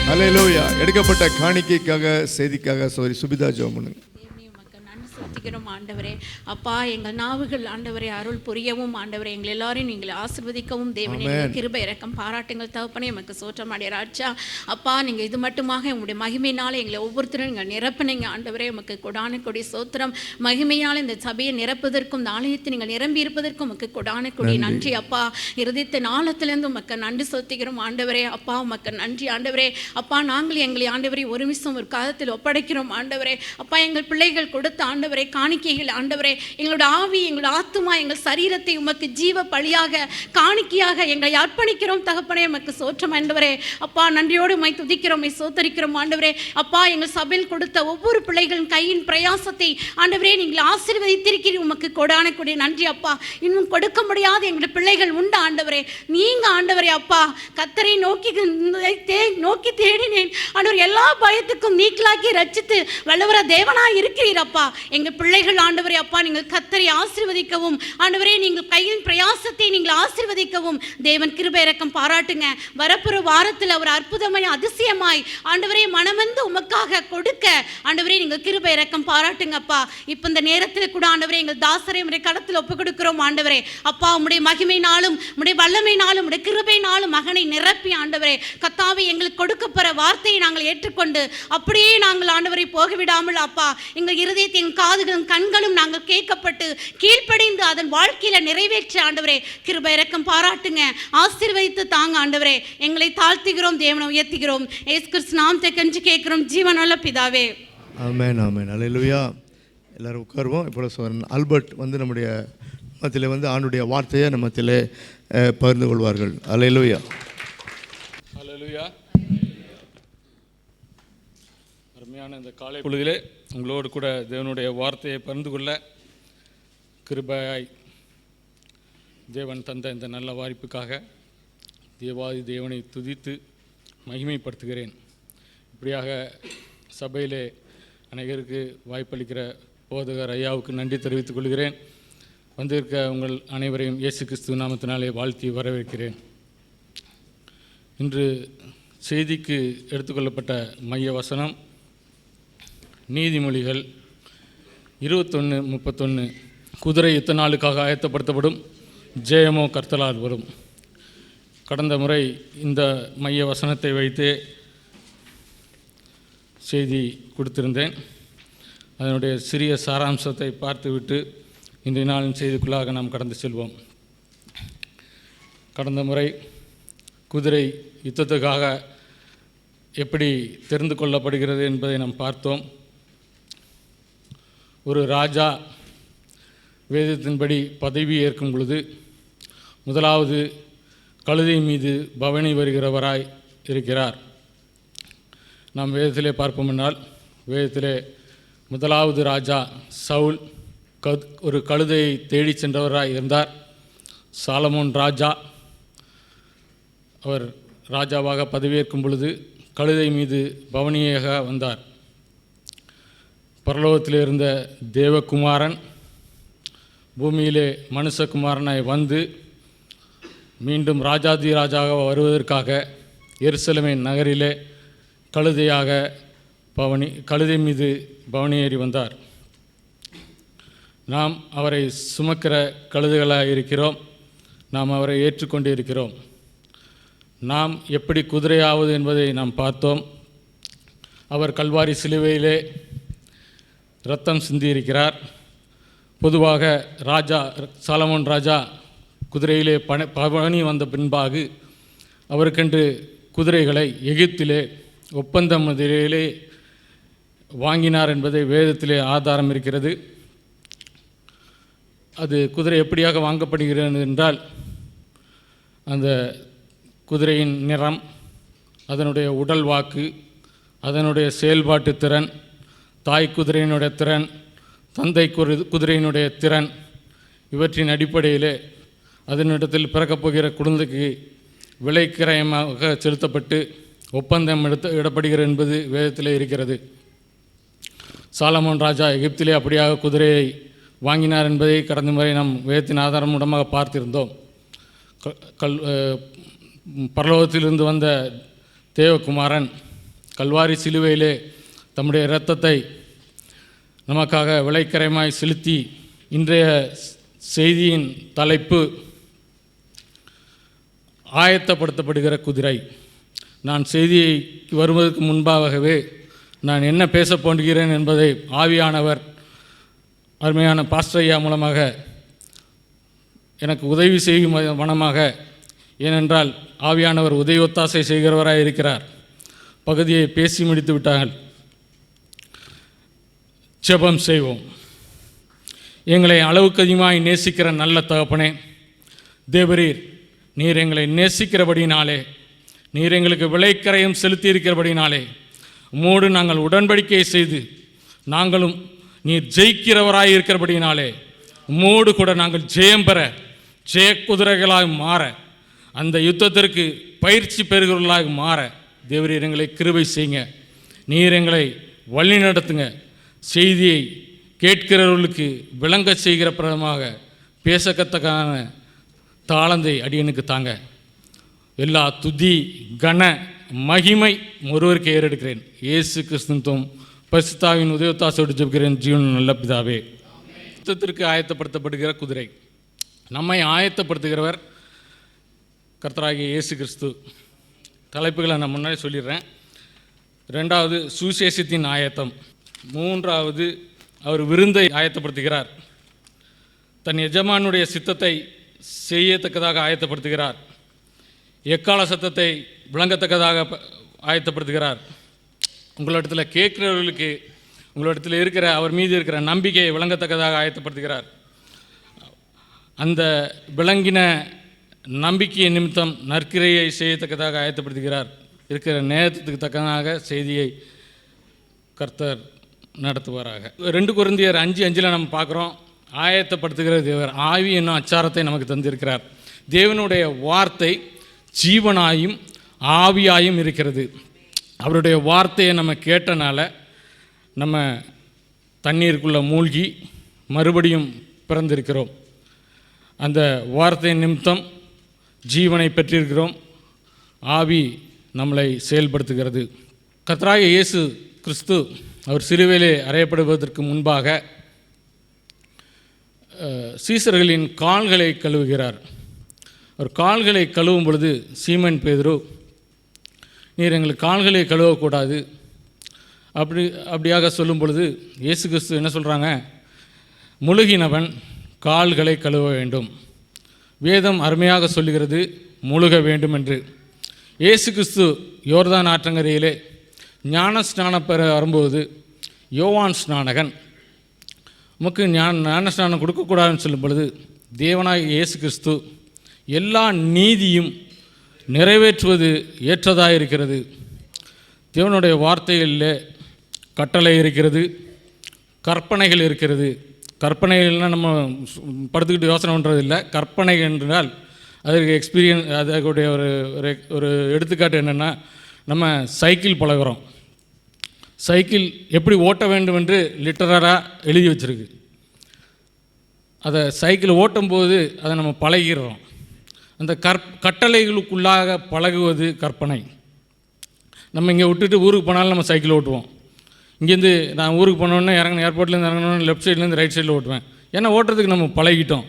ஹல்லேலூயா. எடுக்கப்பட்ட காணிக்கைக்காக செய்திக்காக சோரி சுபிதா ஜெபம் பண்ணுங்க. ஆண்டவரே அப்பா, எங்கள் நாவுகள் ஆண்டவரே அருள் புரியவும், ஆண்டவரே எங்கள் எல்லாரையும் நீங்கள் ஆசீர்வதிக்கவும் தேவனே கிருபை இரக்கம் பாராட்டுங்கள் தகப்பனே. எமக்கு சோற்றம் அடையராச்சா அப்பா. நீங்கள் இது மட்டுமாக உங்களுடைய மகிமையினால எங்களை ஒவ்வொருத்தரும் நீங்கள் நிரப்புனீங்க ஆண்டவரே. உமக்கு கொடான கொடி சோத்திரம். மகிமையால் இந்த சபையை நிரப்புவதற்கும் இந்த ஆலயத்தை நீங்கள் நிரம்பி இருப்பதற்கும் உமக்கு கொடான கொடி நன்றி அப்பா. இருதயத்தை நாளத்திலிருந்து உமக்கு நன்றி செலுத்துகிறோம் ஆண்டவரே. அப்பா உமக்கு நன்றி ஆண்டவரே. அப்பா நாங்கள் எங்களை ஆண்டவரை ஒரு நிமிஷம் ஒரு காலத்தில் ஒப்படைக்கிறோம் ஆண்டவரே. அப்பா எங்கள் பிள்ளைகள் கொடுத்த ஆண்டவரை காணிக்கைகள் ஆண்டவரே, எங்களோட ஆவி எங்களோட ஆத்துமா எங்கள் சரீரத்தை உமக்கு ஜீவ பலியாக காணிக்கையாக எங்களை அர்ப்பணிக்கிறோம் தகப்பனே. உமக்கு சோற்றம் ஆண்டவரே. அப்பா நன்றியோடு உம்மை துதிக்கிறோம், உம்மை சோத்தரிக்கிறோம் ஆண்டவரே. அப்பா எங்கள் சபையில் கொடுத்த ஒவ்வொரு பிள்ளைகளின் கையின் பிரயாசத்தை ஆண்டவரே நீங்கள் ஆசீர்வதித்திருக்கிறீர். உமக்கு கொடான கொடி நன்றி அப்பா. இன்னும் கொடுக்க முடியாத எங்களுடைய பிள்ளைகள் உண்டு ஆண்டவரே. நீங்க ஆண்டவரே அப்பா கர்த்தரை நோக்கி தேடினேன் ஆண்டவர். எல்லா பயத்துக்கும் நீக்கலாக்கி ரட்சித்து வல்லவர தேவனாய் இருக்கிறீர் அப்பா. எங்கள் எங்கள் பிள்ளைகள் ஆண்டவரே அப்பா நீங்கள் கத்தரை ஆசீர்வதிக்கவும் ஆண்டவரே நீங்கள் கையின் பிரயாசத்தை நீங்கள் ஆசீர்வதிக்கவும் தேவன் கிருபை இரக்கம் பாராட்டுங்க. வரப்புற வாரத்தில் அவர் அற்புதமாய் அதிசயமாய் ஆண்டவரே மனமந்து உமக்காக கொடுக்க ஆண்டவரே நீங்கள் கிருபை இரக்கம் பாராட்டுங்கப்பா. இப்போ இந்த நேரத்தில் கூட ஆண்டவரே எங்கள் தாசரை உடைய கடத்தில் ஒப்பு கொடுக்கிறோம் ஆண்டவரே அப்பா. உம்முடைய மகிமைனாலும் உம்முடைய வல்லமைனாலும் உம்முடைய கிருபைனாலும் மகனை நிரப்பி ஆண்டவரே கத்தாவை எங்களுக்கு கொடுக்கப்போற வார்த்தையை நாங்கள் ஏற்றுக்கொண்டு அப்படியே நாங்கள் ஆண்டவரை போகவிடாமல் அப்பா எங்கள் இருதயத்தின் காதுகளும் கண்களும் நாங்கள் கேட்கப்பட்டு கீழ்ப்படிந்து அதன் வாழ்க்கையில நிறைவேற்ற ஆண்டவரே கிருபை இரக்கம் பாராட்டுங்க. ஆசீர்வதித்து தாங்க ஆண்டவரே. எங்களை தாழ்த்துகிறோம், தேவனை உயர்த்துகிறோம். இயேசு கிறிஸ்து நாமத்தை கெஞ்சி கேட்கிறோம் ஜீவனுள்ள பிதாவே. ஆமென் ஆமென் அல்லேலூயா. எல்லாரும் உட்காருவோம். இப்போ சோதரன் ஆல்பர்ட் நம்முடைய மத்தியில் ஆண்டுடைய வார்த்தையை நம்ம மத்தியில் பகிர்ந்து கொள்வார்கள். அல்லேலூயா. அல்லேலூயா. அருமையான இந்த காலை பொழுதிலே உங்களோடு கூட தேவனுடைய வார்த்தையை பகிர்ந்து கொள்ள கிருபையாய் தேவன் தந்த இந்த நல்ல வாய்ப்புக்காக தேவாதி தேவனை துதித்து மகிமைப்படுத்துகிறேன். இப்படியாக சபையிலே அநேகருக்கு வாய்ப்பளிக்கிற போதகர் ஐயாவுக்கு நன்றி தெரிவித்துக் கொள்கிறேன். வந்திருக்க உங்கள் அனைவரையும் இயேசு கிறிஸ்து நாமத்தினாலே வாழ்த்தி வரவேற்கிறேன். இன்று செய்திக்கு எடுத்துக்கொள்ளப்பட்ட மைய வசனம் நீதிமொழிகள் 21:31. குதிரை யுத்த நாளுக்காக ஆயத்தப்படுத்தப்படும், ஜெயமோ கர்த்தரால் வரும். கடந்த முறை இந்த மைய வசனத்தை வைத்தே செய்தி கொடுத்திருந்தேன். அதனுடைய சிறிய சாராம்சத்தை பார்த்துவிட்டு இன்றைய நாளின் செய்திக்குள்ளாக நாம் கடந்து செல்வோம். கடந்த முறை குதிரை யுத்தத்துக்காக எப்படி தெரிந்து கொள்ளப்படுகிறது என்பதை நாம் பார்த்தோம். ஒரு ராஜா வேதத்தின்படி பதவி ஏற்கும் பொழுது முதலாவது கழுதை மீது பவனி வருகிறவராய் இருக்கிறார். நாம் வேதத்திலே பார்ப்போம் என்றால் வேதத்திலே முதலாவது ராஜா சவுல் ஒரு கழுதையை தேடி சென்றவராய் இருந்தார். சாலமோன் ராஜா அவர் ராஜாவாக பதவியேற்கும் பொழுது கழுதை மீது பவனியாக வந்தார். பரலோகத்தில் இருந்த தேவகுமாரன் பூமியிலே மனுஷகுமாரனாய் வந்து மீண்டும் ராஜாதி ராஜாவாக வருவதற்காக எருசலேமின் நகரிலே கழுதை மீது பவனியேறி வந்தார். நாம் அவரை சுமக்கிற கழுதைகளாக இருக்கிறோம். நாம் அவரை ஏற்றுக்கொண்டு இருக்கிறோம். நாம் எப்படி குதிரையாவது என்பதை நாம் பார்த்தோம். அவர் கல்வாரி சிலுவையிலே இரத்தம் சிந்தியிருக்கிறார். பொதுவாக சாலமோன் ராஜா குதிரையிலே பவனி வந்த பின்பாக அவருக்கென்று குதிரைகளை எகிப்திலே ஒப்பந்த முறையிலே வாங்கினார் என்பதை வேதத்திலே ஆதாரம் இருக்கிறது. அது குதிரை எப்படியாக வாங்கப்படுகிறது என்றால் அந்த குதிரையின் நிறம், அதனுடைய உடல் வாக்கு, அதனுடைய செயல்பாட்டு திறன், தாய் குதிரையினுடைய திறன், தந்தை குதிரையினுடைய திறன், இவற்றின் அடிப்படையிலே அதனிடத்தில் பிறக்கப் போகிற குழந்தைக்கு விலைக்கிரயமாக செலுத்தப்பட்டு ஒப்பந்தம் இடப்படுகிறது என்பது வேதத்திலே இருக்கிறது. சாலமோன் ராஜா எகிப்திலே அப்படியாக குதிரையை வாங்கினார் என்பதை கடந்த முறை நாம் வேதத்தின் ஆதாரமுடமாக பார்த்திருந்தோம். பரலோகத்திலிருந்து வந்த தேவகுமாரன் கல்வாரி சிலுவையிலே தம்முடைய இரத்தத்தை நமக்காக விலைக்கரைமாய் செலுத்தி, இன்றைய செய்தியின் தலைப்பு ஆயத்தப்படுத்தப்படுகிற குதிரை. நான் செய்தியை வருவதற்கு முன்பாகவே நான் என்ன பேசப் போகிறேன் என்பதை ஆவியானவர் அருமையான பாஸ்டர் ஐயா மூலமாக எனக்கு உதவி செய்யும் மனமாக, ஏனென்றால் ஆவியானவர் உதவி ஒத்தாசை செய்கிறவராக இருக்கிறார். பகுதியை பேசி முடித்து விட்டார்கள். ஜெபம் செய்வோம். எங்களை அளவுக்கு அதிகமாய் நேசிக்கிற நல்ல தகப்பனே, தேவரீர், நீர் எங்களை நேசிக்கிறபடினாலே, நீர் எங்களுக்கு விலைக்கரையும் செலுத்தி இருக்கிறபடினாலே உம்மோடு நாங்கள் உடன்படிக்கை செய்து நாங்களும் நீர் ஜெயிக்கிறவராய் இருக்கிறபடினாலே உம்மோடு கூட நாங்கள் ஜெயம் பெற, ஜெய குதிரைகளாக மாற, அந்த யுத்தத்திற்கு பயிற்சி பெறுகிறவர்களாக மாற தேவரீர் எங்களை கிருபை செய்யுங்க. நீர் எங்களை வழி நடத்துங்க. செய்தியை கேட்கிறவர்களுக்கு விளங்க செய்கிற பிரதமாக பேசக்கத்தக்கான தாளந்தை அடியனுக்கு தாங்க. எல்லா துதி கன மகிமை ஒருவருக்கு ஏறெடுக்கிறேன். இயேசு கிறிஸ்துவும் பரிசுத்தாவின் உதயத்தாசோடு ஜெபிக்கிறேன் ஜீவன் நல்ல பிதாவே. யுத்தத்திற்கு ஆயத்தப்படுத்தப்படுகிற குதிரை. நம்மை ஆயத்தப்படுத்துகிறவர் கர்த்தராகிய இயேசு கிறிஸ்து. தலைப்புகளை நான் முன்னாடி சொல்லிடுறேன். 2வது சுவிசேஷத்தின் ஆயத்தம். 3வது அவர் விருந்தை ஆயத்தப்படுத்துகிறார். தன் எஜமானுடைய சித்தத்தை செய்யத்தக்கதாக ஆயத்தப்படுத்துகிறார். எக்கால சத்தத்தை விளங்கத்தக்கதாக ஆயத்தப்படுத்துகிறார். உங்களிடத்தில் கேட்கிறவர்களுக்கு உங்களிடத்தில் இருக்கிற அவர் மீது இருக்கிற நம்பிக்கையை விளங்கத்தக்கதாக ஆயத்தப்படுத்துகிறார். அந்த விளங்கின நம்பிக்கையை நிமித்தம் நற்கிரையை செய்யத்தக்கதாக ஆயத்தப்படுத்துகிறார். இருக்கிற நேரத்துக்கு தக்கதாக செய்தியை கர்த்தர் நடத்துவாராக. 2 கொரிந்தியர் 5:5 நம்ம பார்க்குறோம். ஆயத்தப்படுத்துகிற தேவர் ஆவி என்னும் அச்சாரத்தை நமக்கு தந்திருக்கிறார். தேவனுடைய வார்த்தை ஜீவனாயும் ஆவியாயும் இருக்கிறது. அவருடைய வார்த்தையை நம்ம கேட்டனால நம்ம தண்ணீருக்குள்ளே மூழ்கி மறுபடியும் பிறந்திருக்கிறோம். அந்த வார்த்தை நிமித்தம் ஜீவனை பெற்றிருக்கிறோம். ஆவி நம்மளை செயல்படுத்துகிறது. கர்த்தராகிய இயேசு கிறிஸ்து அவர் சிலுவையிலே அறையப்படுவதற்கு முன்பாக சீசர்களின் கால்களை கழுவுகிறார். அவர் கால்களை கழுவும் பொழுது சீமன் பேதுரு, நீர் எங்களுக்கு கால்களை கழுவக்கூடாது அப்படியாக சொல்லும் பொழுது இயேசு கிறிஸ்து என்ன சொல்கிறாங்க? முழுகினவன் கால்களை கழுவ வேண்டும். வேதம் அருமையாக சொல்லுகிறது முழுக வேண்டும் என்று. இயேசு கிறிஸ்து யோர்தான் ஆற்றங்கரையிலே ஞான ஸ்நானம் பெற வரும்போது யோவான் ஸ்நானகன் நமக்கு ஞான ஸ்நானம் கொடுக்கக்கூடாதுன்னு சொல்லும் பொழுது தேவனாய் இயேசு கிறிஸ்து எல்லா நீதியும் நிறைவேற்றுவது ஏற்றதாக இருக்கிறது. தேவனுடைய வார்த்தைகளில் கட்டளை இருக்கிறது, கற்பனைகள் இருக்கிறது. கற்பனைகள்னால் நம்ம படுத்துக்கிட்டு யோசனை பண்ணுறது இல்லை. கற்பனை என்றால் அதற்கு எக்ஸ்பீரியன்ஸ், அதற்குடைய ஒரு எடுத்துக்காட்டு என்னென்னா, நம்ம சைக்கிள் பழகிறோம். சைக்கிள் எப்படி ஓட்ட வேண்டும் என்று லிட்டரராக எழுதி வச்சுருக்கு. அதை சைக்கிள் ஓட்டும்போது அதை நம்ம பழகிறோம். அந்த கட்டளைகளுக்குள்ளாக பழகுவது கற்பனை. நம்ம இங்கே விட்டுட்டு ஊருக்கு போனாலும் நம்ம சைக்கிள் ஓட்டுவோம். இங்கேருந்து நான் ஊருக்கு போனோன்னே ஏர்போர்ட்லேருந்து இறங்கணுன்னு லெஃப்ட் சைட்லேருந்து ரைட் சைடில் ஓட்டுவேன். ஏன்னா ஓட்டுறதுக்கு நம்ம பழகிட்டோம்.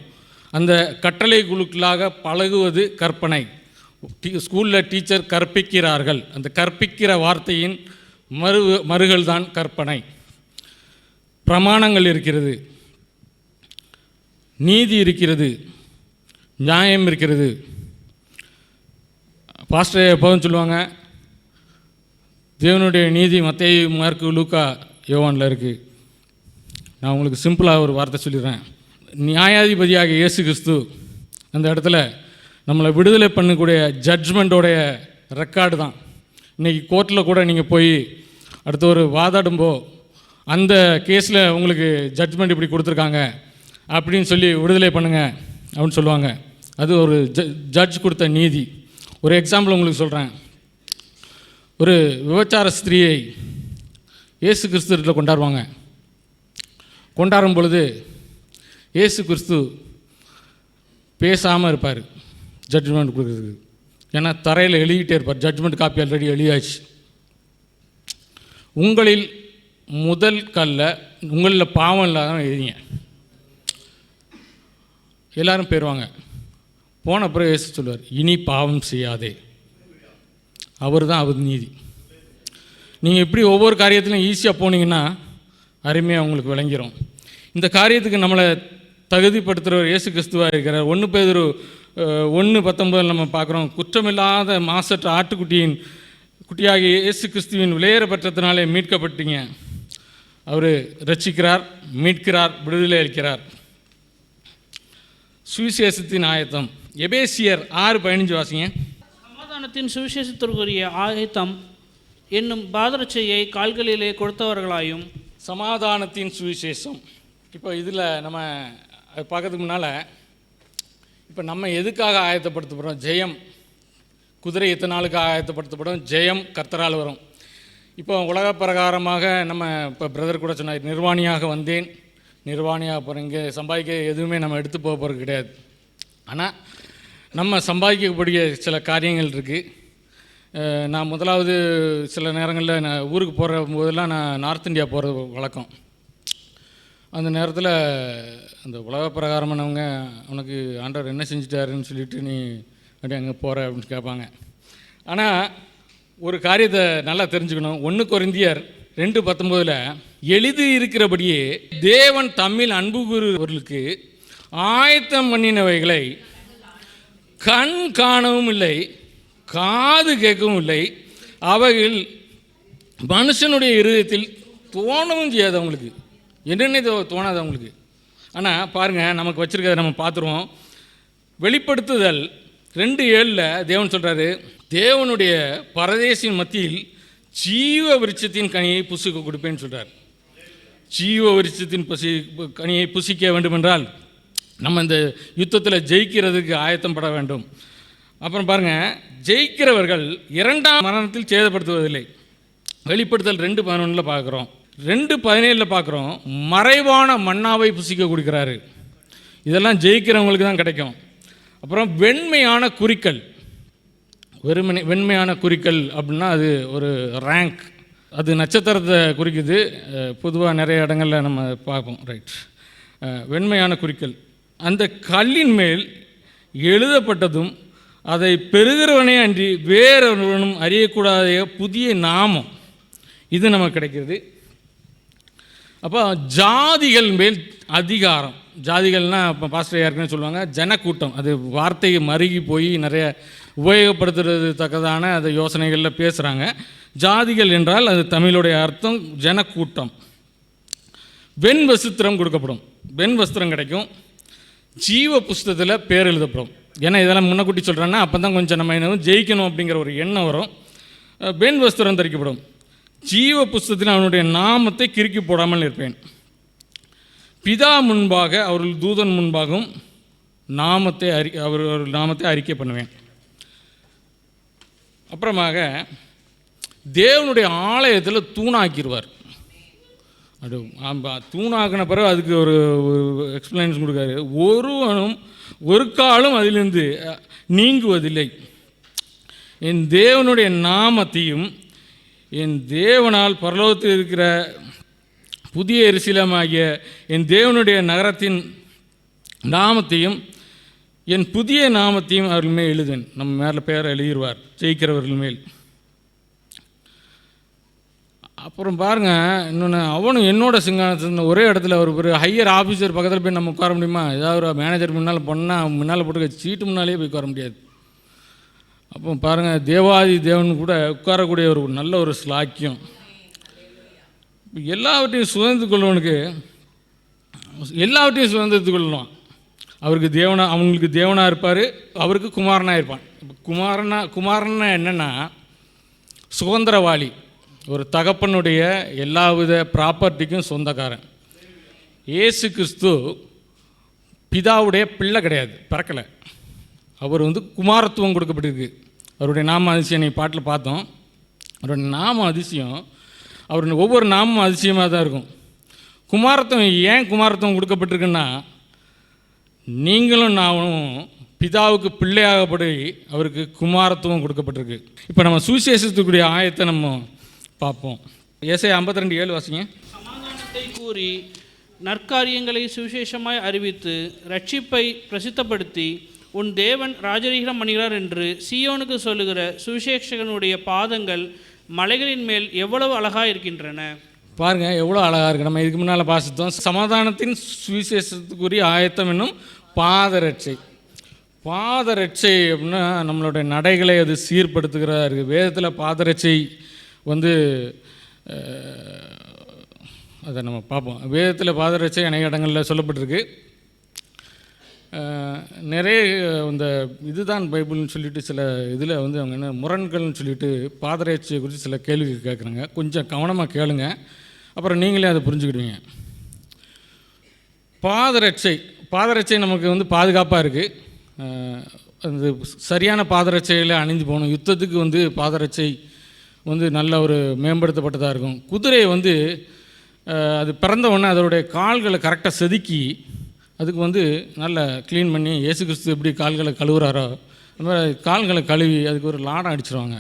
அந்த கட்டளைகளுக்குள்ளாக பழகுவது கற்பனை. ஸ்கூலில் டீச்சர் கற்பிக்கிறார்கள். அந்த கற்பிக்கிற வார்த்தையின் மறுகள் தான் கற்பனை. பிரமாணங்கள் இருக்கிறது, நீதி இருக்கிறது, நியாயம் இருக்கிறது. பாஸ்டர் எப்போதும் சொல்லுவாங்க, தேவனுடைய நீதி மத்தேயு, மார்க்கு, லூக்கா, யோவானில் இருக்குது. நான் உங்களுக்கு சிம்பிளாக ஒரு வார்த்தை சொல்லிடுறேன். நியாயாதிபதியாக இயேசு கிறிஸ்து அந்த இடத்துல நம்மளை விடுதலை பண்ணக்கூடிய ஜட்ஜ்மெண்ட்டோடைய ரெக்கார்டு தான். இன்றைக்கி கோர்ட்டில் கூட நீங்கள் போய் அடுத்த ஒரு வாதாடும்போ அந்த கேஸில் உங்களுக்கு ஜட்ஜ்மெண்ட் இப்படி கொடுத்துருக்காங்க அப்படின்னு சொல்லி விடுதலை பண்ணுங்கள் அப்படின்னு சொல்லுவாங்க. அது ஒரு ஜட்ஜ் கொடுத்த நீதி. ஒரு எக்ஸாம்பிள் உங்களுக்கு சொல்கிறேன். ஒரு விபச்சார ஸ்திரீயை இயேசு கிறிஸ்துவில் கொண்டாடுவாங்க. கொண்டாடும் பொழுது இயேசு கிறிஸ்து பேசாமல் இருப்பார் ஜட்ஜ்மெண்ட் கொடுக்குறதுக்கு. ஏன்னா தரையில் எழுதிக்கிட்டே இருப்பார். ஜட்ஜ்மெண்ட் காப்பி ஆல்ரெடி எழுதியாச்சு. உங்களில் முதல் கல்ல உங்களில் பாவம் இல்லாத எழுதிங்க. எல்லோரும் போயிடுவாங்க. போன அப்புறம் இயேசு சொல்லுவார், இனி பாவம் செய்யாதே. அவர் தான் அவர் நீதி. நீங்கள் இப்படி ஒவ்வொரு காரியத்திலும் ஈஸியாக போனீங்கன்னா அருமையாக உங்களுக்கு விளங்கிடும். இந்த காரியத்துக்கு நம்மளை தகுதிப்படுத்துகிறவர் இயேசு கிறிஸ்துவாக இருக்கிறார். 1 பேதுரு 1:19 நம்ம பார்க்குறோம். குற்றமில்லாத மாசற்ற குட்டியாகிய இயேசு கிறிஸ்துவின் விலையேற பெற்றத்தினாலே மீட்கப்பட்டீங்க. அவர் ரட்சிக்கிறார், மீட்கிறார், விடுதலை அளிக்கிறார். சுவிசேஷத்தின் ஆயத்தம். எபேசியர் 6:15 வாசிங்க. சமாதானத்தின் சுவிசேஷத்திற்குரிய ஆயத்தம் என்னும் பாதரட்சையை கால்களிலே கொடுத்தவர்களாயும். சமாதானத்தின் சுவிசேஷம். இப்போ இதில் நம்ம பார்க்கறதுக்கு முன்னால் இப்போ நம்ம எதுக்காக ஆயத்தப்படுத்தப்படுறோம்? ஜெயம். குதிரை எத்தனை நாளுக்காக ஆயத்தப்படுத்தப்படும்? ஜெயம் கர்த்தரால் வரும். இப்போ உலக பிரகாரமாக நம்ம இப்போ பிரதர் கூட சொன்னார், நிர்வாணியாக வந்தேன், நிர்வாணியாக போகிறோம். இங்கே சம்பாதிக்க எதுவுமே நம்ம எடுத்து போக போகிறது கிடையாது. ஆனால் நம்ம சம்பாதிக்கக்கூடிய சில காரியங்கள் இருக்குது. நான் முதலாவது சில நேரங்களில் நான் ஊருக்கு போகிற போதெல்லாம் நான் நார்த் இந்தியா போகிறது வழக்கம். அந்த நேரத்தில் அந்த உலக பிரகாரமானவங்க உனக்கு ஆண்டவர் என்ன செஞ்சிட்டாருன்னு சொல்லிட்டு நீ அப்படி அங்கே போகிற அப்படின்னு கேட்பாங்க. ஆனால் ஒரு காரியத்தை நல்லா தெரிஞ்சுக்கணும். 1 கொரிந்தியர் 2:19 எழுதி இருக்கிறபடியே தேவன் தம்மில் அன்பு கூறுவர்களுக்கு ஆயத்தம் பண்ணினவைகளை கண் காணவும் இல்லை, காது கேட்கவும் இல்லை, அவைகள் மனுஷனுடைய இருதயத்தில் தோணவும் செய்யாது. அவங்களுக்கு என்னென்ன தோணாது அவங்களுக்கு. ஆனால் பாருங்கள், நமக்கு வச்சுருக்கிறத நம்ம பார்த்துருவோம். வெளிப்படுத்துதல் 2:7 தேவன் சொல்கிறாரு, தேவனுடைய பரதேசின் மத்தியில் ஜீவ விருட்சத்தின் கனியை புசிக்க கொடுப்பேன்னு சொல்கிறார். ஜீவ விருட்சத்தின் கனியை புசிக்க வேண்டுமென்றால் நம்ம இந்த யுத்தத்தில் ஜெயிக்கிறதுக்கு ஆயத்தம் பட வேண்டும். அப்புறம் பாருங்கள், ஜெயிக்கிறவர்கள் 2ஆம் மரணத்தில் சேதப்படுத்துவதில்லை. வெளிப்படுத்தல் 2:11 பார்க்குறோம். 2:17 பார்க்குறோம், மறைவான மன்னாவை புசிக்க கொடுக்குறாரு. இதெல்லாம் ஜெயிக்கிறவங்களுக்கு தான் கிடைக்கும். அப்புறம் வெண்மையான குறிக்கல். வெண்மையான குறிக்கல் அப்படின்னா அது ஒரு ரேங்க், அது நட்சத்திரத்தை குறிக்குது. பொதுவாக நிறைய இடங்களில் நம்ம பார்ப்போம். ரைட், வெண்மையான குறிக்கல். அந்த கல்லின் மேல் எழுதப்பட்டதும் அதை பெறுகிறவனே அன்றி வேறொருவனும் அறியக்கூடாத புதிய நாமம் இது நமக்கு கிடைக்கிறது. அப்போ ஜாதிகள் மேல் அதிகாரம். ஜாதிகள்னால் இப்போ பாஸ்டர் யாருக்குன்னு சொல்லுவாங்க ஜனக்கூட்டம். அது வார்த்தையை மருகி போய் நிறைய உபயோகப்படுத்துறது தக்கதான அந்த யோசனைகளில் பேசுகிறாங்க. ஜாதிகள் என்றால் அது தமிழுடைய அர்த்தம் ஜனக்கூட்டம். வெண் வஸ்திரம் கொடுக்கப்படும், வெண் வஸ்திரம் கிடைக்கும். ஜீவ புஸ்தகத்தில் பேர் எழுதப்படும். ஏன்னா இதெல்லாம் முன்னக்கூட்டி சொல்கிறேன்னா அப்போ தான் கொஞ்சம் நம்ம என்ன ஜெயிக்கணும் அப்படிங்கிற ஒரு எண்ணம் வரும். வெண் வஸ்திரம் தரிக்கப்படும். ஜீவ புஸ்தகத்தில் அவனுடைய நாமத்தை கிறுக்கி போடாமல் இருப்பேன். பிதா முன்பாக அவர்கள் தூதன் முன்பாகவும் நாமத்தை அறிக்கை பண்ணுவேன். அப்புறமாக தேவனுடைய ஆலயத்தில் தூணாக்கிடுவார். அது தூணாக்கின பிறகு அதுக்கு ஒரு எக்ஸ்பிளனேஷன் கொடுக்காரு. ஒருவனும் ஒரு காலம் அதிலிருந்து நீங்குவதில்லை. என் தேவனுடைய நாமத்தையும் என் தேவனால் பரலோகத்தில் இருக்கிற புதிய எருசலேமாகிய என் தேவனுடைய நகரத்தின் நாமத்தையும் என் புதிய நாமத்தையும் அவர்கள் மேல் எழுதுவேன். நம்ம மேலே பேரை எழுதிடுவார் ஜெயிக்கிறவர்கள் மேல். அப்புறம் பாருங்கள், இன்னொன்று, அவனும் என்னோட சிங்காசனத்தில் ஒரே இடத்துல ஒரு ஹையர் ஆஃபீஸர் பக்கத்தில் போய் நம்ம உட்கார முடியுமா? ஏதாவது ஒரு மேனேஜர் முன்னால் பண்ணால் முன்னால் போட்டு சீட்டு முன்னாலே போய் உட்கார முடியாது. அப்போ பாருங்கள், தேவாதி தேவன் கூட உட்காரக்கூடிய ஒரு நல்ல ஒரு ஸ்லாக்கியம். எல்லாவற்றையும் சுதந்திரத்து கொள்வனுக்கு எல்லாவற்றையும் சுதந்திரத்து கொள்ளலாம். அவருக்கு அவங்களுக்கு தேவனாக இருப்பார், அவருக்கு குமாரனாக இருப்பான். குமாரன்னா என்னென்னா சுதந்திரவாளி, ஒரு தகப்பனுடைய எல்லாவித ப்ராப்பர்ட்டிக்கும் சொந்தக்காரன். இயேசு கிறிஸ்து பிதாவுடைய பிள்ளை கிடையாது, பிறக்கலை. அவர் குமாரத்துவம் கொடுக்கப்பட்டிருக்கு. அவருடைய நாம அதிசயம் நீ பாட்டில் பார்த்தோம். அவருடைய நாம அதிசயம், அவருடைய ஒவ்வொரு நாமும் அதிசயமாக தான் இருக்கும். குமாரத்துவம் ஏன் குமாரத்துவம் கொடுக்கப்பட்டிருக்குன்னா, நீங்களும் நானும் பிதாவுக்கு பிள்ளையாகப்படி அவருக்கு குமாரத்துவம் கொடுக்கப்பட்டிருக்கு. இப்போ நம்ம சுவிசேஷத்துக்குரிய ஆயத்தை நம்ம பார்ப்போம். ஏசாயா 52:7 வாசிங்க. சமாதானத்தை கூறி நற்காரியங்களை சுவிசேஷமாய் அறிவித்து ரட்சிப்பை பிரசித்தப்படுத்தி உன் தேவன் ராஜரீகம் பண்ணுகிறார் என்று சீயோனுக்கு சொல்லுகிற சுவிசேஷகனுடைய பாதங்கள் மலைகளின் மேல் எவ்வளவு அழகாக இருக்கின்றன. பாருங்கள், எவ்வளோ அழகாக இருக்குது. நம்ம இதுக்கு முன்னால் வாசித்தோம், சமாதானத்தின் சுவிசேஷத்துக்குரிய ஆயத்தம் என்னும் பாதரட்சை. பாதரட்சை அப்படின்னா நம்மளுடைய நடைகளை அது சீர்படுத்துகிறதா இருக்குது. வேதத்தில் பாதரட்சை அதை நம்ம பார்ப்போம். வேதத்தில் பாதரட்சை அநேக இடங்களில் சொல்லப்பட்டிருக்கு. நிறைய இந்த இதுதான் பைபிள்னு சொல்லிட்டு சில இதில் அவங்க என்ன முரண்கள்னு சொல்லிட்டு பாதரட்சையை குறித்து சில கேள்விகள் கேட்குறாங்க. கொஞ்சம் கவனமாக கேளுங்க, அப்புறம் நீங்களே அதை புரிஞ்சுக்கிடுவீங்க. பாதரட்சை நமக்கு பாதுகாப்பாக இருக்குது. அந்த சரியான பாதரட்சையில் அணிந்து போகணும். யுத்தத்துக்கு பாதரட்சை நல்ல ஒரு மேம்படுத்தப்பட்டதாக இருக்கும். குதிரையை அது பிறந்த உடனே அதோடைய கால்களை கரெக்டாக செதுக்கி அதுக்கு வந்து நல்லா க்ளீன் பண்ணி இயேசு கிறிஸ்து எப்படி கால்களை கழுவுறாரோ அந்த மாதிரி கால்களை கழுவி அதுக்கு ஒரு லாடம் அடிச்சிருவாங்க.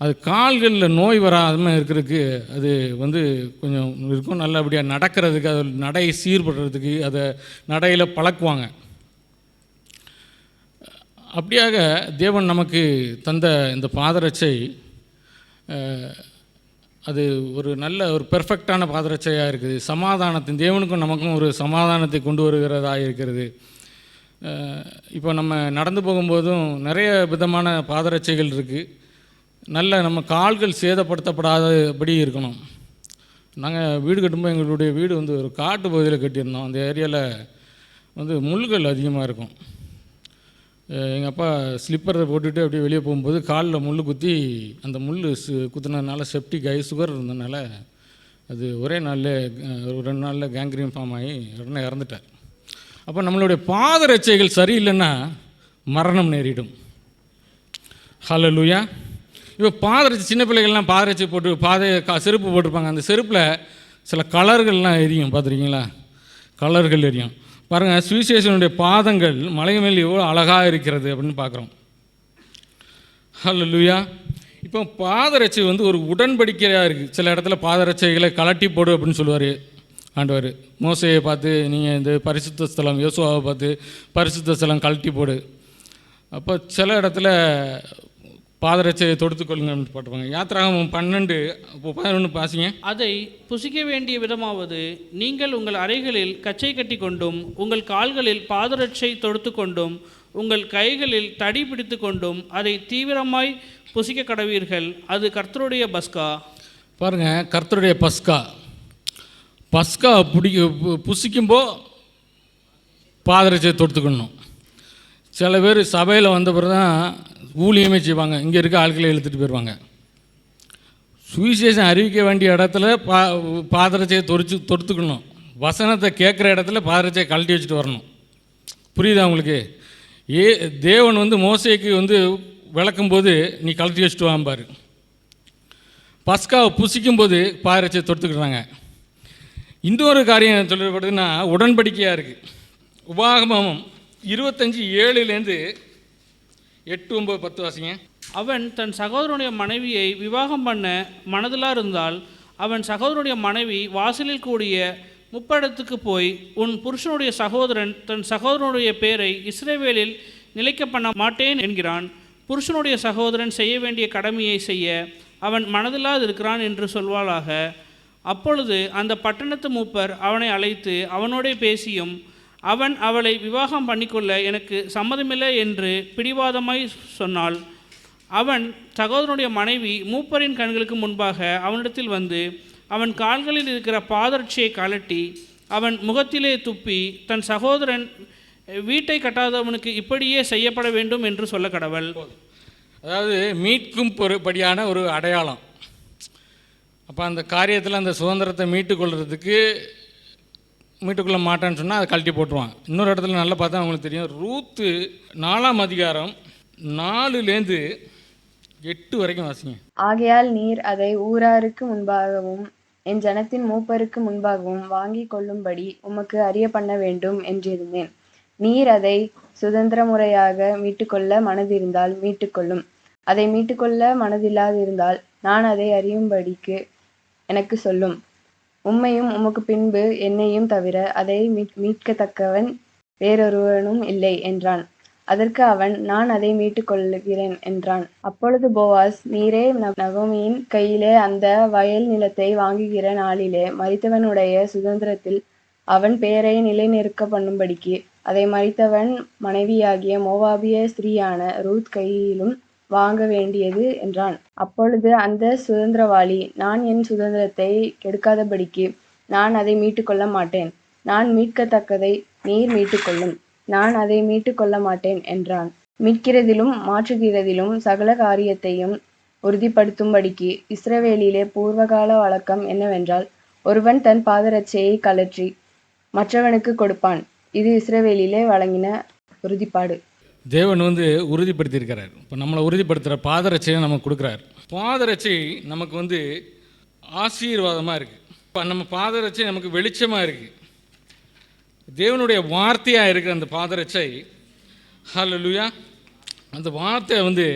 அது கால்களில் நோய் வராமல் இருக்கிறதுக்கு அது வந்து கொஞ்சம் இருக்கும், நல்லபடியாக நடக்கிறதுக்கு, அது நடை சீர்படுறதுக்கு அதை நடையில் பழக்குவாங்க. அப்படியாக தேவன் நமக்கு தந்த இந்த பாதரட்சை அது ஒரு நல்ல ஒரு பெர்ஃபெக்டான பாதரட்சையாக இருக்குது. சமாதானத்தின் தேவனுக்கும் நமக்கும் ஒரு சமாதானத்தை கொண்டு வருகிறதாக இருக்கிறது. இப்போ நம்ம நடந்து போகும்போதும் நிறைய விதமான பாதரட்சைகள் இருக்குது. நல்ல நம்ம கால்கள் சேதப்படுத்தப்படாதபடி இருக்கணும். நாங்கள் வீடு கட்டும்போது எங்களுடைய வீடு வந்து ஒரு காட்டு பகுதியில் கட்டியிருந்தோம். அந்த ஏரியாவில் வந்து முள்கள் அதிகமாக இருக்கும். எங்கள் அப்பா ஸ்லிப்பரை போட்டுட்டு அப்படியே வெளியே போகும்போது காலில் முள் குத்தி அந்த முள் குத்துனதுனால செப்டிக் ஆகி சுகர் இருந்ததுனால அது ஒரே நாளில் ஒரு 2 நாளில் கேங்க்ரீன் ஃபார்ம் ஆகி உடனே இறந்துட்டார். அப்போ நம்மளுடைய பாதரட்சைகள் சரியில்லைன்னா மரணம் நேரிடும். ஹல்லேலூயா. இப்போ பாதரட்சை, சின்ன பிள்ளைகள்லாம் பாதரட்சை போட்டு செருப்பு போட்டிருப்பாங்க. அந்த செருப்பில் சில கலர்கள்லாம் எரியும், பார்த்துருக்கீங்களா? கலர்கள் எரியும். பாருங்கள், சுவிசேஷனுடைய பாதங்கள் மலை மேல் எவ்வளோ அழகாக இருக்கிறது அப்படின்னு பார்க்குறோம். ஹல்லேலூயா. இப்போ பாதரட்சை வந்து ஒரு உடன்படிக்கையாக இருக்குது. சில இடத்துல பாதரட்சைகளை கலட்டி போடு அப்படின்னு சொல்லுவார் ஆண்டவர். மோசையை பார்த்து நீங்கள் இந்த பரிசுத்த ஸ்தலம், யோசுவாவை பார்த்து பரிசுத்த ஸ்தலம் கழட்டி போடு. அப்போ சில இடத்துல பாதரட்சையை தொடுத்துக்கொள்ளுங்கன்னு போட்டுருவாங்க. யாத்திராகமம் 12:11 பாசிங்க. அதை புசிக்க வேண்டிய விதமாவது, நீங்கள் உங்கள் அறைகளில் கச்சை கட்டி கொண்டும் உங்கள் கால்களில் பாதரட்சை தொடுத்து கொண்டும் உங்கள் கைகளில் தடி பிடித்து கொண்டும் அதை தீவிரமாய் புசிக்க கடவீர்கள். அது கர்த்தருடைய பஸ்கா. பாருங்கள், கர்த்தருடைய பஸ்கா புசிக்கும்போ பாதரட்சையை தொடுத்துக்கணும். சில பேர் சபையில் வந்த பிறகு தான் ஊழியமே செய்வாங்க. இங்கே இருக்க ஆட்களை இழுத்துட்டு போயிடுவாங்க. சுவிசேஷம் அறிவிக்க வேண்டிய இடத்துல பாதரட்சையை தொடுத்துக்கணும். வசனத்தை கேட்குற இடத்துல பாதரட்சையை கழட்டி வச்சுட்டு வரணும். புரியுதா உங்களுக்கு? தேவன் வந்து மோசேக்கு வந்து விளக்கும்போது நீ கழட்டி வச்சுட்டு வாம்பார். பஸ்காவை புசிக்கும்போது பாதரட்சையை தொடுத்துக்கிறாங்க. இன்னொரு காரியம் சொல்லப்படுதுன்னா உடன்படிக்கையாக இருக்குது. உபாகமம் 25:7 8, 9, 10 வாசிங்க. அவன் தன் சகோதரனுடைய மனைவியை விவாகம் பண்ண மனதிலாக இருந்தால் அவன் சகோதரனுடைய மனைவி வாசலில் கூடிய முப்படத்துக்கு போய், உன் புருஷனுடைய சகோதரன் தன் சகோதரனுடைய பேரை இஸ்ரவேலில் நிலைக்க பண்ண மாட்டேன் என்கிறான். புருஷனுடைய சகோதரன் செய்ய வேண்டிய கடமையை செய்ய அவன் மனதில்லாது இருக்கிறான் என்று சொல்வாளாக. அப்பொழுது அந்த பட்டணத்து மூப்பர் அவனை அழைத்து அவனோடே பேசியும், அவன் அவளை விவாகம் பண்ணிக்கொள்ள எனக்கு சம்மதமில்லை என்று பிடிவாதமாய் சொன்னாள். அவன் சகோதரனுடைய மனைவி மூப்பரின் கண்களுக்கு முன்பாக அவனிடத்தில் வந்து அவன் கால்களில் இருக்கிற பாதரட்சியை கழட்டி அவன் முகத்திலே துப்பி, தன் சகோதரன் வீட்டை கட்டாதவனுக்கு இப்படியே செய்யப்பட வேண்டும் என்று சொல்ல கடவள். அதாவது மீட்கும் பொறுப்படியான ஒரு அடையாளம். அப்போ அந்த காரியத்தில் அந்த சுதந்திரத்தை மீட்டுக்கொள்ள மாட்டான்னு சொன்னால் அதை கழட்டி போட்டுருவான். இன்னொரு இடத்துல நல்லா பார்த்தா அவங்களுக்கு தெரியும். ரூத்து 4:4-8 வரைக்கும் வாசிங்க. ஆகையால் நீர் அதை ஊராருக்கு முன்பாகவும் என் ஜனத்தின் மூப்பருக்கு முன்பாகவும் வாங்கி கொள்ளும்படி உமக்கு அறிய பண்ண வேண்டும் என்றிருந்தேன். நீர் அதை சுதந்திர முறையாக மீட்டுக்கொள்ள மனதிருந்தால் மீட்டுக்கொள்ளும். அதை மீட்டுக்கொள்ள மனதில்லாதிருந்தால் நான் அதை அறியும்படிக்கு எனக்கு சொல்லும். உம்மையும் உமக்கு பின்பு என்னையும் தவிர அதை மீட்கத்தக்கவன் வேறொருவனும் இல்லை என்றான். அதற்கு அவன், நான் அதை மீட்டுக் கொள்ளுகிறேன் என்றான். அப்பொழுது போவாஸ், நீரே நகோமியின் கையிலே அந்த வயல் நிலத்தை வாங்குகிற நாளிலே மரித்தவனுடைய சுதந்திரத்தில் அவன் பெயரை நிலைநிற்க பண்ணும்படிக்கு அதை மரித்தவன் மனைவியாகிய மோவாபிய ஸ்திரீயான ரூத் கையிலும் வாங்க வேண்டியது என்றான். அப்பொழுது அந்த சுதந்திரவாளி, நான் என் சுதந்திரத்தை கெடுக்காதபடிக்கு நான் அதை மீட்டுக்கொள்ள மாட்டேன். நான் மீட்கத்தக்கதை நீர் மீட்டுக்கொள்ளும். நான் அதை மீட்டுக்கொள்ள மாட்டேன் என்றான். மீட்கிறதிலும் மாற்றுகிறதிலும் சகல காரியத்தையும் உறுதிப்படுத்தும்படிக்கு இஸ்ரவேலிலே பூர்வகால வழக்கம் என்னவென்றால், ஒருவன் தன் பாதரட்சையை கழற்றி மற்றவனுக்கு கொடுப்பான். இது இஸ்ரவேலிலே வழங்கின உறுதிப்பாடு. தேவன் வந்து உறுதிப்படுத்தியிருக்கிறார். இப்போ நம்மளை உறுதிப்படுத்துகிற பாதரட்சையை நமக்கு கொடுக்குறார். பாதரட்சை நமக்கு வந்து ஆசீர்வாதமாக இருக்குது. நம்ம பாதரட்சை நமக்கு வெளிச்சமாக இருக்குது. தேவனுடைய வார்த்தையாக இருக்கிற அந்த பாதரட்சை, ஹல்லேலூயா, அந்த வார்த்தை வந்து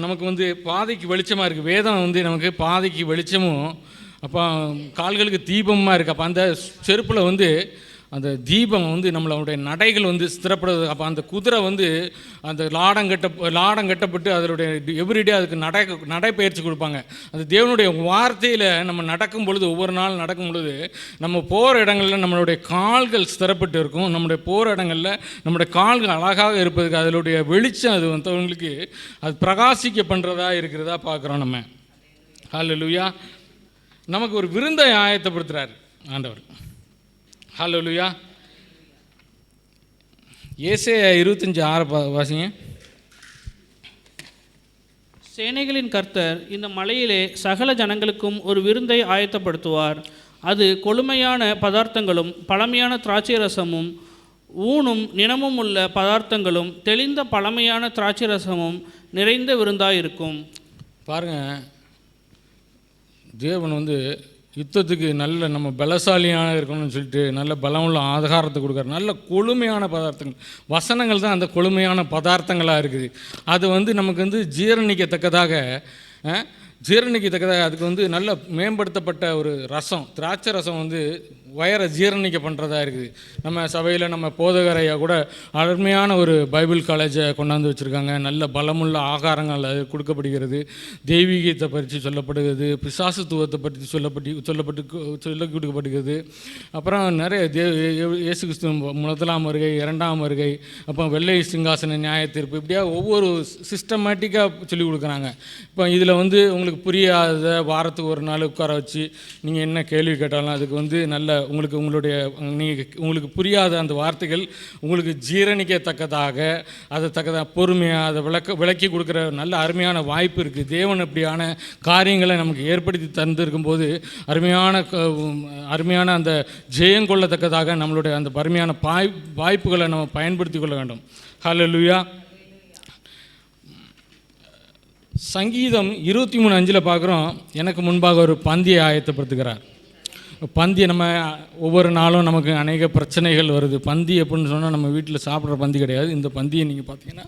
நமக்கு வந்து பாதைக்கு வெளிச்சமாக இருக்குது. வேதம் வந்து நமக்கு பாதைக்கு வெளிச்சமும் அப்போ கால்களுக்கு தீபமாக இருக்குது. அப்போ அந்த செருப்பில் வந்து அந்த தீபம் வந்து நம்மளுடைய நடைகள் வந்து ஸ்திரப்படுது. அப்போ அந்த குதிரை வந்து அந்த லாடம் கட்டப்பட்டு அதனுடைய எவ்ரிடே அதுக்கு நடைப்பயிற்சி கொடுப்பாங்க. அந்த தேவனுடைய வார்த்தையில் நம்ம நடக்கும் பொழுது, ஒவ்வொரு நாள் நடக்கும் பொழுது நம்ம போகிற இடங்களில் நம்மளுடைய கால்கள் ஸ்திரப்பட்டு இருக்கும். நம்முடைய போகிற இடங்களில் நம்முடைய கால்கள் அழகாக இருப்பதுக்கு அதனுடைய வெளிச்சம் அது வந்தவங்களுக்கு அது பிரகாசிக்க பண்ணுறதா இருக்கிறதா பார்க்குறோம் நம்ம. ஹல்லேலூயா. நமக்கு ஒரு விருந்தை ஆயத்தப்படுத்துகிறார் ஆண்டவர். ஹல்லேலூயா. ஏசாயா 25:6 வாசிங்க. சேனைகளின் கர்த்தர் இந்த மலையிலே சகல ஜனங்களுக்கும் ஒரு விருந்தை ஆயத்தப்படுத்துவார். அது கொழுமையான பதார்த்தங்களும் பழமையான திராட்சை ரசமும் ஊனும் நினமும் உள்ள பதார்த்தங்களும் தெளிந்த பழமையான திராட்சை ரசமும் நிறைந்த விருந்தாயிருக்கும். பாருங்கள், தேவன் வந்து யுத்தத்துக்கு நல்ல நம்ம பலசாலியான இருக்கணும்னு சொல்லிட்டு நல்ல பலமுள்ள ஆதாரத்தை கொடுக்குறாரு. நல்ல கொழுமையான பதார்த்தங்கள், வசனங்கள் தான் அந்த கொழுமையான பதார்த்தங்களாக இருக்குது. அது வந்து நமக்கு வந்து ஜீரணிக்கத்தக்கதாக அதுக்கு வந்து நல்ல மேம்படுத்தப்பட்ட ஒரு ரசம், திராட்சை ரசம் வந்து வயரை ஜீரணிக்க பண்ணுறதா இருக்குது. நம்ம சபையில் நம்ம போதகரையா கூட அருமையான ஒரு பைபிள் காலேஜை கொண்டாந்து வச்சுருக்காங்க. நல்ல பலமுள்ள ஆகாரங்கள் அது கொடுக்கப்படுகிறது. தெய்வீகத்தை பற்றி சொல்லப்படுகிறது, பிசாசுத்துவத்தை பற்றி சொல்லி கொடுக்கப்படுகிறது. அப்புறம் நிறைய இயேசு கிறிஸ்து முதலாம் வருகை, இரண்டாம் வருகை, அப்புறம் வெள்ளை சிங்காசன நியாய தீர்ப்பு, இப்படியா ஒவ்வொரு சிஸ்டமேட்டிக்காக சொல்லிக் கொடுக்குறாங்க. இப்போ இதில் வந்து உங்களுக்கு புரியாத வாரத்துக்கு ஒரு நாள் உட்கார வச்சு நீங்கள் என்ன கேள்வி கேட்டாலும் அதுக்கு வந்து நல்ல உங்களுக்கு புரியாத அந்த வார்த்தைகள் உங்களுக்கு ஜீரணிக்கத்தக்கதாக அதை பொறுமையாக அதை விளக்கி கொடுக்குற நல்ல அருமையான வாய்ப்பு இருக்குது. தேவன் அப்படியான காரியங்களை நமக்கு ஏற்படுத்தி தந்திருக்கும் போது அருமையான அந்த ஜெயம் கொள்ளத்தக்கதாக நம்மளுடைய அந்த அருமையான வாய்ப்புகளை நம்ம பயன்படுத்தி கொள்ள வேண்டும். ஹல்லேலூயா. சங்கீதம் 23:5 பார்க்குறோம், எனக்கு முன்பாக ஒரு பந்தியை ஆயத்தப்படுத்துகிறார். பந்தி நம்ம ஒவ்வொரு நாளும் நமக்கு அநேக பிரச்சனைகள் வருது. பந்தி எப்படின்னு சொன்னால் நம்ம வீட்டில் சாப்பிட்ற பந்தி கிடையாது. இந்த பந்தியை நீங்கள் பார்த்தீங்கன்னா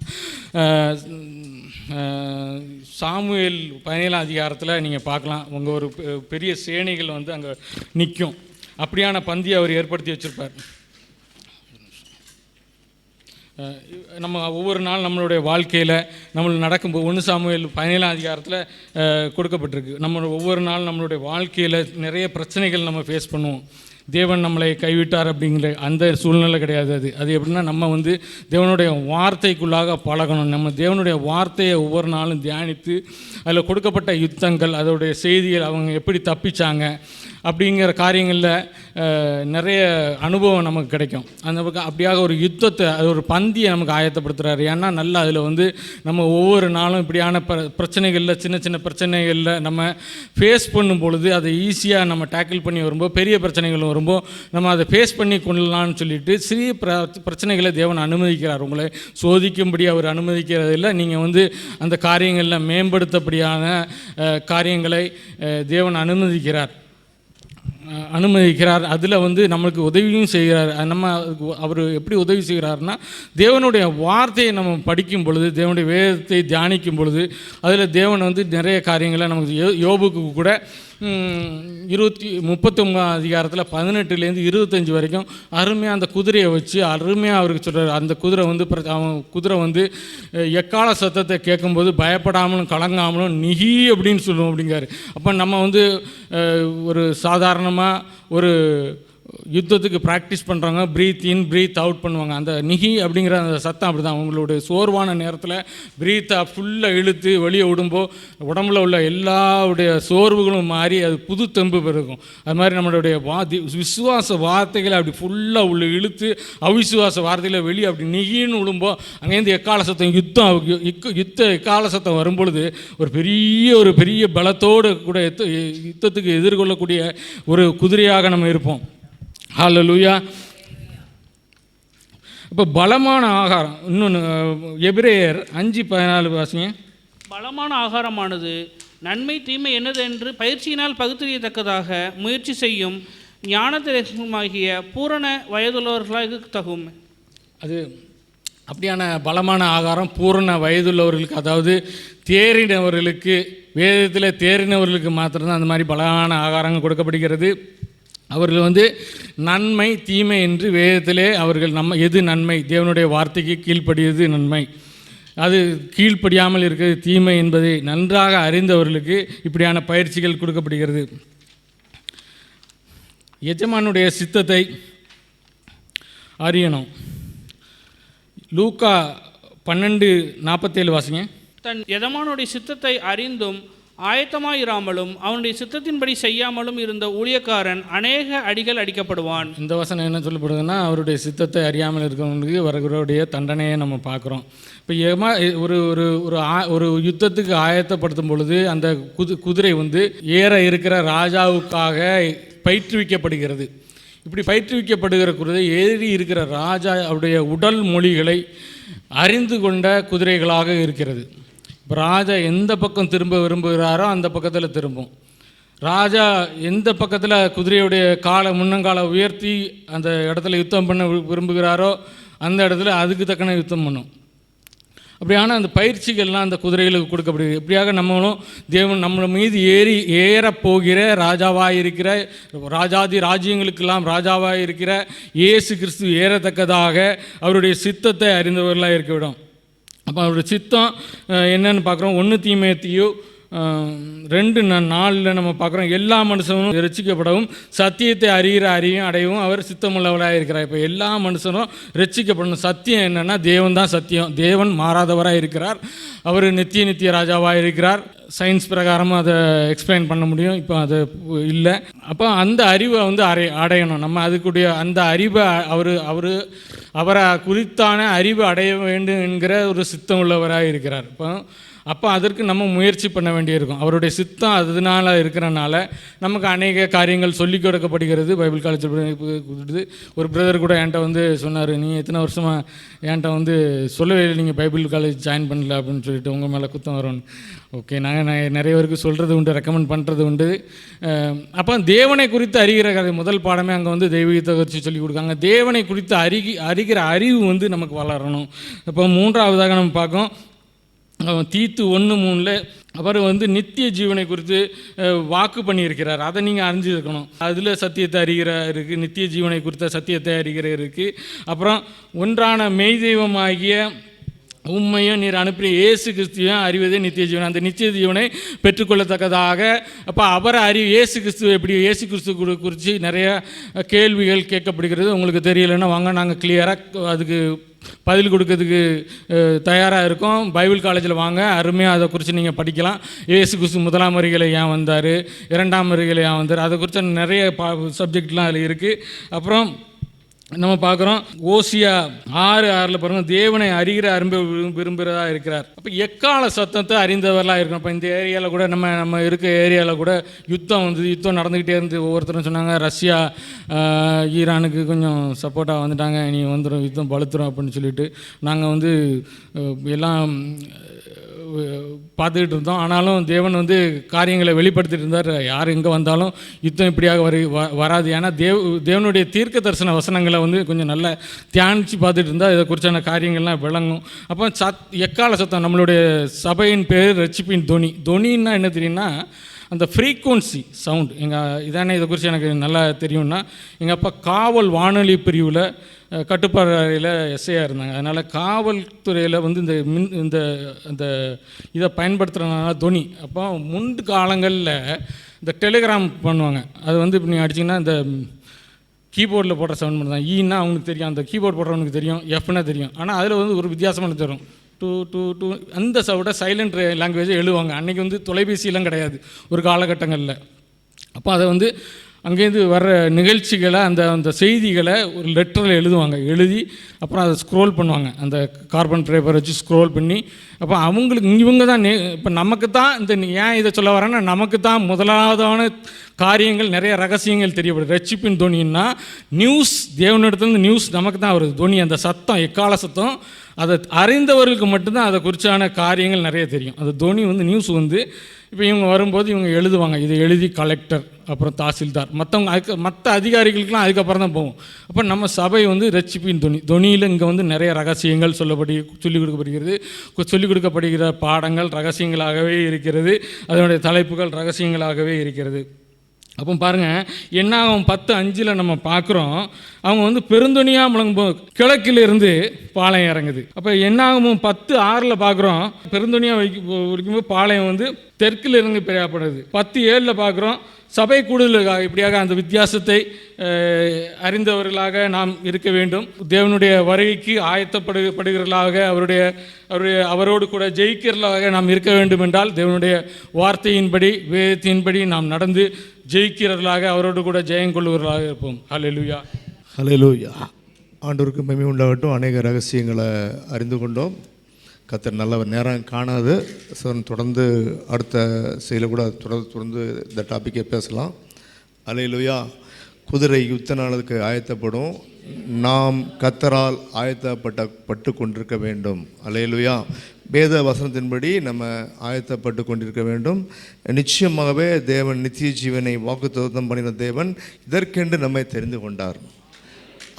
சாமுவேல் 17ஆம் அதிகாரத்தில் நீங்கள் பார்க்கலாம். உங்கள் ஒரு பெரிய சேனைகள் வந்து அங்கே நிற்கும். அப்படியான பந்தியை அவர் ஏற்படுத்தி வச்சுருப்பார். நம்ம ஒவ்வொரு நாள் நம்மளுடைய வாழ்க்கையில் நம்மளுக்கு நடக்கும்போது 1 சாமுவேல் 17ஆம் அதிகாரத்தில் கொடுக்கப்பட்டிருக்கு. நம்ம ஒவ்வொரு நாள் நம்மளுடைய வாழ்க்கையில் நிறைய பிரச்சனைகள் நம்ம ஃபேஸ் பண்ணுவோம். தேவன் நம்மளை கைவிட்டார் அப்படிங்கிற அந்த சூழ்நிலை கிடையாது. அது எப்படின்னா நம்ம வந்து தேவனுடைய வார்த்தைக்குள்ளாக பழகணும். நம்ம தேவனுடைய வார்த்தையை ஒவ்வொரு நாளும் தியானித்து அதில் கொடுக்கப்பட்ட யுத்தங்கள், அதோடைய செய்திகள், அவங்க எப்படி தப்பிச்சாங்க அப்படிங்கிற காரியங்களில் நிறைய அனுபவம் நமக்கு கிடைக்கும். அந்த அப்படியாக ஒரு யுத்தத்தை, அது ஒரு பந்தியை நமக்கு ஆயத்தப்படுத்துகிறாரு. ஏன்னா நல்லா அதில் வந்து நம்ம ஒவ்வொரு நாளும் இப்படியான பிரச்சனைகளில், சின்ன சின்ன பிரச்சனைகளில் நம்ம ஃபேஸ் பண்ணும் பொழுது அதை ஈஸியாக நம்ம டேக்கிள் பண்ணி வரும்போது, பெரிய பிரச்சனைகள் வரும்போது நம்ம அதை ஃபேஸ் பண்ணி கொள்ளலான்னு சொல்லிட்டு சிறிய பிரச்சனைகளை தேவன் அனுமதிக்கிறார். உங்களை சோதிக்கும்படி அவர் அனுமதிக்கிறதில்லை. நீங்கள் வந்து அந்த காரியங்களில் மேம்படுத்தப்படியான காரியங்களை தேவன் அனுமதிக்கிறார். அதில் வந்து நம்மளுக்கு உதவியும் செய்கிறார். அவர் எப்படி உதவி செய்கிறார்னா, தேவனுடைய வார்த்தையை நம்ம படிக்கும் பொழுது, தேவனுடைய வேதத்தை தியானிக்கும் பொழுது அதில் தேவன் வந்து நிறைய காரியங்களை நமக்கு யோபுக்கு கூட 39ஆம் அதிகாரத்தில் 18லேருந்து 25 வரைக்கும் அருமையாக அந்த குதிரையை வச்சு அருமையாக அவருக்கு சொல்கிறார். அந்த குதிரை வந்து எக்கால சத்தத்தை கேட்கும்போது பயப்படாமலும் கலங்காமலும் நிகி அப்படின்னு சொல்லுவோம் அப்படிங்காரு. அப்போ நம்ம வந்து ஒரு சாதாரணமாக ஒரு யுத்தத்துக்கு ப்ராக்டிஸ் பண்ணுறாங்க, ப்ரீத் இன் ப்ரீத் அவுட் பண்ணுவாங்க. அந்த நிகி அப்படிங்கிற அந்த சத்தம் அப்படி தான். அவங்களுடைய சோர்வான நேரத்தில் ப்ரீத்தை ஃபுல்லாக இழுத்து வெளியே விடும்போது உடம்புல உள்ள எல்லாருடைய சோர்வுகளும் மாறி அது புது தெம்பு பெருகும். அது மாதிரி நம்மளுடைய விசுவாச வார்த்தைகளை அப்படி ஃபுல்லாக உள்ள இழுத்து அவிசுவாச வார்த்தைகளை வெளியே அப்படி நிகின்னு விடும்போது அங்கேருந்து எக்கால சத்தம் எக்கால சத்தம் வரும்பொழுது ஒரு பெரிய பலத்தோடு கூட யுத்தத்துக்கு எதிர்கொள்ளக்கூடிய ஒரு குதிரையாக நம்ம இருப்போம். ஹல்லேலூயா. இப்போ பலமான ஆகாரம் இன்னொன்று எபிரேயர் 5:14 வாசிங்க. பலமான ஆகாரமானது நன்மை தீமை என்னதென்று பயிற்சியினால் பகுத்தறியத்தக்கதாக முயற்சி செய்யும் ஞானத்திற்குமாகிய பூரண வயதுள்ளவர்களாக தகும். அது அப்படியான பலமான ஆகாரம் பூரண வயதுள்ளவர்களுக்கு, அதாவது தேறினவர்களுக்கு, வேதத்தில் தேறினவர்களுக்கு மாத்திரம்தான் அந்த மாதிரி பலமான ஆகாரங்கள் கொடுக்கப்படுகிறது. அவர்கள் நன்மை தீமை என்று வேதத்திலே அவர்கள் எது நன்மை, தேவனுடைய வார்த்தைக்கு கீழ்ப்படியது நன்மை, அது கீழ்ப்படியாமல் இருக்கிறது தீமை என்பதை நன்றாக அறிந்தவர்களுக்கு இப்படியான பயிற்சிகள் கொடுக்கப்படுகிறது. எஜமானுடைய சித்தத்தை அறியணும். லூக்கா 12:47 வாசிங்க. தன் எஜமானுடைய சித்தத்தை அறிந்தும் ஆயத்தமாயிராமலும் அவனுடைய சித்தத்தின்படி செய்யாமலும் இருந்த ஊழியக்காரன் அநேக அடிகள் அடிக்கப்படுவான். இந்த வசனம் என்ன சொல்லப்படுதுன்னா, அவருடைய சித்தத்தை அறியாமல் இருக்கிறவங்களுக்கு வரவருடைய தண்டனையை நம்ம பார்க்குறோம். இப்போ ஒரு ஒரு ஒரு யுத்தத்துக்கு ஆயத்தப்படுத்தும் பொழுது அந்த குதிரை ஏற இருக்கிற ராஜாவுக்காக பயிற்றுவிக்கப்படுகிறது. இப்படி பயிற்றுவிக்கப்படுகிற குதிரை ஏறி இருக்கிற ராஜா அவருடைய உடல் மொழிகளை அறிந்து கொண்ட குதிரைகளாக இருக்கிறது. இப்போ ராஜா எந்த பக்கம் திரும்ப விரும்புகிறாரோ அந்த பக்கத்தில் திரும்பும். ராஜா எந்த பக்கத்தில் குதிரையுடைய முன்னங்காலை உயர்த்தி அந்த இடத்துல யுத்தம் பண்ண விரும்புகிறாரோ அந்த இடத்துல அதுக்கு தக்கன யுத்தம் பண்ணும். அப்படியான அந்த பயிற்சிகள்லாம் அந்த குதிரைகளுக்கு கொடுக்கப்படுகிறது. இப்படியாக நம்மளும் தேவன் நம்மளை மீது ஏறப்போகிற ராஜாவாக இருக்கிற ராஜாதி ராஜ்யங்களுக்கெல்லாம் ராஜாவாக இருக்கிற இயேசு கிறிஸ்து ஏறத்தக்கதாக அவருடைய சித்தத்தை அறிந்தவர்களாக இருக்க விடும். அப்போ அவருடைய சித்தம் என்னன்னு பார்க்குறோம். 1 தீமோத்தேயு 2:4 நம்ம பார்க்குறோம். எல்லா மனுஷனும் ரட்சிக்கப்படவும் சத்தியத்தை அடையவும் அவர் சித்தமுள்ளவராக இருக்கிறார். இப்போ எல்லா மனுஷனும் ரட்சிக்கப்படணும். சத்தியம் என்னென்னா தேவன் தான் சத்தியம். தேவன் மாறாதவராக இருக்கிறார். அவர் நித்திய ராஜாவாக இருக்கிறார். சயின்ஸ் பிரகாரமாக அதை எக்ஸ்பிளைன் பண்ண முடியும். இப்போ அது இல்லை. அப்போ அந்த அறிவை அடையணும். நம்ம அதுக்குடைய அந்த அறிவை அவரை குறித்தான அறிவு அடைய வேண்டும் என்கிற ஒரு சித்தம் உள்ளவராக இருக்கிறார். அப்போ அதற்கு நம்ம முயற்சி பண்ண வேண்டியிருக்கும். அவருடைய சித்தம் அதனால இருக்கிறனால நமக்கு அநேக காரியங்கள் சொல்லிக் கொடுக்கப்படுகிறது. பைபிள் காலேஜ் கொடுத்து ஒரு பிரதர் கூட என்கிட்ட சொன்னார், நீ எத்தனை வருஷமாக என்கிட்ட சொல்லவே இல்லை நீங்கள் பைபிள் காலேஜ் ஜாயின் பண்ணல அப்படின்னு சொல்லிட்டு உங்கள் மேலே குத்தம் வரும்னு. ஓகே, நான் நிறைய பேருக்கு சொல்கிறது உண்டு, ரெக்கமெண்ட் பண்ணுறது உண்டு. அப்போ தேவனை குறித்து அறிகிற கதை முதல் பாடமே அங்கே தெய்வீகத்தை வச்சு சொல்லிக் கொடுக்காங்க. தேவனை குறித்து அறிகிற அறிவு நமக்கு வளரணும். இப்போ 3ஆவதாக நம்ம பார்க்கோம் தீத்து 1:3 அவர் நித்திய ஜீவனை குறித்து வாக்கு பண்ணியிருக்கிறார். அதை நீங்கள் அறிஞ்சிருக்கணும். அதில் சத்தியத்தை அறிகிற இருக்குது, நித்திய ஜீவனை குறித்த சத்தியத்தை அறிகிற இருக்குது. அப்புறம் ஒன்றான மெய் தெய்வமாகிய உண்மையும் நீர் அனுப்பிய இயேசு கிறிஸ்துவையும் அறிவதே நித்திய ஜீவன். அந்த நித்திய ஜீவனை பெற்றுக்கொள்ளத்தக்கதாக அப்போ அவரை இயேசு கிறிஸ்துவ இயேசு கிறிஸ்துவ குறித்து நிறைய கேள்விகள் கேட்கப்படுகிறது. உங்களுக்கு தெரியலைன்னா வாங்க, நாங்கள் கிளியராக அதுக்கு பதில் கொடுக்கறதுக்கு தயாராக இருக்கோம். பைபிள் காலேஜில் வாங்க, அருமையாக அதை குறித்து நீங்கள் படிக்கலாம். இயேசு கிறிஸ்து 1ஆம் வருகையில் ஏன் வந்தார், 2ஆம் வருகையில் ஏன் வந்தார், அதை குறித்த நிறைய சப்ஜெக்ட்லாம் அதில் இருக்குது. அப்புறம் நம்ம பார்க்குறோம் ஓசியா 6:6 பாருங்கள், தேவனை அறிகிற விரும்புகிறதா இருக்கிறார். அப்போ எக்கால சத்தத்தை அறிந்தவர்களாக இருக்கணும். இப்போ இந்த ஏரியாவில் கூட நம்ம இருக்க ஏரியாவில் கூட யுத்தம் நடந்துக்கிட்டே இருந்து ஒவ்வொருத்தரும் சொன்னாங்க, ரஷ்யா ஈரானுக்கு கொஞ்சம் சப்போர்ட்டாக வந்துட்டாங்க, நீ யுத்தம் பழுத்துரும் அப்படின்னு சொல்லிட்டு நாங்கள் எல்லாம் பார்த்துக்கிட்டு இருந்தோம். ஆனாலும் தேவன் காரியங்களை வெளிப்படுத்திட்டு இருந்தார். யார் எங்கே வந்தாலும் யுத்தம் இப்படியாக வராது. ஏன்னா தேவனுடைய தீர்க்க தரிசன வசனங்களை கொஞ்சம் நல்லா தியானித்து பார்த்துட்டு இருந்தால் இதை குறித்தான காரியங்கள்லாம் விளங்கும். அப்போ எக்கால சத்தம், நம்மளுடைய சபையின் பேர் ரட்சிப்பின் தொனின்னா என்ன தெரியும்னா அந்த ஃப்ரீக்குவன்சி சவுண்ட். இதானே இதை குறித்து எனக்கு நல்லா தெரியும்னா, எங்கள் அப்பா காவல் வானொலி பிரிவில் கட்டுப்பாடு அறையில் எஸ்ஐயாக இருந்தாங்க. அதனால் காவல்துறையில் இந்த இந்த இதை பயன்படுத்துகிறதுனால தொனி. அப்போ முன்பு காலங்களில் இந்த டெலிகிராம் பண்ணுவாங்க. அது இப்போ நீங்கள் அடிச்சிங்கன்னா இந்த கீபோர்டில் போடுற சவுண்ட் பண்ணி தான். ஈன்னா அவனுக்கு தெரியும், அந்த கீபோர்ட் போடுறவனுக்கு தெரியும், எஃப்னா தெரியும். ஆனால் அதில் ஒரு வித்தியாசமான தரும் டூ டூ டூ அந்த சவுண்டை சைலண்ட் லாங்குவேஜை எழுதுவாங்க. அன்றைக்கி தொலைபேசியெல்லாம் கிடையாது ஒரு காலகட்டங்களில். அப்போ அதை அங்கேருந்து வர்ற நிகழ்ச்சிகளை அந்த செய்திகளை ஒரு லெட்டரில் எழுதி அப்புறம் அதை ஸ்க்ரோல் பண்ணுவாங்க. அந்த கார்பன் பேப்பர் வச்சு ஸ்க்ரோல் பண்ணி அப்போ அவங்களுக்கு இவங்க தான் இப்போ நமக்கு தான் ஏன் இதை சொல்ல வரேன்னா, நமக்கு தான் முதலாவதான காரியங்கள் நிறைய ரகசியங்கள் தெரியப்படுது. ரட்சிப்பின் தொனின்னா நியூஸ், தேவனிடத்துலேருந்து நியூஸ் நமக்கு தான் வருது. தொனி அந்த சத்தம், எக்கால சத்தம் அதை அறிந்தவர்களுக்கு மட்டும்தான் அதை குறித்தான காரியங்கள் நிறைய தெரியும். அது தோனி நியூஸ் இப்போ இவங்க வரும்போது இவங்க எழுதுவாங்க, இதை எழுதி கலெக்டர், அப்புறம் தாசில்தார், மற்றவங்க மற்ற அதிகாரிகளுக்கெலாம் அதுக்கப்புறம் தான் போகும். அப்போ நம்ம சபை ரட்சிப்பின் தொனியில் இங்கே நிறைய ரகசியங்கள் சொல்லிக் கொடுக்கப்படுகிற பாடங்கள் ரகசியங்களாகவே இருக்கிறது. அதனுடைய தலைப்புகள் ரகசியங்களாகவே இருக்கிறது. அப்போ பாருங்கள், என்னாகும் 10:5 நம்ம பார்க்குறோம், அவங்க பெருந்தொனியாக முழங்கும்போது கிழக்கிலிருந்து பாளையம் இறங்குது. அப்போ என்னாகும் 10:6 பார்க்குறோம், பெருந்தொனியாக வைக்கும்போது பாளையம் தெற்கில் இருந்து பெரியாப்படுது. 10:7 பார்க்குறோம், சபை கூடுதலுக்காக இப்படியாக அந்த வித்தியாசத்தை அறிந்தவர்களாக நாம் இருக்க வேண்டும். தேவனுடைய வருகைக்கு ஆயத்தப்படுகிறவர்களாக அவரோடு கூட ஜெயிக்கிறவர்களாக நாம் இருக்க வேண்டும் என்றால் தேவனுடைய வார்த்தையின்படி வேதத்தின்படி நாம் நடந்து ஜெயிக்கிறவர்களாக அவரோடு கூட ஜெயம் கொள்ளுவர்களாக இருப்போம். ஹல்லேலூயா, ஹல்லேலூயா. ஆண்டவருக்கு மகிமை உண்டாகட்டும். அநேக ரகசியங்களை அறிந்து கொண்டோம். கர்த்தர் நல்லவர். நேரம் காணாது தொடர்ந்து அடுத்த செயலை கூட தொடர்ந்து இந்த டாப்பிக்கை பேசலாம். ஹல்லேலூயா. குதிரை யுத்த நாளுக்கு ஆயத்தப்படும், நாம் கர்த்தரால் ஆயத்தப்பட்டு கொண்டிருக்க வேண்டும். ஹல்லேலூயா. வேத வசனத்தின்படி நம்ம ஆயத்தப்பட்டு கொண்டிருக்க வேண்டும். நிச்சயமாகவே தேவன் நித்திய ஜீவனை வாக்குத்தத்தம் பண்ணின தேவன் இதற்கென்று நம்மை தெரிந்து கொண்டார்.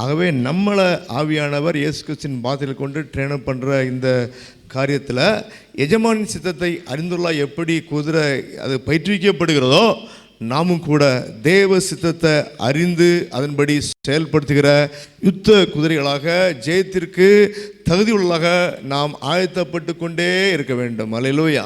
ஆகவே நம்மளை ஆவியானவர் இயேசு கிறிஸ்துவின் வார்த்தையில் கொண்டு ட்ரெயினப் பண்ணுற இந்த காரியத்தில் எஜமானின் சித்தத்தை அறிந்துள்ள எப்படி குதிரை அது பயிற்றுவிக்கப்படுகிறதோ, நாமும் கூட தேவ சித்தத்தை அறிந்து அதன்படி செயல்படுத்துகிற யுத்த குதிரைகளாக ஜெயத்திற்கு தகுதியுள்ளதாக நாம் ஆயத்தப்பட்டு கொண்டே இருக்க வேண்டும். அல்லேலூயா.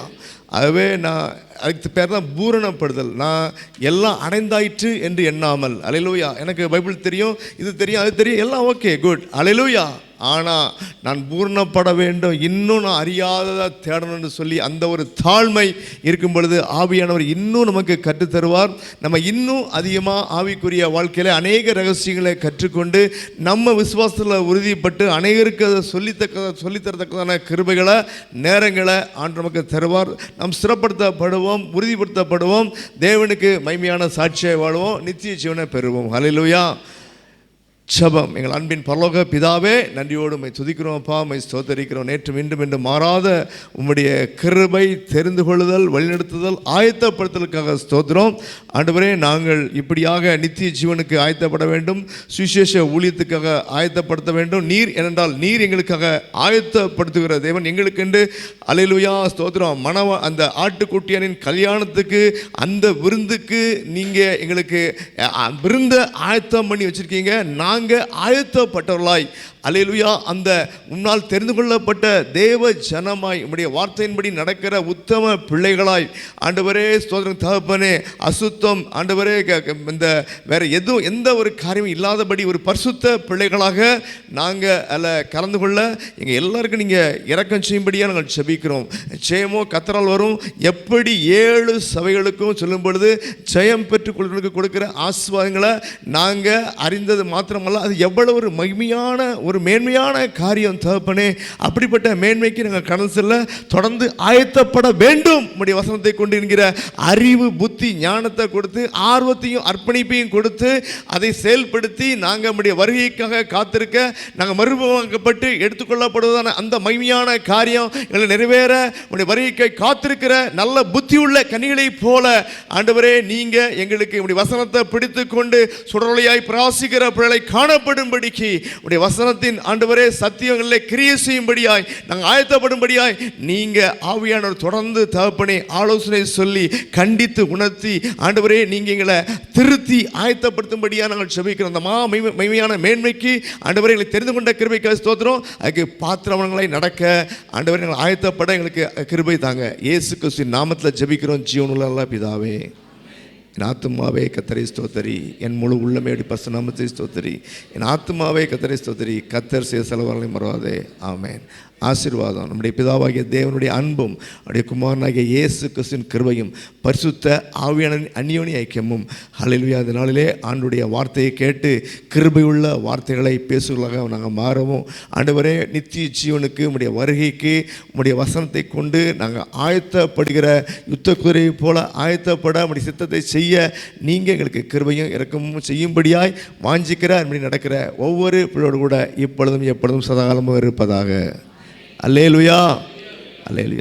ஆகவே நான் அதுக்கு பேர் தான் பூரணப்படுதல். நான் எல்லாம் அடைந்தாயிற்று என்று எண்ணாமல், அல்லேலூயா, எனக்கு பைபிள் தெரியும், இது தெரியும், அது தெரியும், எல்லாம் ஓகே, குட், அல்லேலூயா, ஆனால் நான் பூர்ணப்பட வேண்டும், இன்னும் நான் அறியாததை தேடணும்னு சொல்லி அந்த ஒரு தாழ்மை இருக்கும் பொழுது ஆவியானவர் இன்னும் நமக்கு கற்றுத்தருவார். நம்ம இன்னும் அதிகமாக ஆவிக்குரிய வாழ்க்கையில் அநேக ரகசியங்களை கற்றுக்கொண்டு நம்ம விசுவாசத்தில் உறுதிப்பட்டு அநேகருக்கு அதை சொல்லித்தரத்தக்கதான கிருபைகளை நேரங்களை ஆண்டு நமக்கு தருவார். நாம் சிறப்படுத்தப்படுவோம், உறுதிப்படுத்தப்படுவோம், தேவனுக்கு மகிமையான சாட்சியை வாழ்வோம், நித்திய ஜீவனை பெறுவோம். ஹல்லேலூயா. ஜெபம். எங்கள் அன்பின் பரலோக பிதாவே, நன்றியோடு உம்மை துதிக்கிறோம் அப்பா, உம்மை ஸ்தோத்தரிக்கிறோம். நேற்று மீண்டும் என்று மாறாத உம்முடைய கிருபை, தெரிந்து கொள்ளுதல், வழிநடத்துதல், ஆயத்தப்படுத்தலுக்காக ஸ்தோத்திரம். ஆண்டவரே, நாங்கள் இப்படியாக நித்திய ஜீவனுக்கு ஆயத்தப்பட வேண்டும், சுவிசேஷ ஊழியத்துக்காக ஆயத்தப்படுத்த வேண்டும். நீர் ஏனென்றால் நீர் எங்களுக்காக ஆயத்தப்படுத்துகிற தேவன். எங்களுக்கென்று அல்லேலூயா ஸ்தோத்திரம். அந்த ஆட்டுக்குட்டியானின் கல்யாணத்துக்கு, அந்த விருந்துக்கு நீங்கள் எங்களுக்கு விருந்த ஆயத்தம் பண்ணி வச்சுருக்கீங்க. நாங்கள் ஆயத்தப்பட்டவர்களாய், அல்லேலூயா, அந்த முன்னால் தெரிந்து கொள்ளப்பட்ட தேவ ஜனமாய் உம்முடைய வார்த்தையின்படி நடக்கிற உத்தம பிள்ளைகளாய், ஆண்டவரே ஸ்தோத்திரம் தகப்பனே, அசுத்தம் ஆண்டவரே இந்த வேற எதுவும் எந்த ஒரு காரியமும் இல்லாதபடி ஒரு பரிசுத்த பிள்ளைகளாக நாங்கள் அதில் கலந்து கொள்ள எங்கள் எல்லாருக்கும் நீங்கள் இரக்கம் செய்யும்படியாக நாங்கள் ஜெபிக்கிறோம். ஜெயமோ கர்த்தரால் வரும். எப்படி 7 சபைகளுக்கும் சொல்லும் பொழுது ஜெயம் பெற்றுக்கொள்வதற்கு கொடுக்கிற ஆசீர்வாதங்களை நாங்கள் அறிந்தது மாத்திரமல்ல, அது எவ்வளவு ஒரு மகிமையான ஒரு மேன்மையான காரியம் தகப்பனே. அப்படிப்பட்ட மேன்மைக்கு நாங்கள் கடந்து செல்ல தொடர்ந்து ஆயத்தப்பட வேண்டும். உம்முடைய வசனத்தை கொண்டு என்கிற அறிவு, புத்தி, ஞானத்தை கொடுத்து, ஆர்வத்தையும் அர்ப்பணிப்பையும் கொடுத்து, அதை செயல்படுத்தி நாங்கள் நம்முடைய வருகைக்காக காத்திருக்க, நாங்கள் மறுபமாக்கப்பட்டு எடுத்துக்கொள்ளப்படுவதான அந்த மகிமையான காரியம் எங்களை நிறைவேற உம்முடைய வருகைக்காக காத்திருக்கிற நல்ல புத்தி உள்ள கனிகளை போல ஆண்டவரே, நீங்கள் எங்களுக்கு உம்முடைய வசனத்தை பிடித்து கொண்டு சுடரொளியாய் பிராசிக்கிற பிள்ளை காணப்படும்படிக்கு உம்முடைய வசனத்தின் ஆண்டவரே சத்தியங்களில் கிரியை செய்யும்படியாய் நாங்கள் ஆயத்தப்படும்படியாய் நீங்கள் ஆவியானவர் தொடர்ந்து தகப்பனே ஆலோசனை சொல்லி கண்டித்து உணர்த்தி ஆண்டவரே நீங்கள் எங்களை திருத்தி ஆயத்தப்படுத்தும்படியாக நாங்கள் ஜெபிக்கிறோம். அந்த மகிமையான மேன்மைக்கு ஆண்டவரே எங்களை தெரிந்து கொண்ட கிருபைக்காக ஸ்தோத்திரம். அதுக்கு பாத்திரவங்களை நடக்க ஆண்டவரே நாங்கள் ஆயத்தப்பட எங்களுக்கு கிருபை தாங்க. இயேசு கிறிஸ்துவின் நாமத்தில் ஜெபிக்கிறோம் ஜீவனுள்ள பிதாவே. என் ஆத்துமாவே கர்த்தரை ஸ்தோத்தரி, என் முழு உள்ளமே பரிசுத்த நாமத்தை ஸ்தோத்தரி. என் ஆத்துமாவே கர்த்தரை ஸ்தோத்தரி, கர்த்தர் செய்த செலவர்களை மறவாதே. ஆமென். ஆசீர்வாதம் நம்முடைய பிதாவாகிய தேவனுடைய அன்பும் அவருடைய குமாரனாகிய இயேசு கிறிஸ்துவின் கிருபையும் பரிசுத்த ஆவியானவரின் அந்யோன்ய ஐக்கியமும் ஹல்லேலூயா. இந்த நாளிலே ஆண்டுடைய வார்த்தையை கேட்டு கிருபையுள்ள வார்த்தைகளை பேசுவதாக நாங்கள் மாறவும் ஆண்டவரே, நித்திய ஜீவனுக்கு உம்முடைய வருகைக்கு உம்முடைய வசனத்தை கொண்டு நாங்கள் ஆயத்தப்படுகிற யுத்த குதிரையை போல ஆயத்தப்பட உம்முடைய சித்தத்தை செய்ய நீங்கள் எங்களுக்கு கிருபையும் இரக்கமும் செய்யும்படியாய் வாஞ்சிக்கிற அப்படி நடக்கிற ஒவ்வொரு பிள்ளையோடு கூட இப்பொழுதும் எப்பொழுதும் சதாகாலமும் இருப்பதாக. அல்லேலுயா, அல்லேலுயா.